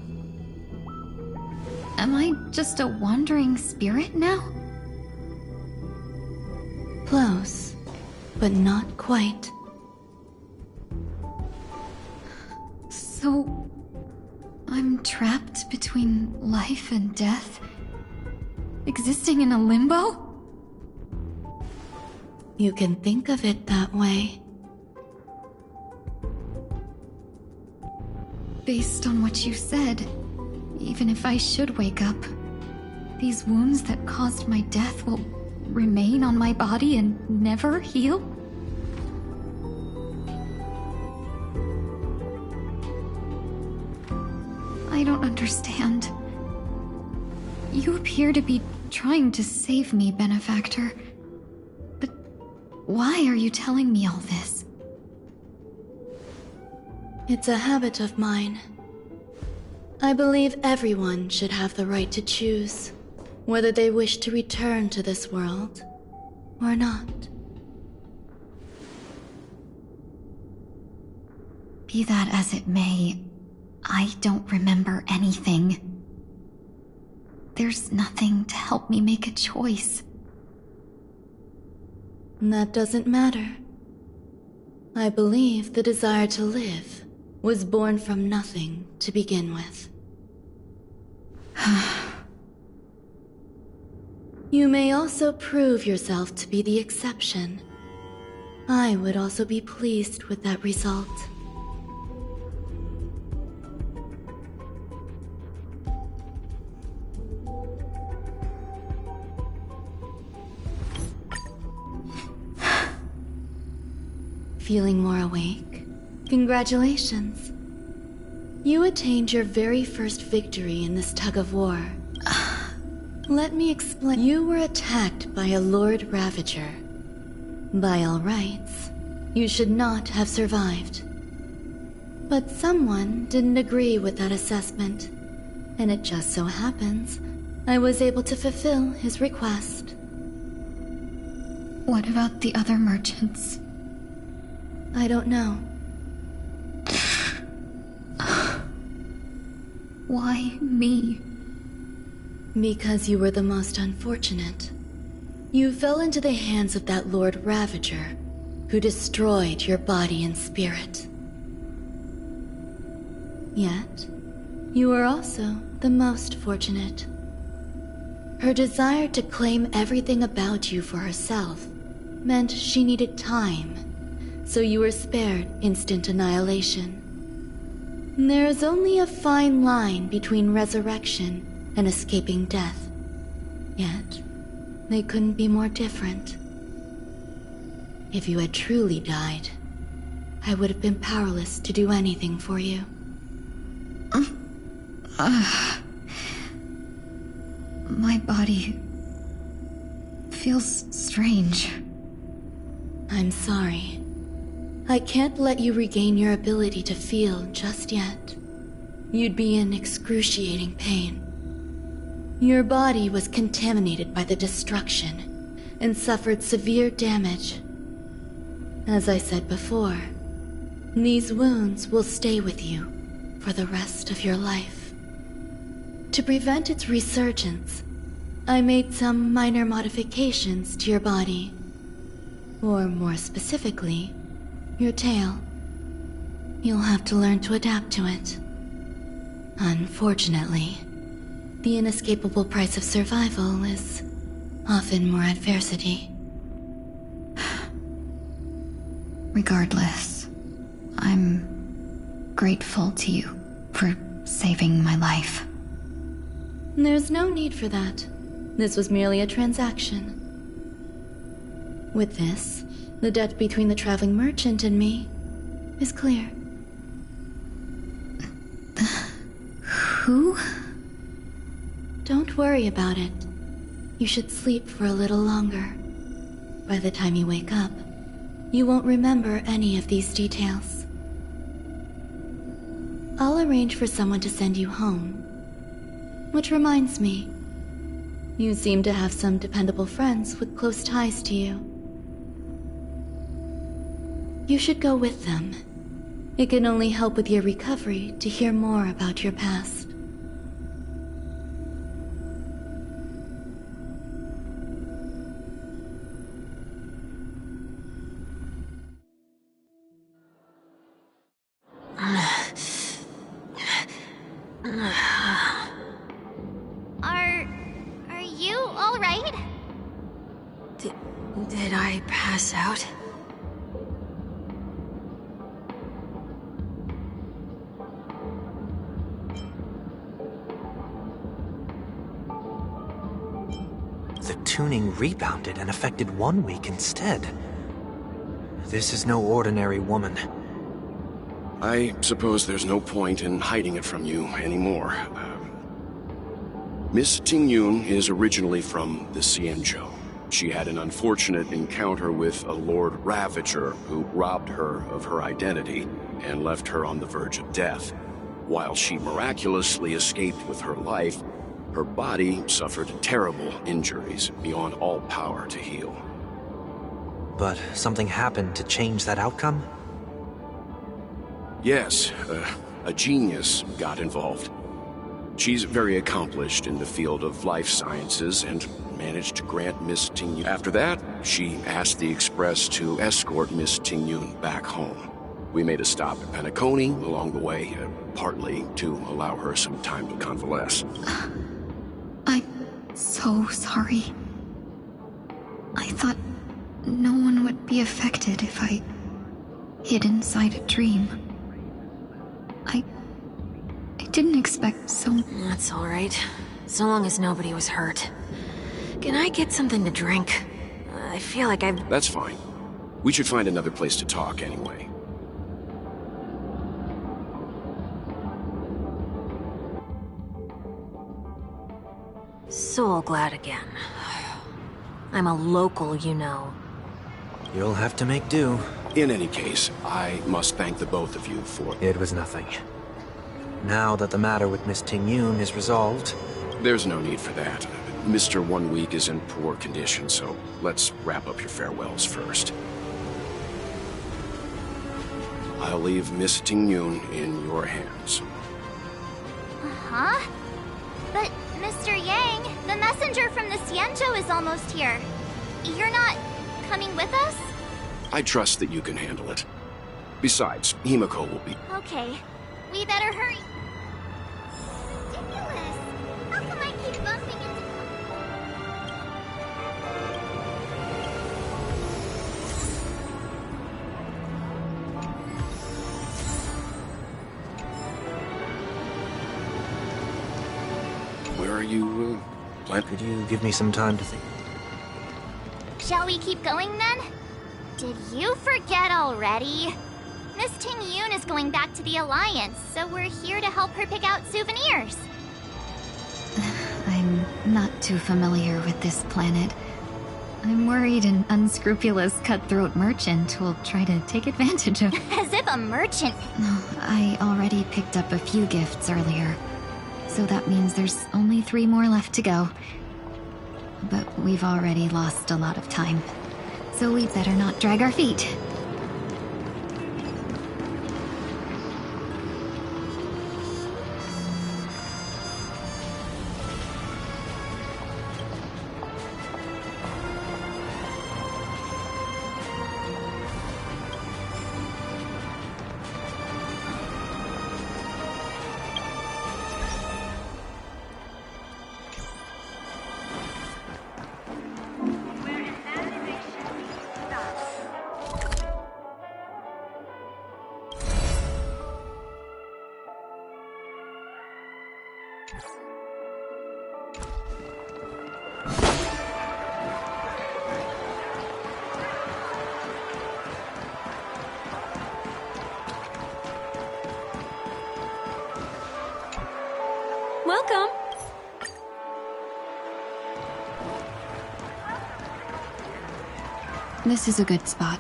Am I just a wandering spirit now? Close, but not quite. So, I'm trapped between life and death? Existing in a limbo? You can think of it that way. Based on what you said, even if I should wake up, these wounds that caused my death will remain on my body and never heal? I don't understand. You appear to be trying to save me, Benefactor. But why are you telling me all this? It's a habit of mine. I believe everyone should have the right to choose whether they wish to return to this world or not. Be that as it may, I don't remember anything. There's nothing to help me make a choice. That doesn't matter. I believe the desire to live was born from nothing to begin with. You may also prove yourself to be the exception. I would also be pleased with that result. Feeling more awake? Congratulations. You attained your very first victory in this tug-of-war. Let me explain. You were attacked by a Lord Ravager. By all rights, you should not have survived. But someone didn't agree with that assessment, and it just so happens I was able to fulfill his request. What about the other merchants? I don't know. Why me? Because you were the most unfortunate. You fell into the hands of that Lord Ravager, who destroyed your body and spirit. Yet, you were also the most fortunate. Her desire to claim everything about you for herself meant she needed time, so you were spared instant annihilation. There is only a fine line between resurrection and escaping death. Yet, they couldn't be more different. If you had truly died, I would have been powerless to do anything for you. My body feels strange. I'm sorry. I can't let you regain your ability to feel just yet. You'd be in excruciating pain. Your body was contaminated by the destruction and suffered severe damage. As I said before, these wounds will stay with you for the rest of your life. To prevent its resurgence, I made some minor modifications to your body. Or more specifically, your tail. You'll have to learn to adapt to it. Unfortunately, the inescapable price of survival is often more adversity. Regardless, I'm grateful to you for saving my life. There's no need for that. This was merely a transaction. With this, the debt between the traveling merchant and me is clear. Who? Don't worry about it. You should sleep for a little longer. By the time you wake up, you won't remember any of these details. I'll arrange for someone to send you home. Which reminds me, you seem to have some dependable friends with close ties to you. You should go with them. It can only help with your recovery to hear more about your past. Are you all right? Did I pass out? The tuning rebounded and affected 1 week instead. This is no ordinary woman. I suppose there's no point in hiding it from you anymore. Miss Tingyun is originally from the Xianzhou. She had an unfortunate encounter with a Lord Ravager who robbed her of her identity and left her on the verge of death. While she miraculously escaped with her life, her body suffered terrible injuries beyond all power to heal. But something happened to change that outcome? Yes, a genius got involved. She's very accomplished in the field of life sciences and managed to grant Miss Tingyun. After that, she asked the Express to escort Miss Tingyun back home. We made a stop at Penacony along the way, partly to allow her some time to convalesce. I'm so sorry. I thought no one would be affected if I hid inside a dream. I didn't expect so... That's alright. So long as nobody was hurt. Can I get something to drink? I feel like I've... That's fine. We should find another place to talk anyway. Soul glad again. I'm a local, you know. You'll have to make do. In any case, I must thank the both of you for... It was nothing. Now that the matter with Miss Tingyun is resolved... There's no need for that. Mr. 1 Week is in poor condition, so let's wrap up your farewells first. I'll leave Miss Tingyun in your hands. Huh? But, Mr. Yang, the messenger from the Xianzhou is almost here. You're not coming with us? I trust that you can handle it. Besides, Himiko will be... Okay. We better hurry. Ridiculous. How come I keep bumping into... Where are you, Could you give me some time to think? Shall we keep going then? Did you forget already? Miss Tingyun is going back to the Alliance, so we're here to help her pick out souvenirs. I'm not too familiar with this planet. I'm worried an unscrupulous cutthroat merchant will try to take advantage of... As if a merchant... No, I already picked up a few gifts earlier. So that means there's only 3 more left to go. But we've already lost a lot of time. So we better not drag our feet. Welcome! This is a good spot.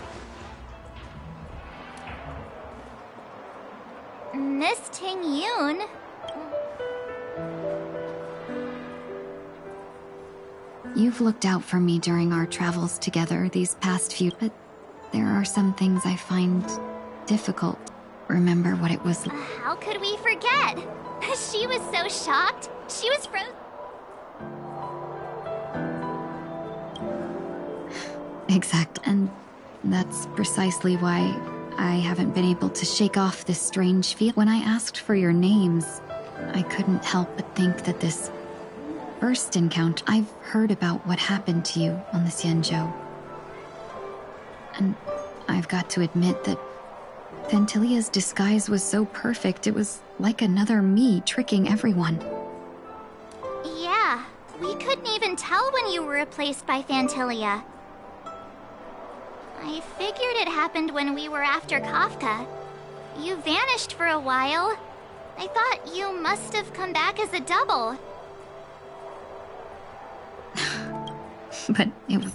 Miss Tingyun? You've looked out for me during our travels together these past few, but there are some things I find difficult. Remember what it was like. How could we forget? She was so shocked. She was frozen. Exact, and that's precisely why I haven't been able to shake off this strange feel. When I asked for your names, I couldn't help but think that this first encounter... I've heard about what happened to you on the Xianzhou. And I've got to admit that Phantilia's disguise was so perfect, it was like another me tricking everyone. Yeah, we couldn't even tell when you were replaced by Phantilia. I figured it happened when we were after Kafka. You vanished for a while. I thought you must have come back as a double. But it was...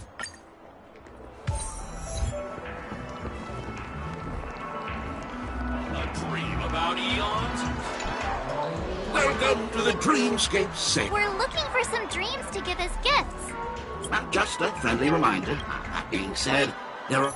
A dream about eons? Welcome to the Dreamscape Safe. We're looking for some dreams to give as gifts. Just a friendly reminder. That being said, there are...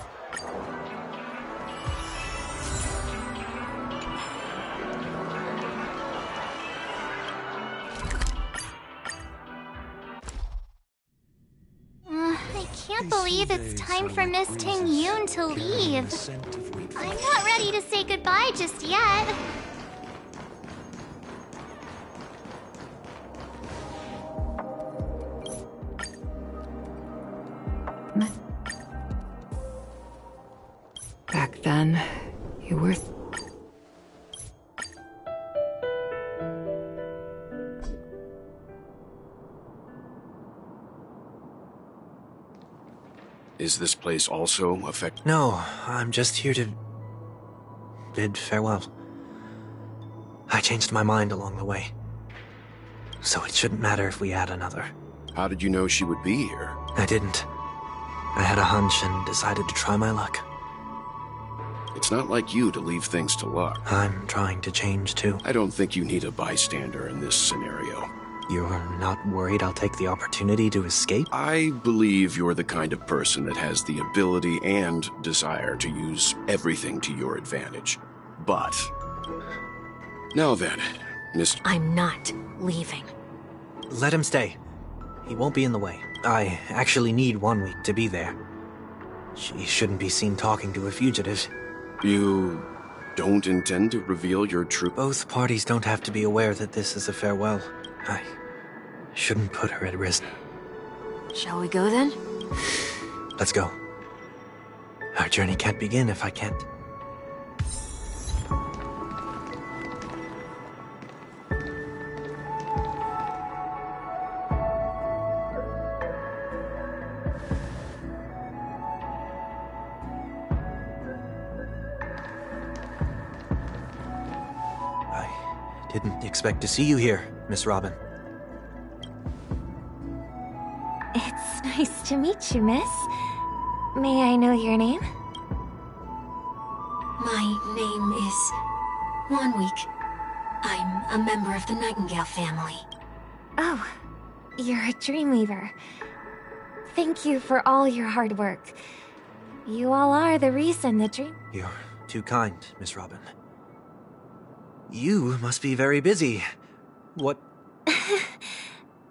can't believe it's time for Miss Ting Yoon to leave. I'm not ready to say goodbye just yet. Back then, you were... Is this place also affected? No, I'm just here to bid farewell. I changed my mind along the way, so it shouldn't matter if we add another. How did you know she would be here? I didn't. I had a hunch and decided to try my luck. It's not like you to leave things to luck. I'm trying to change too. I don't think you need a bystander in this scenario. You're not worried I'll take the opportunity to escape? I believe you're the kind of person that has the ability and desire to use everything to your advantage. But... Now then, Mr. I'm not leaving. Let him stay. He won't be in the way. I actually need 1 week to be there. She shouldn't be seen talking to a fugitive. You don't intend to reveal your true... Both parties don't have to be aware that this is a farewell. I shouldn't put her at risk. Shall we go then? Let's go. Our journey can't begin if I can't. Didn't expect to see you here, Miss Robin. It's nice to meet you, miss. May I know your name? My name is 1 week. I'm a member of the Nightingale family. Oh, you're a Dreamweaver. Thank you for all your hard work. You all are the reason the dream... You're too kind, Miss Robin. You must be very busy. What?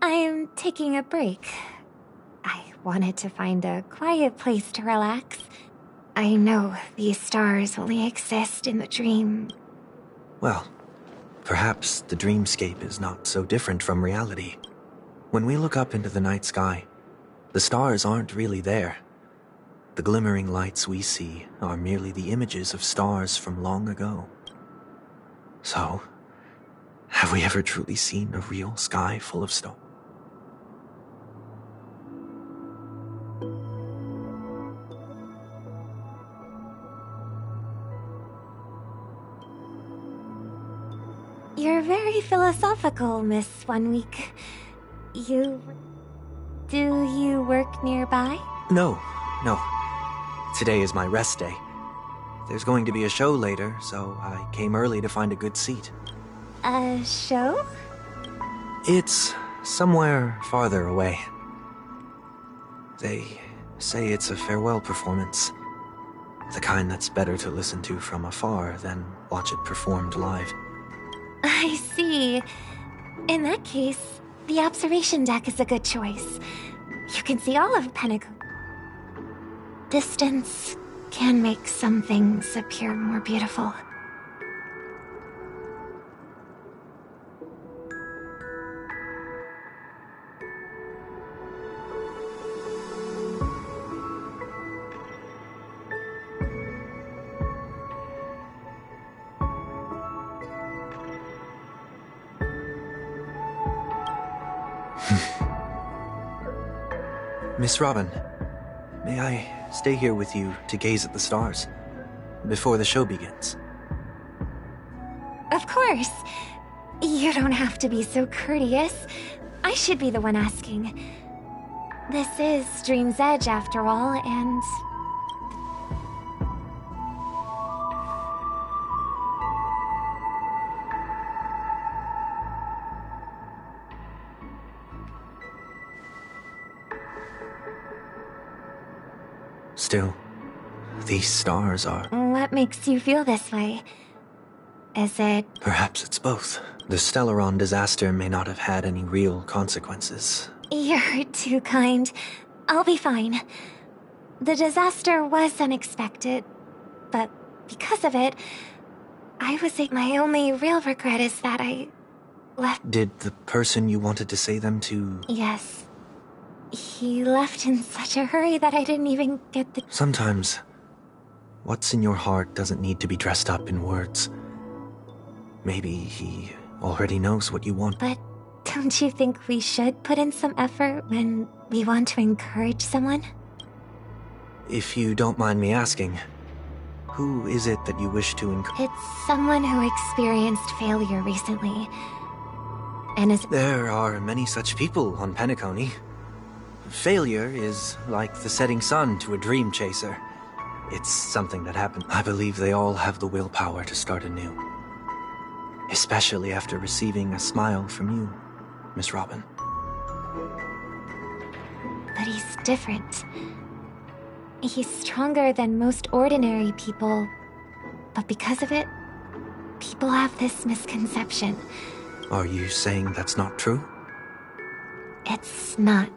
I'm taking a break. I wanted to find a quiet place to relax. I know these stars only exist in the dream. Well, perhaps the dreamscape is not so different from reality. When we look up into the night sky, the stars aren't really there. The glimmering lights we see are merely the images of stars from long ago. So, have we ever truly seen a real sky full of stars? You're very philosophical, Miss 1 week. Do you work nearby? No. Today is my rest day. There's going to be a show later, so I came early to find a good seat. A show? It's somewhere farther away. They say it's a farewell performance. The kind that's better to listen to from afar than watch it performed live. I see. In that case, the observation deck is a good choice. You can see all of Pentecoon. Distance can make some things appear more beautiful. Miss Robin, may I stay here with you to gaze at the stars before the show begins? Of course. You don't have to be so courteous. I should be the one asking. This is Dream's Edge, after all, and... Still, these stars are... What makes you feel this way? Is it... Perhaps it's both. The Stellaron disaster may not have had any real consequences. You're too kind. I'll be fine. The disaster was unexpected, but because of it, my only real regret is that I left. Did the person you wanted to say them to... Yes. He left in such a hurry that I didn't even get the... Sometimes, what's in your heart doesn't need to be dressed up in words. Maybe he already knows what you want. But don't you think we should put in some effort when we want to encourage someone? If you don't mind me asking, who is it that you wish to encourage? It's someone who experienced failure recently. And is... There are many such people on Penacony. Failure is like the setting sun to a dream chaser. It's something that happened. I believe they all have the willpower to start anew. Especially after receiving a smile from you, Miss Robin. But he's different. He's stronger than most ordinary people, but because of it, people have this misconception. Are you saying that's not true? It's not.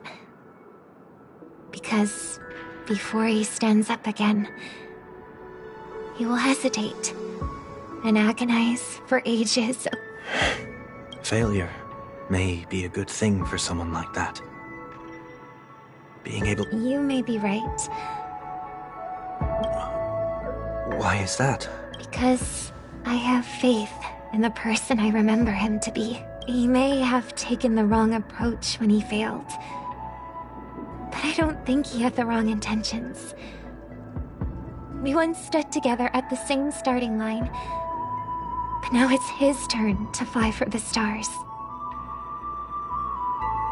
Because before he stands up again, he will hesitate and agonize for ages. Failure may be a good thing for someone like that. Being able... You may be right. Why is that? Because I have faith in the person I remember him to be. He may have taken the wrong approach when he failed, but I don't think he had the wrong intentions. We once stood together at the same starting line, but now it's his turn to fly for the stars.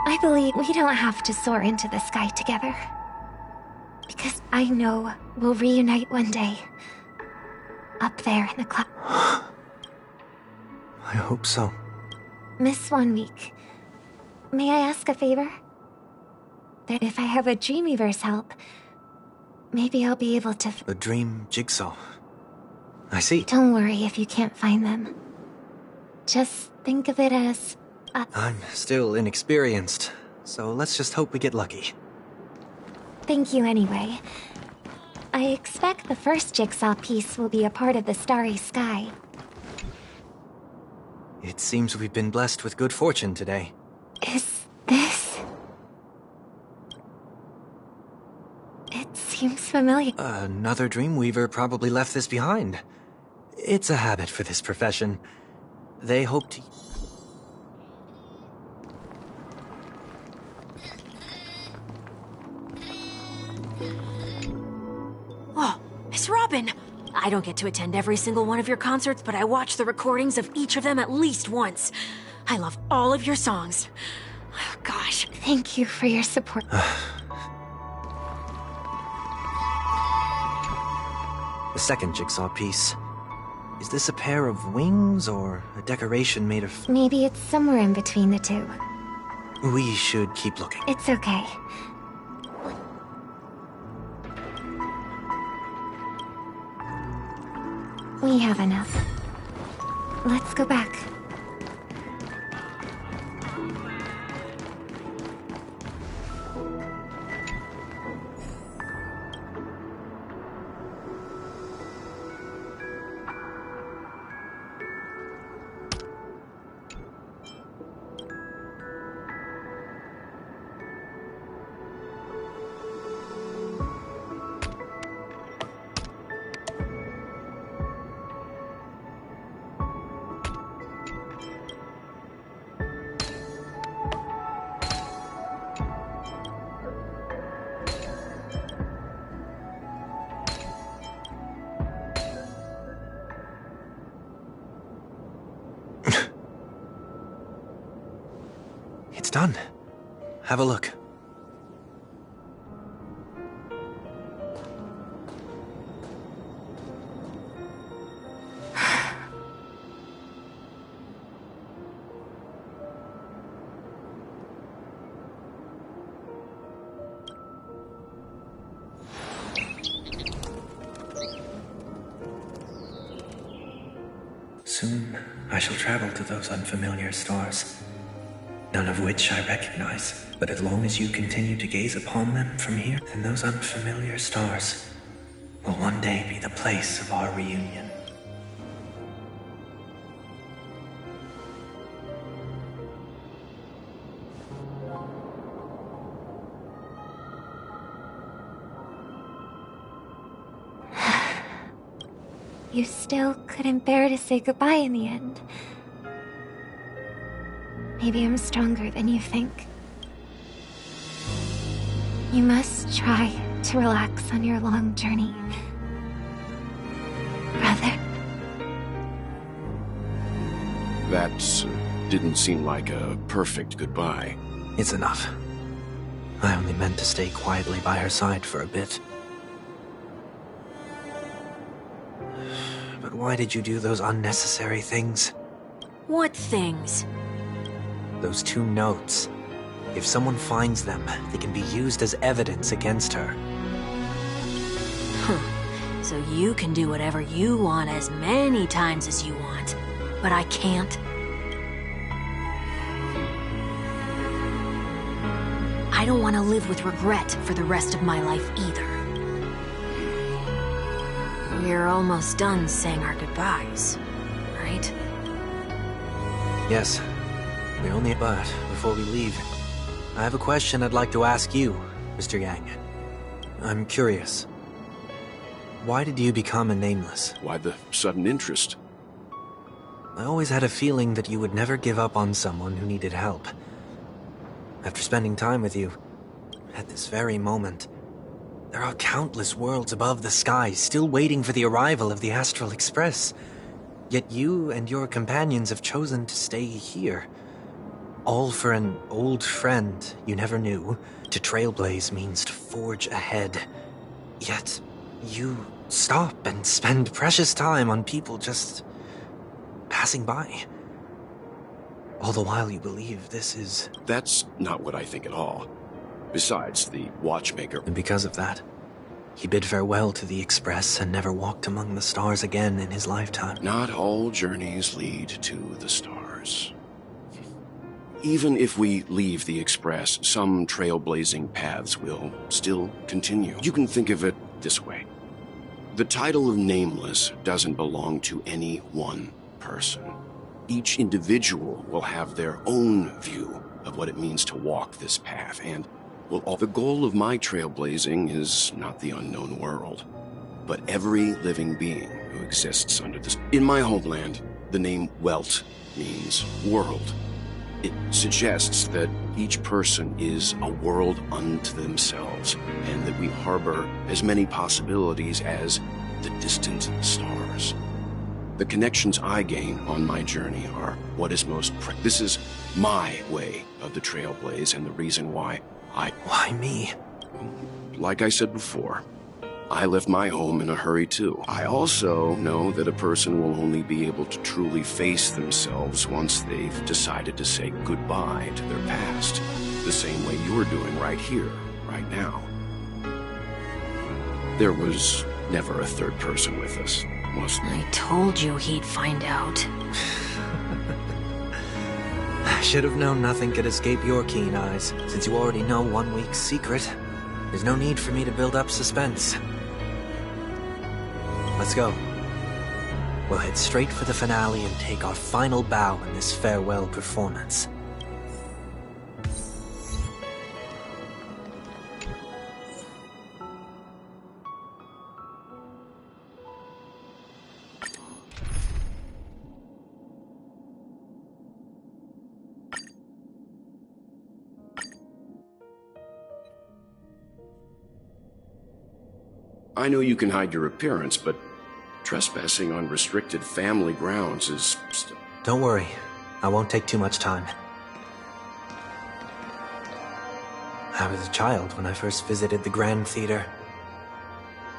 I believe we don't have to soar into the sky together, because I know we'll reunite one day, up there in the cloud. I hope so. Miss 1 Week, may I ask a favor? That if I have a Dreamweaver's help, maybe I'll be able to... A dream jigsaw. I see. Don't worry if you can't find them. Just think of it as... I'm still inexperienced, so let's just hope we get lucky. Thank you anyway. I expect the first jigsaw piece will be a part of the starry sky. It seems we've been blessed with good fortune today. Is this... It seems familiar. Another Dreamweaver probably left this behind. It's a habit for this profession. They hope to... Oh, Miss Robin! I don't get to attend every single one of your concerts, but I watch the recordings of each of them at least once. I love all of your songs. Oh, gosh. Thank you for your support. The second jigsaw piece. Is this a pair of wings or a decoration made of... Maybe it's somewhere in between the two. We should keep looking. It's okay. We have enough. Let's go back. It's done. Have a look. Soon, I shall travel to those unfamiliar stars. none of which I recognize. But as long as you continue to gaze upon them from here, then those unfamiliar stars will one day be the place of our reunion. You still couldn't bear to say goodbye in the end. Maybe I'm stronger than you think. You must try to relax on your long journey, brother. That didn't seem like a perfect goodbye. It's enough. I only meant to stay quietly by her side for a bit. But why did you do those unnecessary things? What things? Those 2 notes. If someone finds them, they can be used as evidence against her. So you can do whatever you want as many times as you want, but I can't. I don't want to live with regret for the rest of my life either. We're almost done saying our goodbyes, right? Yes. We only but before we leave, I have a question I'd like to ask you, Mr. Yang. I'm curious. Why did you become a Nameless? Why the sudden interest? I always had a feeling that you would never give up on someone who needed help. After spending time with you, at this very moment, there are countless worlds above the sky still waiting for the arrival of the Astral Express. Yet you and your companions have chosen to stay here. All for an old friend you never knew. To trailblaze means to forge ahead. Yet, you stop and spend precious time on people just passing by. All the while you believe this is... That's not what I think at all. Besides, the watchmaker... And because of that, he bid farewell to the Express and never walked among the stars again in his lifetime. Not all journeys lead to the stars. Even if we leave the Express, some trailblazing paths will still continue. You can think of it this way. The title of Nameless doesn't belong to any one person. Each individual will have their own view of what it means to walk this path, and, well, the goal of my trailblazing is not the unknown world, but every living being who exists under this. In my homeland, the name Welt means world. It suggests that each person is a world unto themselves, and that we harbor as many possibilities as the distant stars. The connections I gain on my journey are what is most this is my way of the trailblaze, and the reason why Why me? Like I said before, I left my home in a hurry too. I also know that a person will only be able to truly face themselves once they've decided to say goodbye to their past, the same way you're doing right here, right now. There was never a third person with us, was there? I told you he'd find out. I should have known nothing could escape your keen eyes. Since you already know 1 week's secret, there's no need for me to build up suspense. Let's go. We'll head straight for the finale and take our final bow in this farewell performance. I know you can hide your appearance, but trespassing on restricted family grounds is... Don't worry. I won't take too much time. I was a child when I first visited the Grand Theater.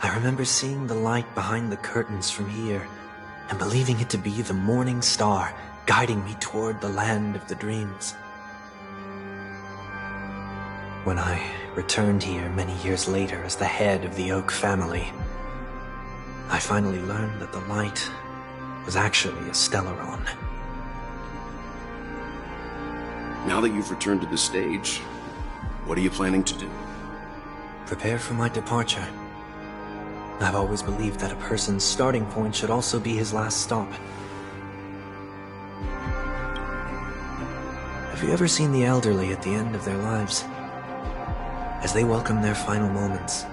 I remember seeing the light behind the curtains from here, and believing it to be the morning star guiding me toward the land of the dreams. When I returned here many years later as the head of the Oak family, I finally learned that the light was actually a Stellaron. Now that you've returned to the stage, what are you planning to do? Prepare for my departure. I've always believed that a person's starting point should also be his last stop. Have you ever seen the elderly at the end of their lives? As they welcome their final moments,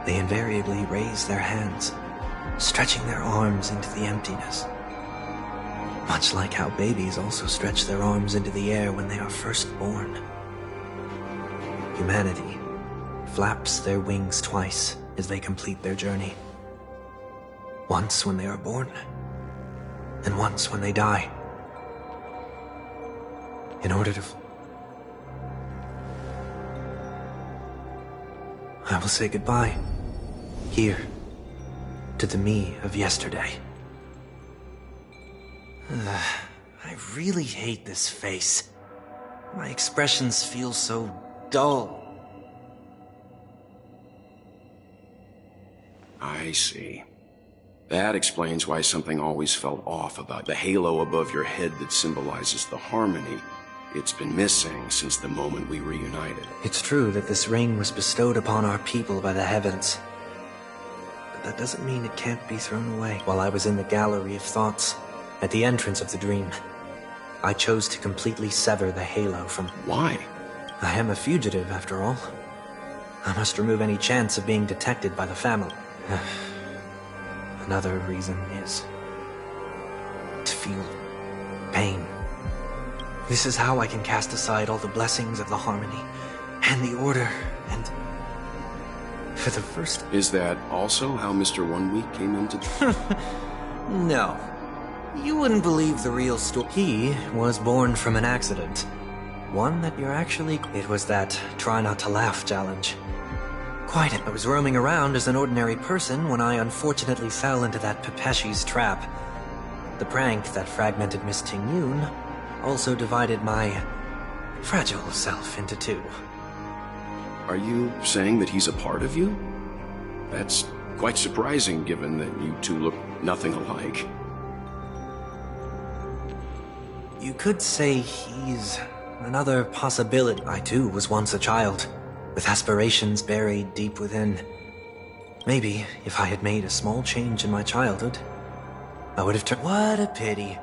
they invariably raise their hands, stretching their arms into the emptiness. Much like how babies also stretch their arms into the air when they are first born. Humanity flaps their wings twice as they complete their journey. Once when they are born, and once when they die. In order to... I will say goodbye, here, to the me of yesterday. I really hate this face. My expressions feel so dull. I see. That explains why something always felt off about the halo above your head that symbolizes the harmony. It's been missing since the moment we reunited. It's true that this ring was bestowed upon our people by the heavens. But that doesn't mean it can't be thrown away. While I was in the gallery of thoughts, at the entrance of the dream, I chose to completely sever the halo from... Why? I am a fugitive, after all. I must remove any chance of being detected by the family. Another reason is to feel pain. This is how I can cast aside all the blessings of the harmony and the order, and for the first... Is that also how Mr. 1 Week came into... No. You wouldn't believe the real story. He was born from an accident. One that you're actually... It was that try not to laugh challenge. Quite it. I was roaming around as an ordinary person when I unfortunately fell into that Pepeshi's trap. The prank that fragmented Miss Ting-Yun also divided my fragile self into two. Are you saying that he's a part of you? That's quite surprising given that you two look nothing alike. You could say he's another possibility. I too was once a child, with aspirations buried deep within. Maybe if I had made a small change in my childhood, I would have turned... What a pity.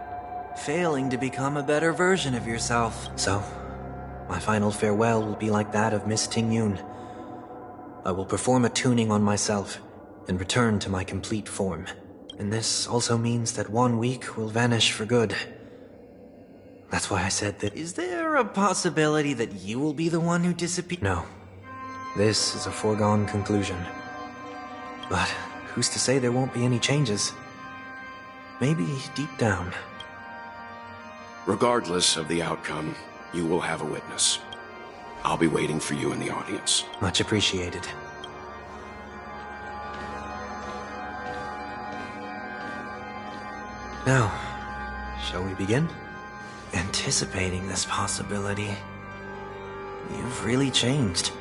Failing to become a better version of yourself. So, my final farewell will be like that of Miss Ting-Yun. I will perform a tuning on myself and return to my complete form. And this also means that 1 week will vanish for good. That's why I said that... Is there a possibility that you will be the one who disappears? No. This is a foregone conclusion. But who's to say there won't be any changes? Maybe deep down. Regardless of the outcome, you will have a witness. I'll be waiting for you in the audience. Much appreciated. Now, shall we begin? Anticipating this possibility, you've really changed.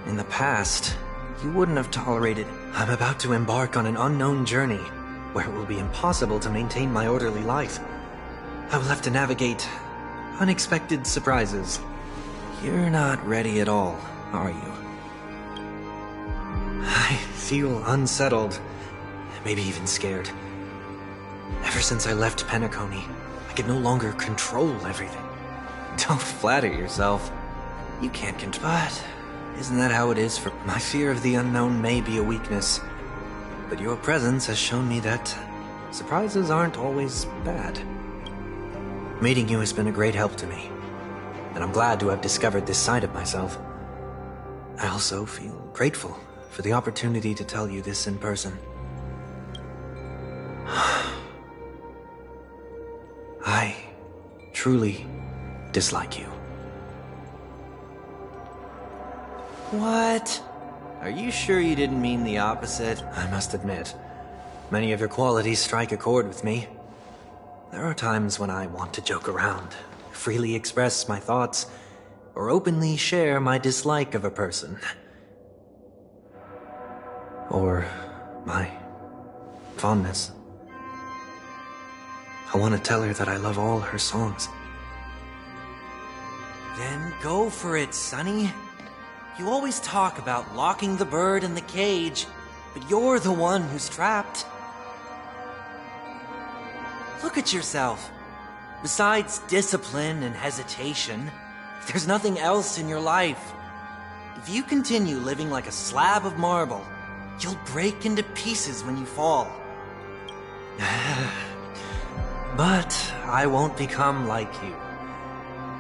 In the past, you wouldn't have tolerated... I'm about to embark on an unknown journey, where it will be impossible to maintain my orderly life. I will have to navigate unexpected surprises. You're not ready at all, are you? I feel unsettled, maybe even scared. Ever since I left Penacony, I could no longer control everything. Don't flatter yourself. You can't control... But isn't that how it is for... My fear of the unknown may be a weakness, but your presence has shown me that surprises aren't always bad. Meeting you has been a great help to me, and I'm glad to have discovered this side of myself. I also feel grateful for the opportunity to tell you this in person. I truly dislike you. What? Are you sure you didn't mean the opposite? I must admit, many of your qualities strike a chord with me. There are times when I want to joke around, freely express my thoughts, or openly share my dislike of a person. Or my fondness. I want to tell her that I love all her songs. Then go for it, Sonny. You always talk about locking the bird in the cage, but you're the one who's trapped. Look at yourself. Besides discipline and hesitation, there's nothing else in your life. If you continue living like a slab of marble, you'll break into pieces when you fall. But I won't become like you.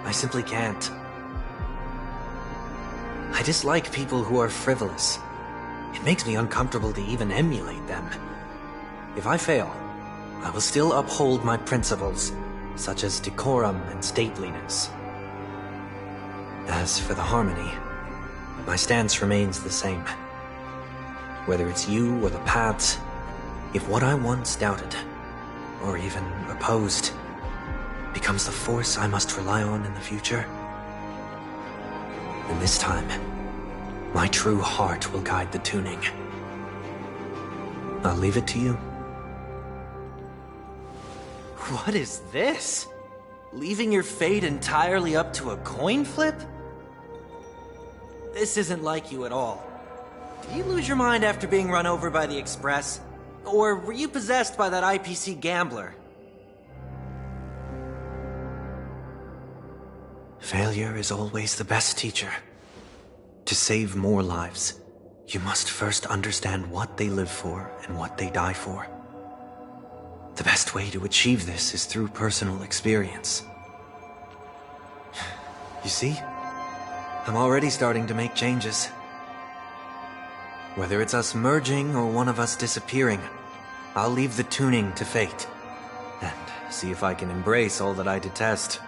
I simply can't. I dislike people who are frivolous. It makes me uncomfortable to even emulate them. If I fail, I will still uphold my principles, such as decorum and stateliness. As for the harmony, my stance remains the same. Whether it's you or the paths, if what I once doubted, or even opposed, becomes the force I must rely on in the future, then this time, my true heart will guide the tuning. I'll leave it to you. What is this? Leaving your fate entirely up to a coin flip? This isn't like you at all. Did you lose your mind after being run over by the Express? Or were you possessed by that IPC gambler? Failure is always the best teacher. To save more lives, you must first understand what they live for and what they die for. The best way to achieve this is through personal experience. You see? I'm already starting to make changes. Whether it's us merging or one of us disappearing, I'll leave the tuning to fate, and see if I can embrace all that I detest.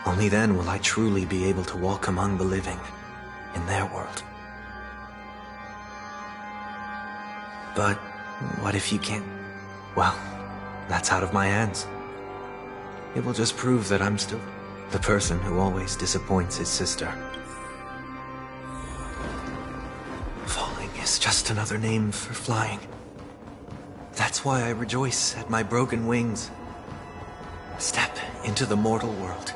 Only then will I truly be able to walk among the living, in their world. But what if you can't? Well, that's out of my hands. It will just prove that I'm still the person who always disappoints his sister. Falling is just another name for flying. That's why I rejoice at my broken wings. Step into the mortal world.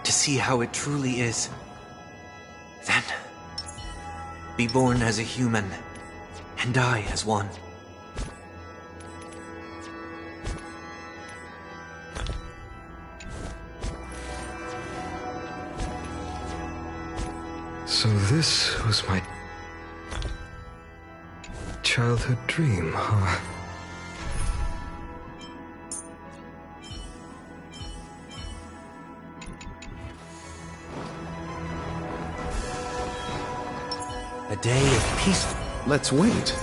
To see how it truly is. Then, be born as a human, and die as one. So this was my childhood dream, huh? A day of peaceful. Let's wait.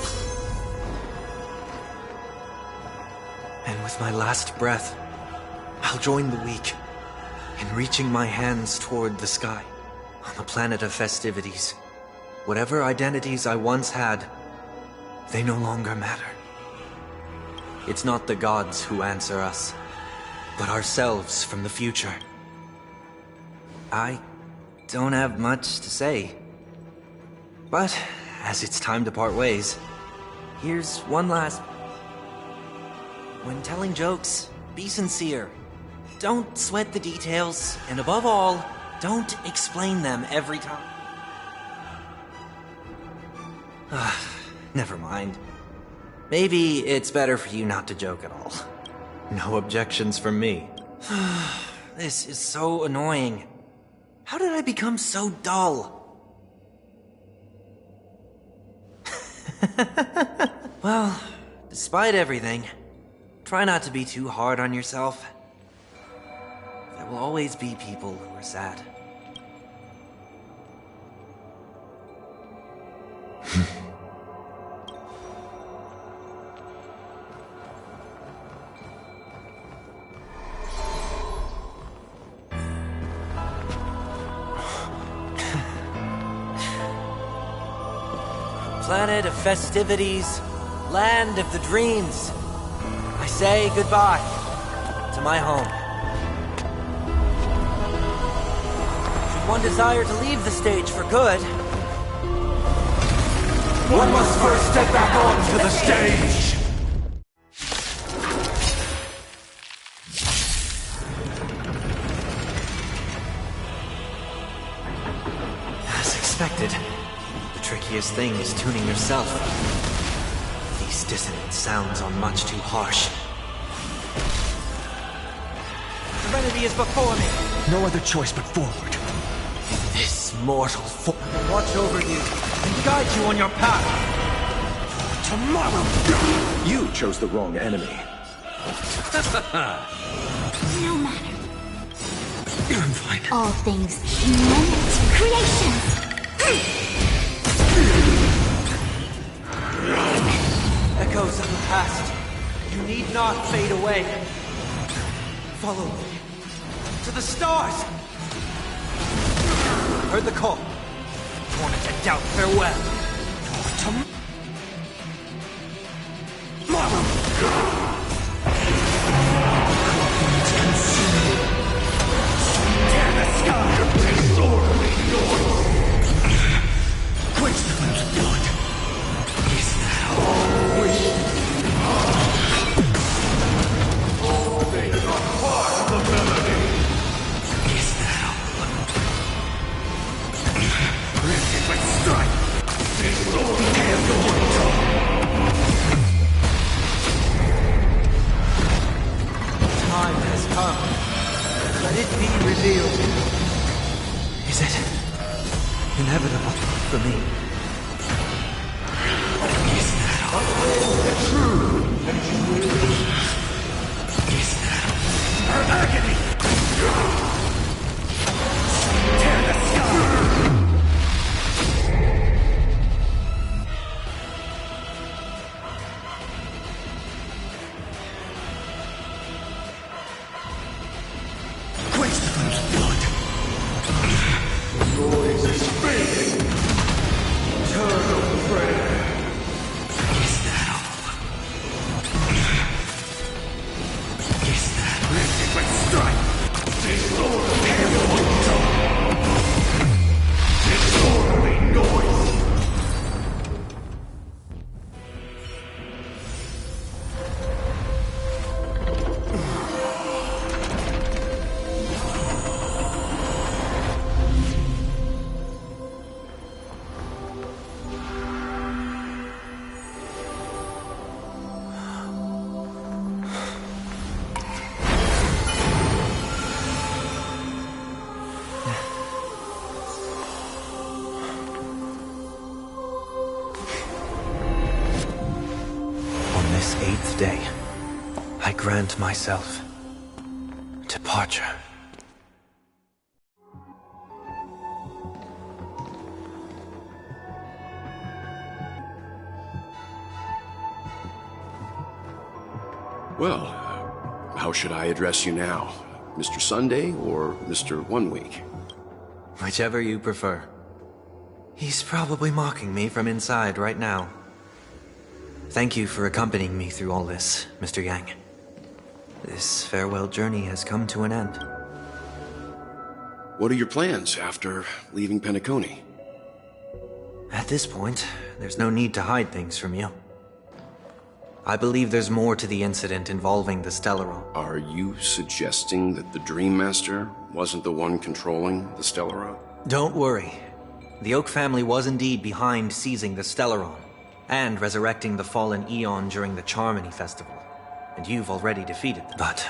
And with my last breath, I'll join the weak in reaching my hands toward the sky on the planet of festivities. Whatever identities I once had, they no longer matter. It's not the gods who answer us, but ourselves from the future. I don't have much to say. But, as it's time to part ways, here's one last... When telling jokes, be sincere. Don't sweat the details, and above all, don't explain them every time. Never mind. Maybe it's better for you not to joke at all. No objections from me. This is so annoying. How did I become so dull? Well, despite everything, try not to be too hard on yourself. There will always be people who are sad. Planet of festivities, land of the dreams. I say goodbye to my home. Should one desire to leave the stage for good, one must first step back onto the stage. expected. The trickiest thing is tuning yourself. These dissonant sounds are much too harsh. Serenity is before me. No other choice but forward. This mortal form will watch over you and guide you on your path. Tomorrow! You chose the wrong enemy. No matter. I'm fine. All things human creations. Echoes of the past. You need not fade away. Follow me. To the stars! Heard the call. Wanted to doubt farewell. Tomorrow! Tear the sky! Disorderly noise! Quench the flames of blood! Is that all? All things are part of the melody! Is that all? Rifted by strife! Disorderly Time has come. Let it be revealed. Is it inevitable for me? Is that all? True that you will. Is that her agony? Tear the sky! Quench the flames of blood. Noise is fading. Eternal prayer. Is that all? Is that lifted by strife? Disorderly noise. On this 8th day, I grant myself departure. Well, how should I address you now? Mr. Sunday or Mr. One Week? Whichever you prefer. He's probably mocking me from inside right now. Thank you for accompanying me through all this, Mr. Yang. This farewell journey has come to an end. What are your plans after leaving Penacony? At this point, there's no need to hide things from you. I believe there's more to the incident involving the Stellaron. Are you suggesting that the Dream Master wasn't the one controlling the Stellaron? Don't worry. The Oak family was indeed behind seizing the Stellaron and resurrecting the fallen Eon during the Charmony Festival. And you've already defeated them. But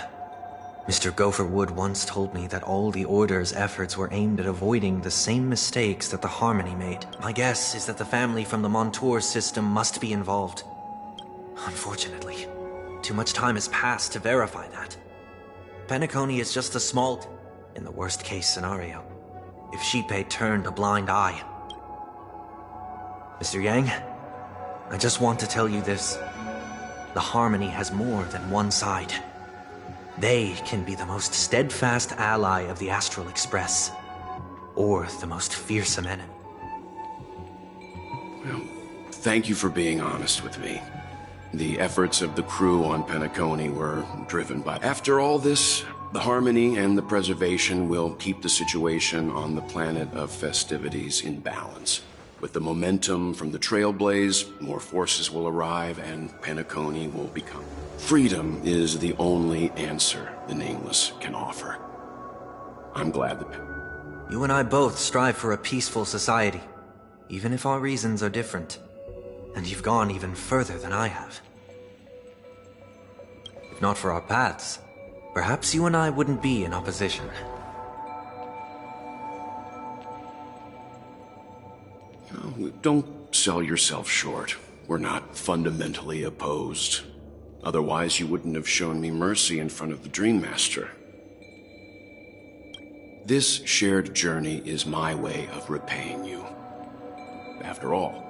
Mr. Gopherwood once told me that all the Order's efforts were aimed at avoiding the same mistakes that the Harmony made. My guess is that the family from the Montour system must be involved. Unfortunately, too much time has passed to verify that. Penacony is just a small in the worst-case scenario. If Shipe turned a blind eye. Mr. Yang, I just want to tell you this. The Harmony has more than one side. They can be the most steadfast ally of the Astral Express, or the most fearsome enemy. Well, thank you for being honest with me. The efforts of the crew on Penacony were driven by... After all this, the Harmony and the Preservation will keep the situation on the planet of festivities in balance. With the momentum from the Trailblaze, more forces will arrive and Penacony will become... Freedom is the only answer the Nameless can offer. I'm glad that... You and I both strive for a peaceful society. even if our reasons are different. And you've gone even further than I have. If not for our paths, perhaps you and I wouldn't be in opposition. Don't sell yourself short. We're not fundamentally opposed. Otherwise, you wouldn't have shown me mercy in front of the Dream Master. This shared journey is my way of repaying you. After all,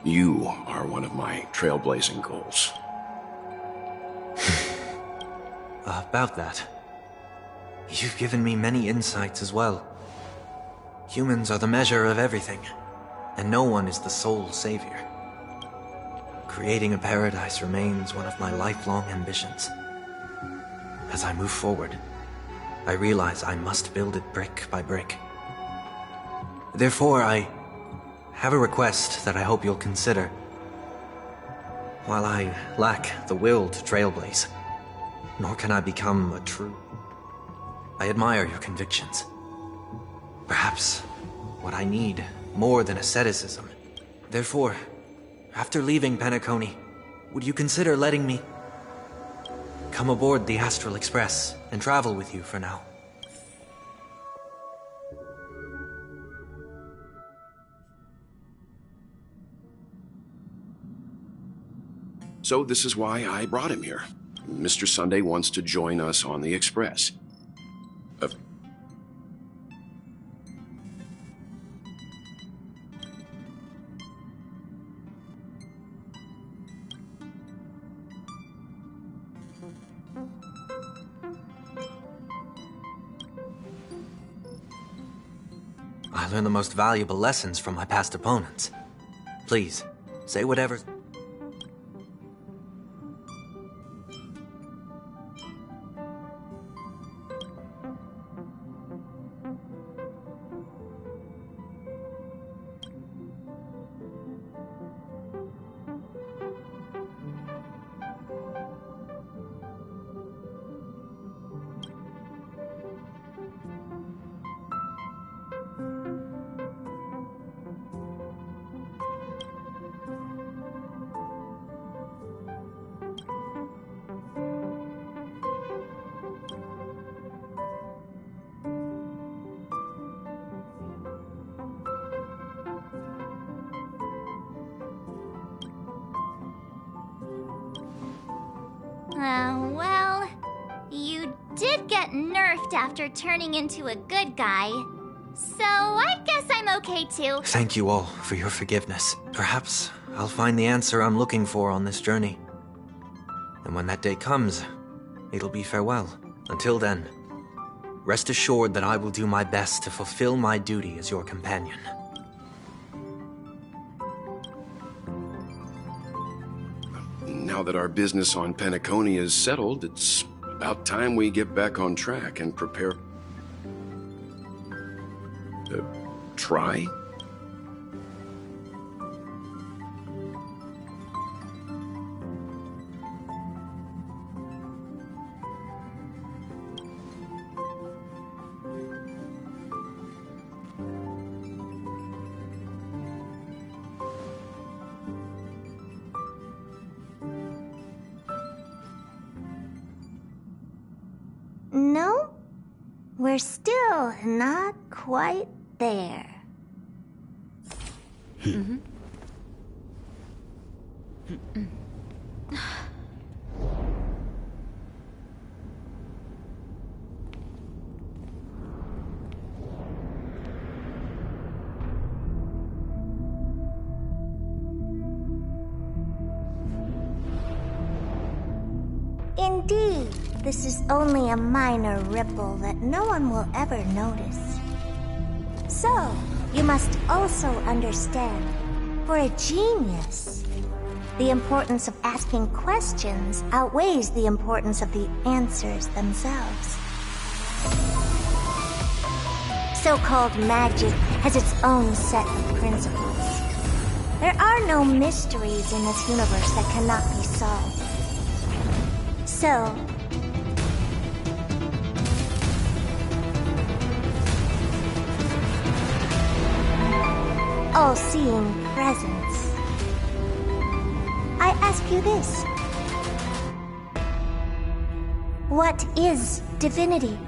you are one of my trailblazing goals. About that, you've given me many insights as well. Humans are the measure of everything, and no one is the sole savior. Creating a paradise remains one of my lifelong ambitions. As I move forward, I realize I must build it brick by brick. Therefore, I have a request that I hope you'll consider. While I lack the will to trailblaze, nor can I become a true. I admire your convictions. Perhaps what I need more than asceticism. Therefore, after leaving Penacony, would you consider letting me come aboard the Astral Express and travel with you for now? So this is why I brought him here. Mr. Sunday wants to join us on the Express. I learned the most valuable lessons from my past opponents. Please, say whatever. Well, you did get nerfed after turning into a good guy. So I guess I'm okay too. Thank you all for your forgiveness. Perhaps I'll find the answer I'm looking for on this journey. And when that day comes, it'll be farewell. Until then, rest assured that I will do my best to fulfill my duty as your companion. Now that our business on Penacony is settled, it's about time we get back on track and prepare... try? No, we're still not quite there. Indeed, this is only a minor ripple that no one will ever notice. So, you must also understand, for a genius, the importance of asking questions outweighs the importance of the answers themselves. So-called magic has its own set of principles. There are no mysteries in this universe that cannot be solved. So, all-seeing presence. I ask you this. What is divinity?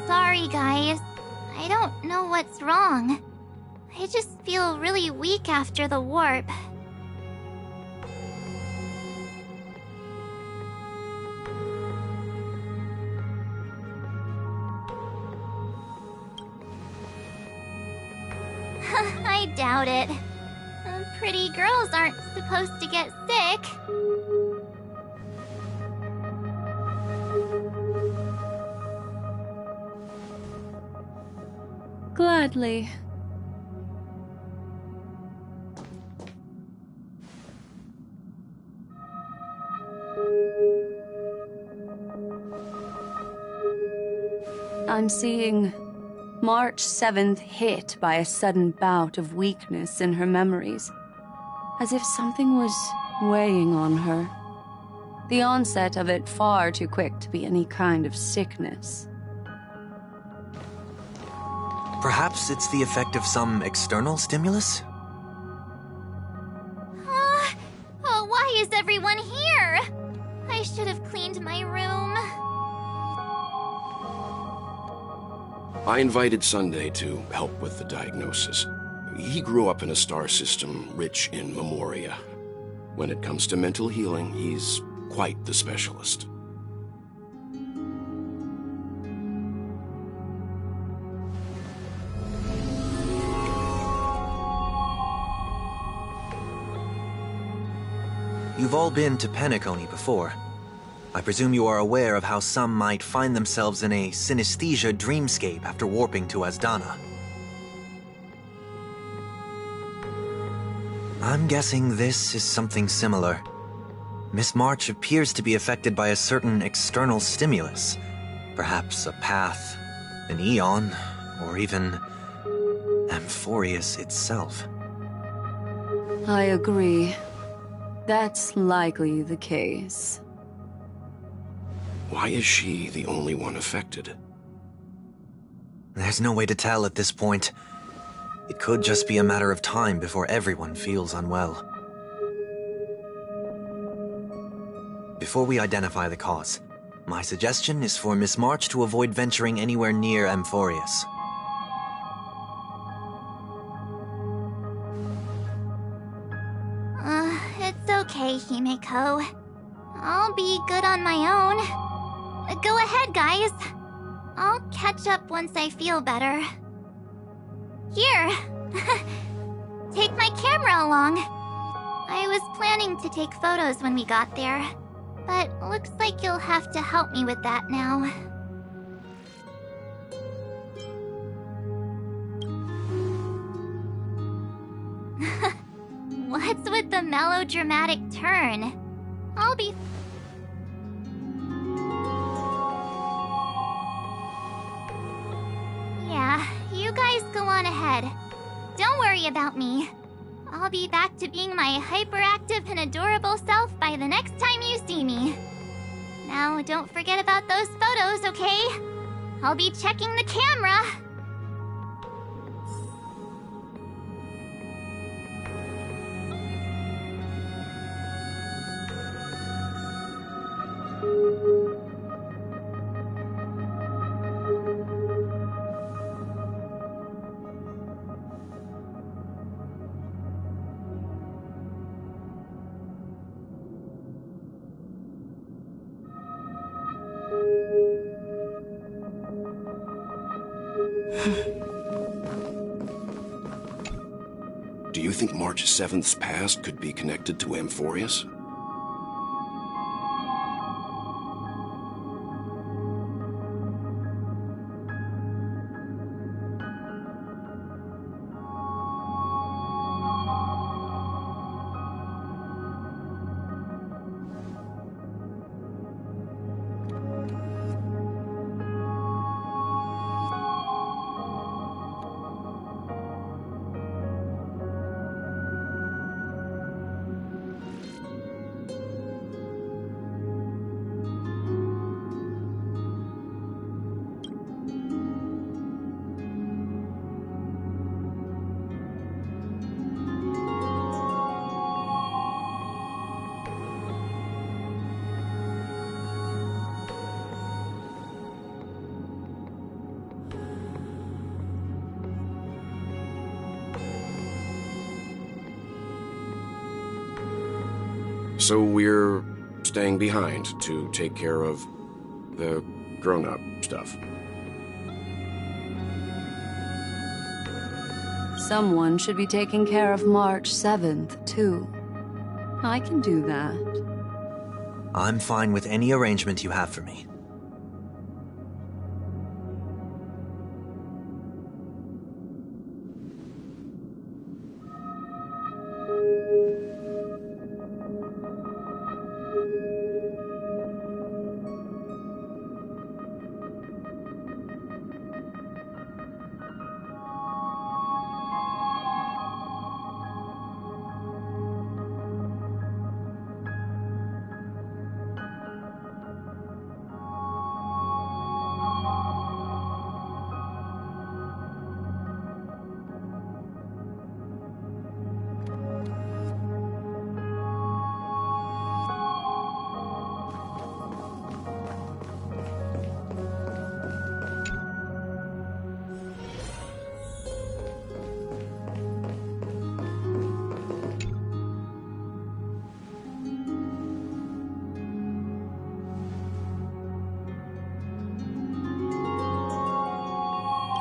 Sorry, guys. I don't know what's wrong. I just feel really weak after the warp. I doubt it. Pretty girls aren't supposed to get sick. Gladly. I'm seeing March 7th hit by a sudden bout of weakness in her memories, as if something was weighing on her. The onset of it far too quick to be any kind of sickness. Perhaps it's the effect of some external stimulus? Oh, why is everyone here? I should have cleaned my room. I invited Sunday to help with the diagnosis. He grew up in a star system rich in memoria. When it comes to mental healing, he's quite the specialist. You've all been to Penacony before. I presume you are aware of how some might find themselves in a synesthesia dreamscape after warping to Asdana. I'm guessing this is something similar. Miss March appears to be affected by a certain external stimulus. Perhaps a path, an eon, or even Amphorius itself. I agree. That's likely the case. Why is she the only one affected? There's no way to tell at this point. It could just be a matter of time before everyone feels unwell. Before we identify the cause, my suggestion is for Miss March to avoid venturing anywhere near Amphorius. It's okay, Himeko. I'll be good on my own. Go ahead, guys. I'll catch up once I feel better. Here. Take my camera along. I was planning to take photos when we got there, but looks like you'll have to help me with that now. What's with the melodramatic turn? I'll be... Yeah, you guys go on ahead. Don't worry about me. I'll be back to being my hyperactive and adorable self by the next time you see me. Now, don't forget about those photos, okay? I'll be checking the camera. Do you think March 7th's past could be connected to Amphorius? So we're staying behind to take care of the grown-up stuff. Someone should be taking care of March 7th, too. I can do that. I'm fine with any arrangement you have for me.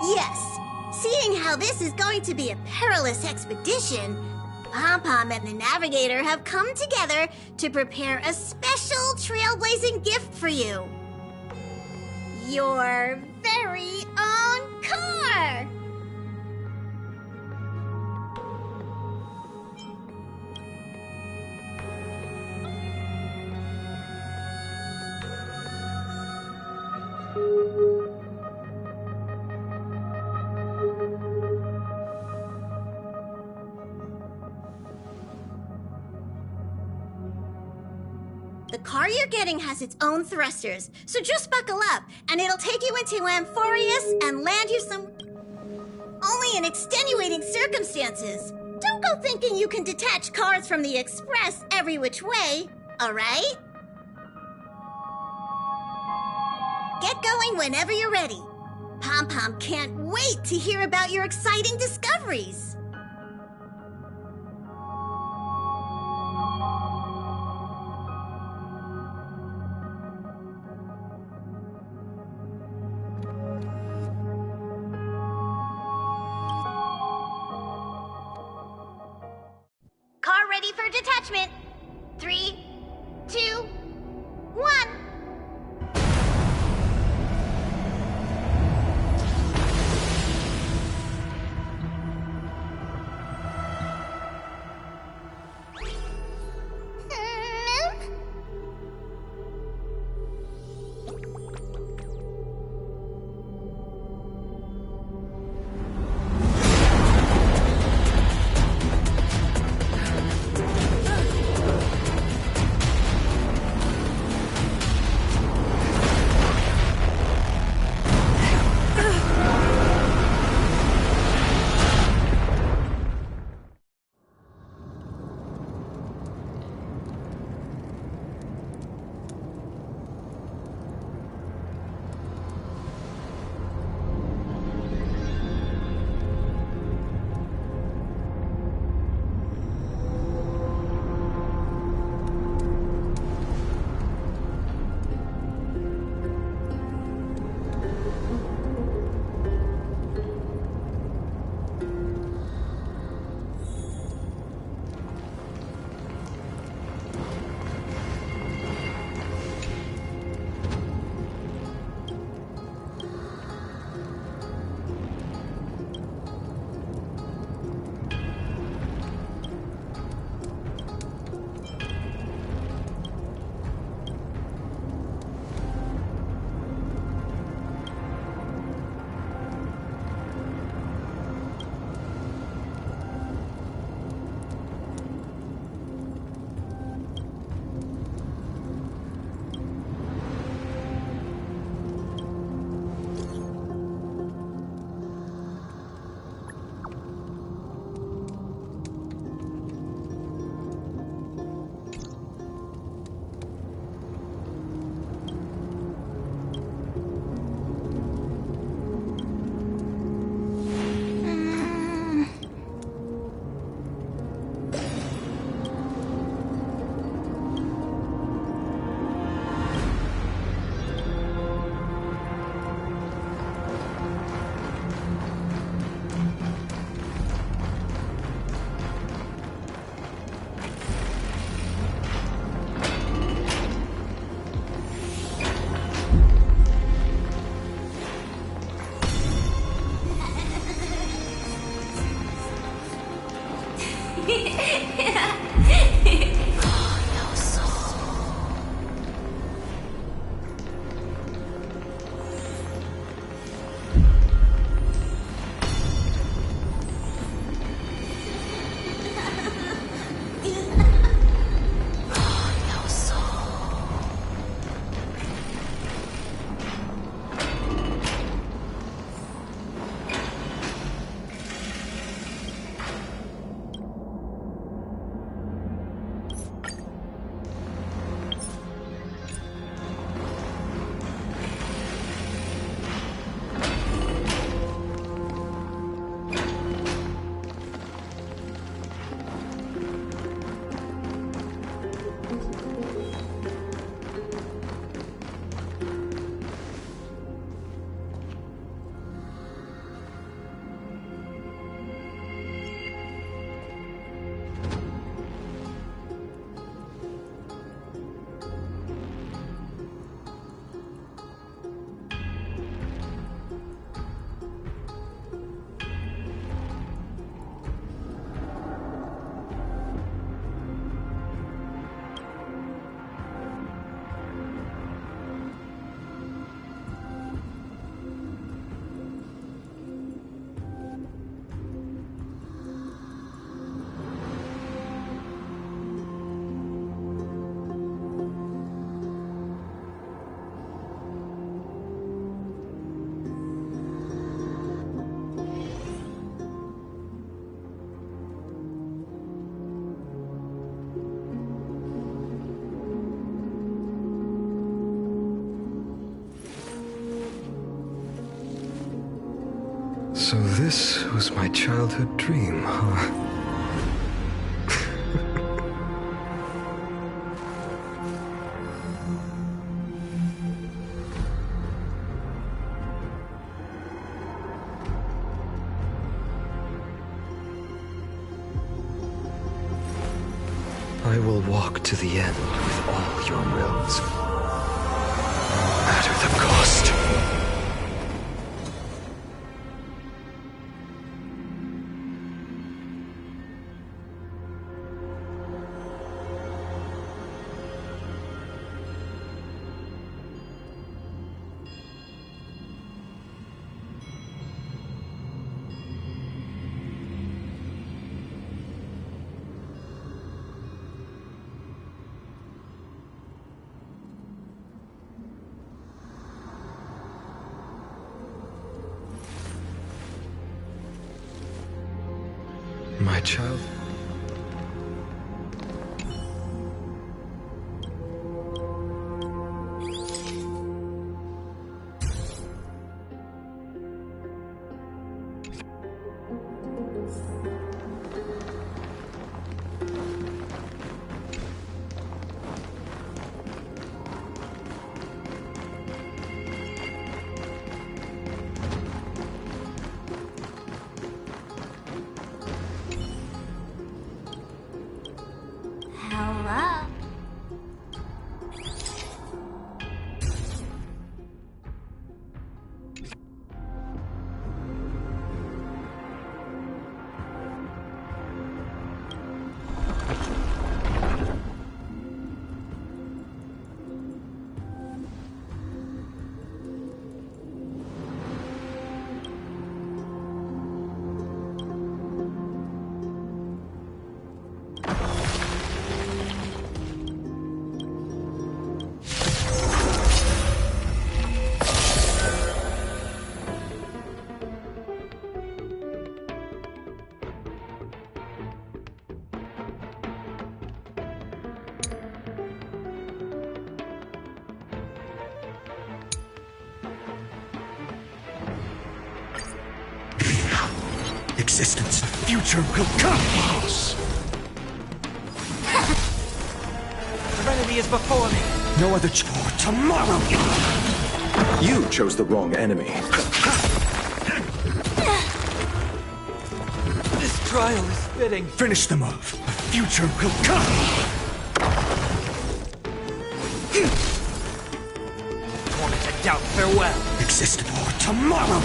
Yes, seeing how this is going to be a perilous expedition, Pom-Pom and the Navigator have come together to prepare a special trailblazing gift for you. Your very own car! The car you're getting has its own thrusters, so just buckle up, and it'll take you into Amphorius and land you some... only in extenuating circumstances. Don't go thinking you can detach cars from the Express every which way, alright? Get going whenever you're ready. Pom-Pom can't wait to hear about your exciting discoveries. Car ready for detachment. 3, 2, 1. So this was my childhood dream, huh? I will walk to the end with all your wills, no matter the cost. My child. Hello? Existence, future will come. Serenity is before me. No other for tomorrow. You chose the wrong enemy. This trial is fitting. Finish the move. The future will come. Tormented doubt, farewell. Exist for tomorrow.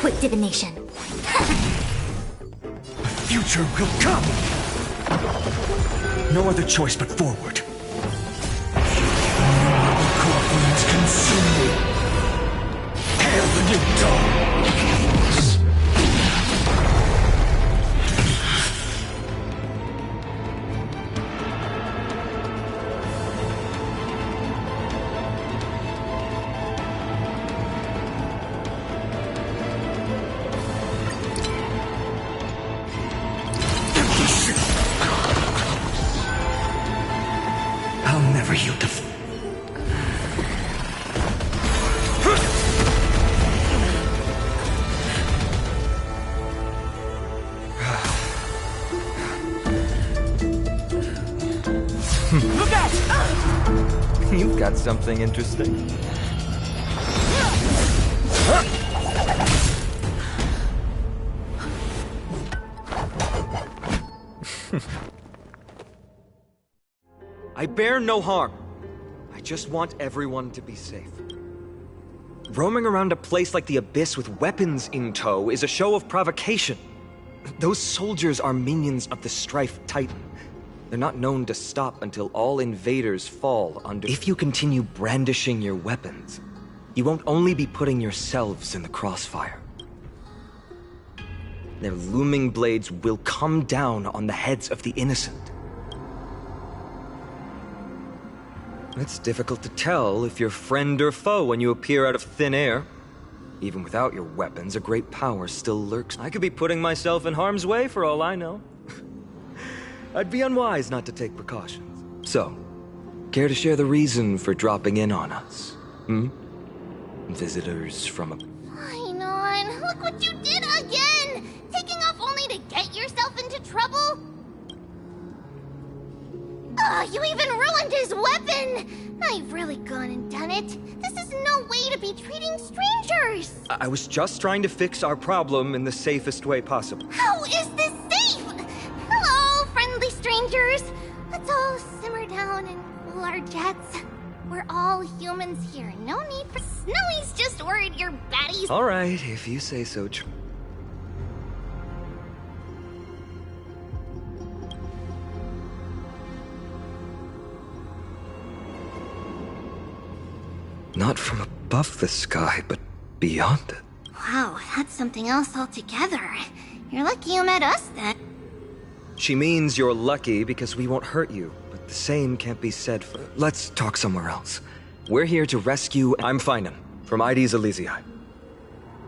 Quit divination. The future will come! No other choice but forward. The corpulence consume me. Hail the new dawn! I'll never yield to... Look out! You've got something interesting. I bear no harm. I just want everyone to be safe. Roaming around a place like the Abyss with weapons in tow is a show of provocation. Those soldiers are minions of the Strife Titan. They're not known to stop until all invaders fall under... If you continue brandishing your weapons, you won't only be putting yourselves in the crossfire. Their looming blades will come down on the heads of the innocent. It's difficult to tell if you're friend or foe when you appear out of thin air. Even without your weapons, a great power still lurks. I could be putting myself in harm's way for all I know. I'd be unwise not to take precautions. So, care to share the reason for dropping in on us? Hmm? Visitors from a... Fine on. Look what you did again! Taking off only to get yourself into trouble? Ugh, you even ruined his weapon! Now you've really gone and done it. This is no way to be treating strangers! I was just trying to fix our problem in the safest way possible. How is this safe? Hello, friendly strangers. Let's all simmer down and cool our jets. We're all humans here. No need for... Snowy's just worried you're baddies. All right, if you say so. Not from above the sky, but beyond it. Wow, that's something else altogether. You're lucky you met us then. She means you're lucky because we won't hurt you, but the same can't be said for... Let's talk somewhere else. We're here to rescue... I'm Finan, from Ides Elysiae.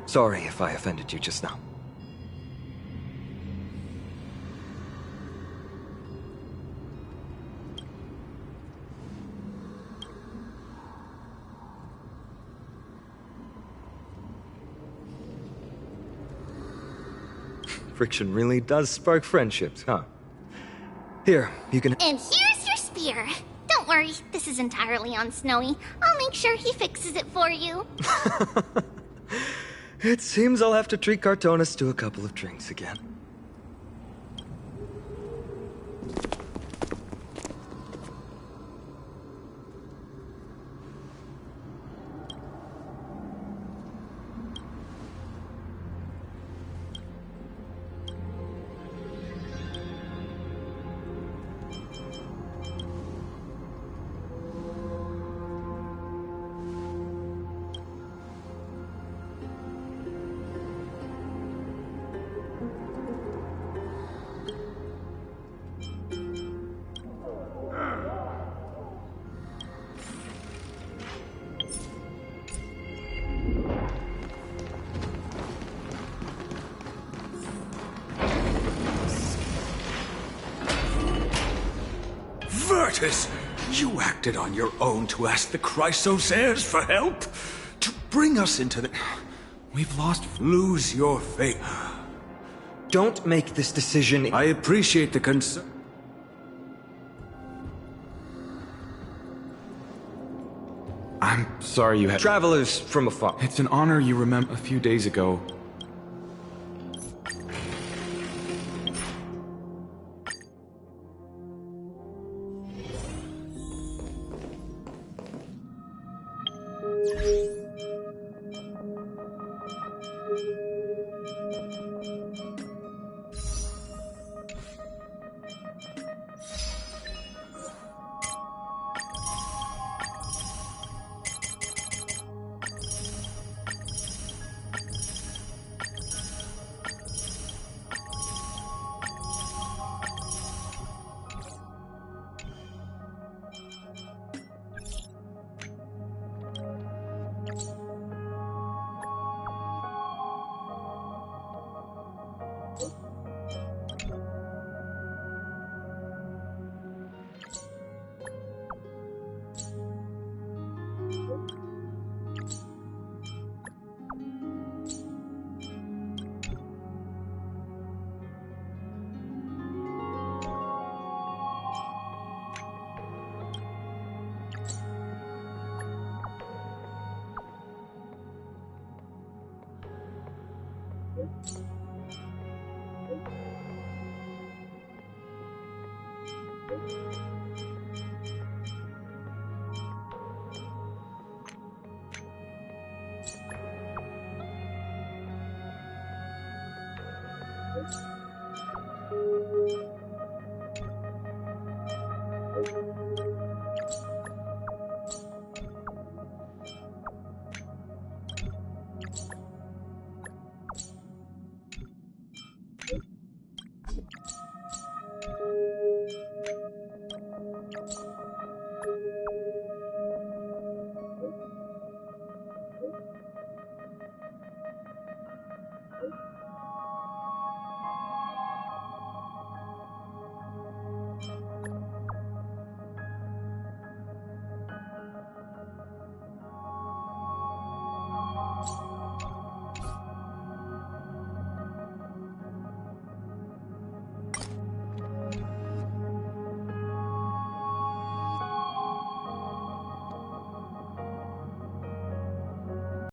Sorry if I offended you just now. Friction really does spark friendships, huh? Here, you can... And here's your spear. Don't worry, this is entirely on Snowy. I'll make sure he fixes it for you. It seems I'll have to treat Cartonis to a couple of drinks again. Virtus, you acted on your own to ask the Chrysosaurs for help? To bring us into the... We've lost... Lose your faith. Don't make this decision. I appreciate the concern. I'm sorry you had... Travelers from afar. It's an honor you remember a few days ago.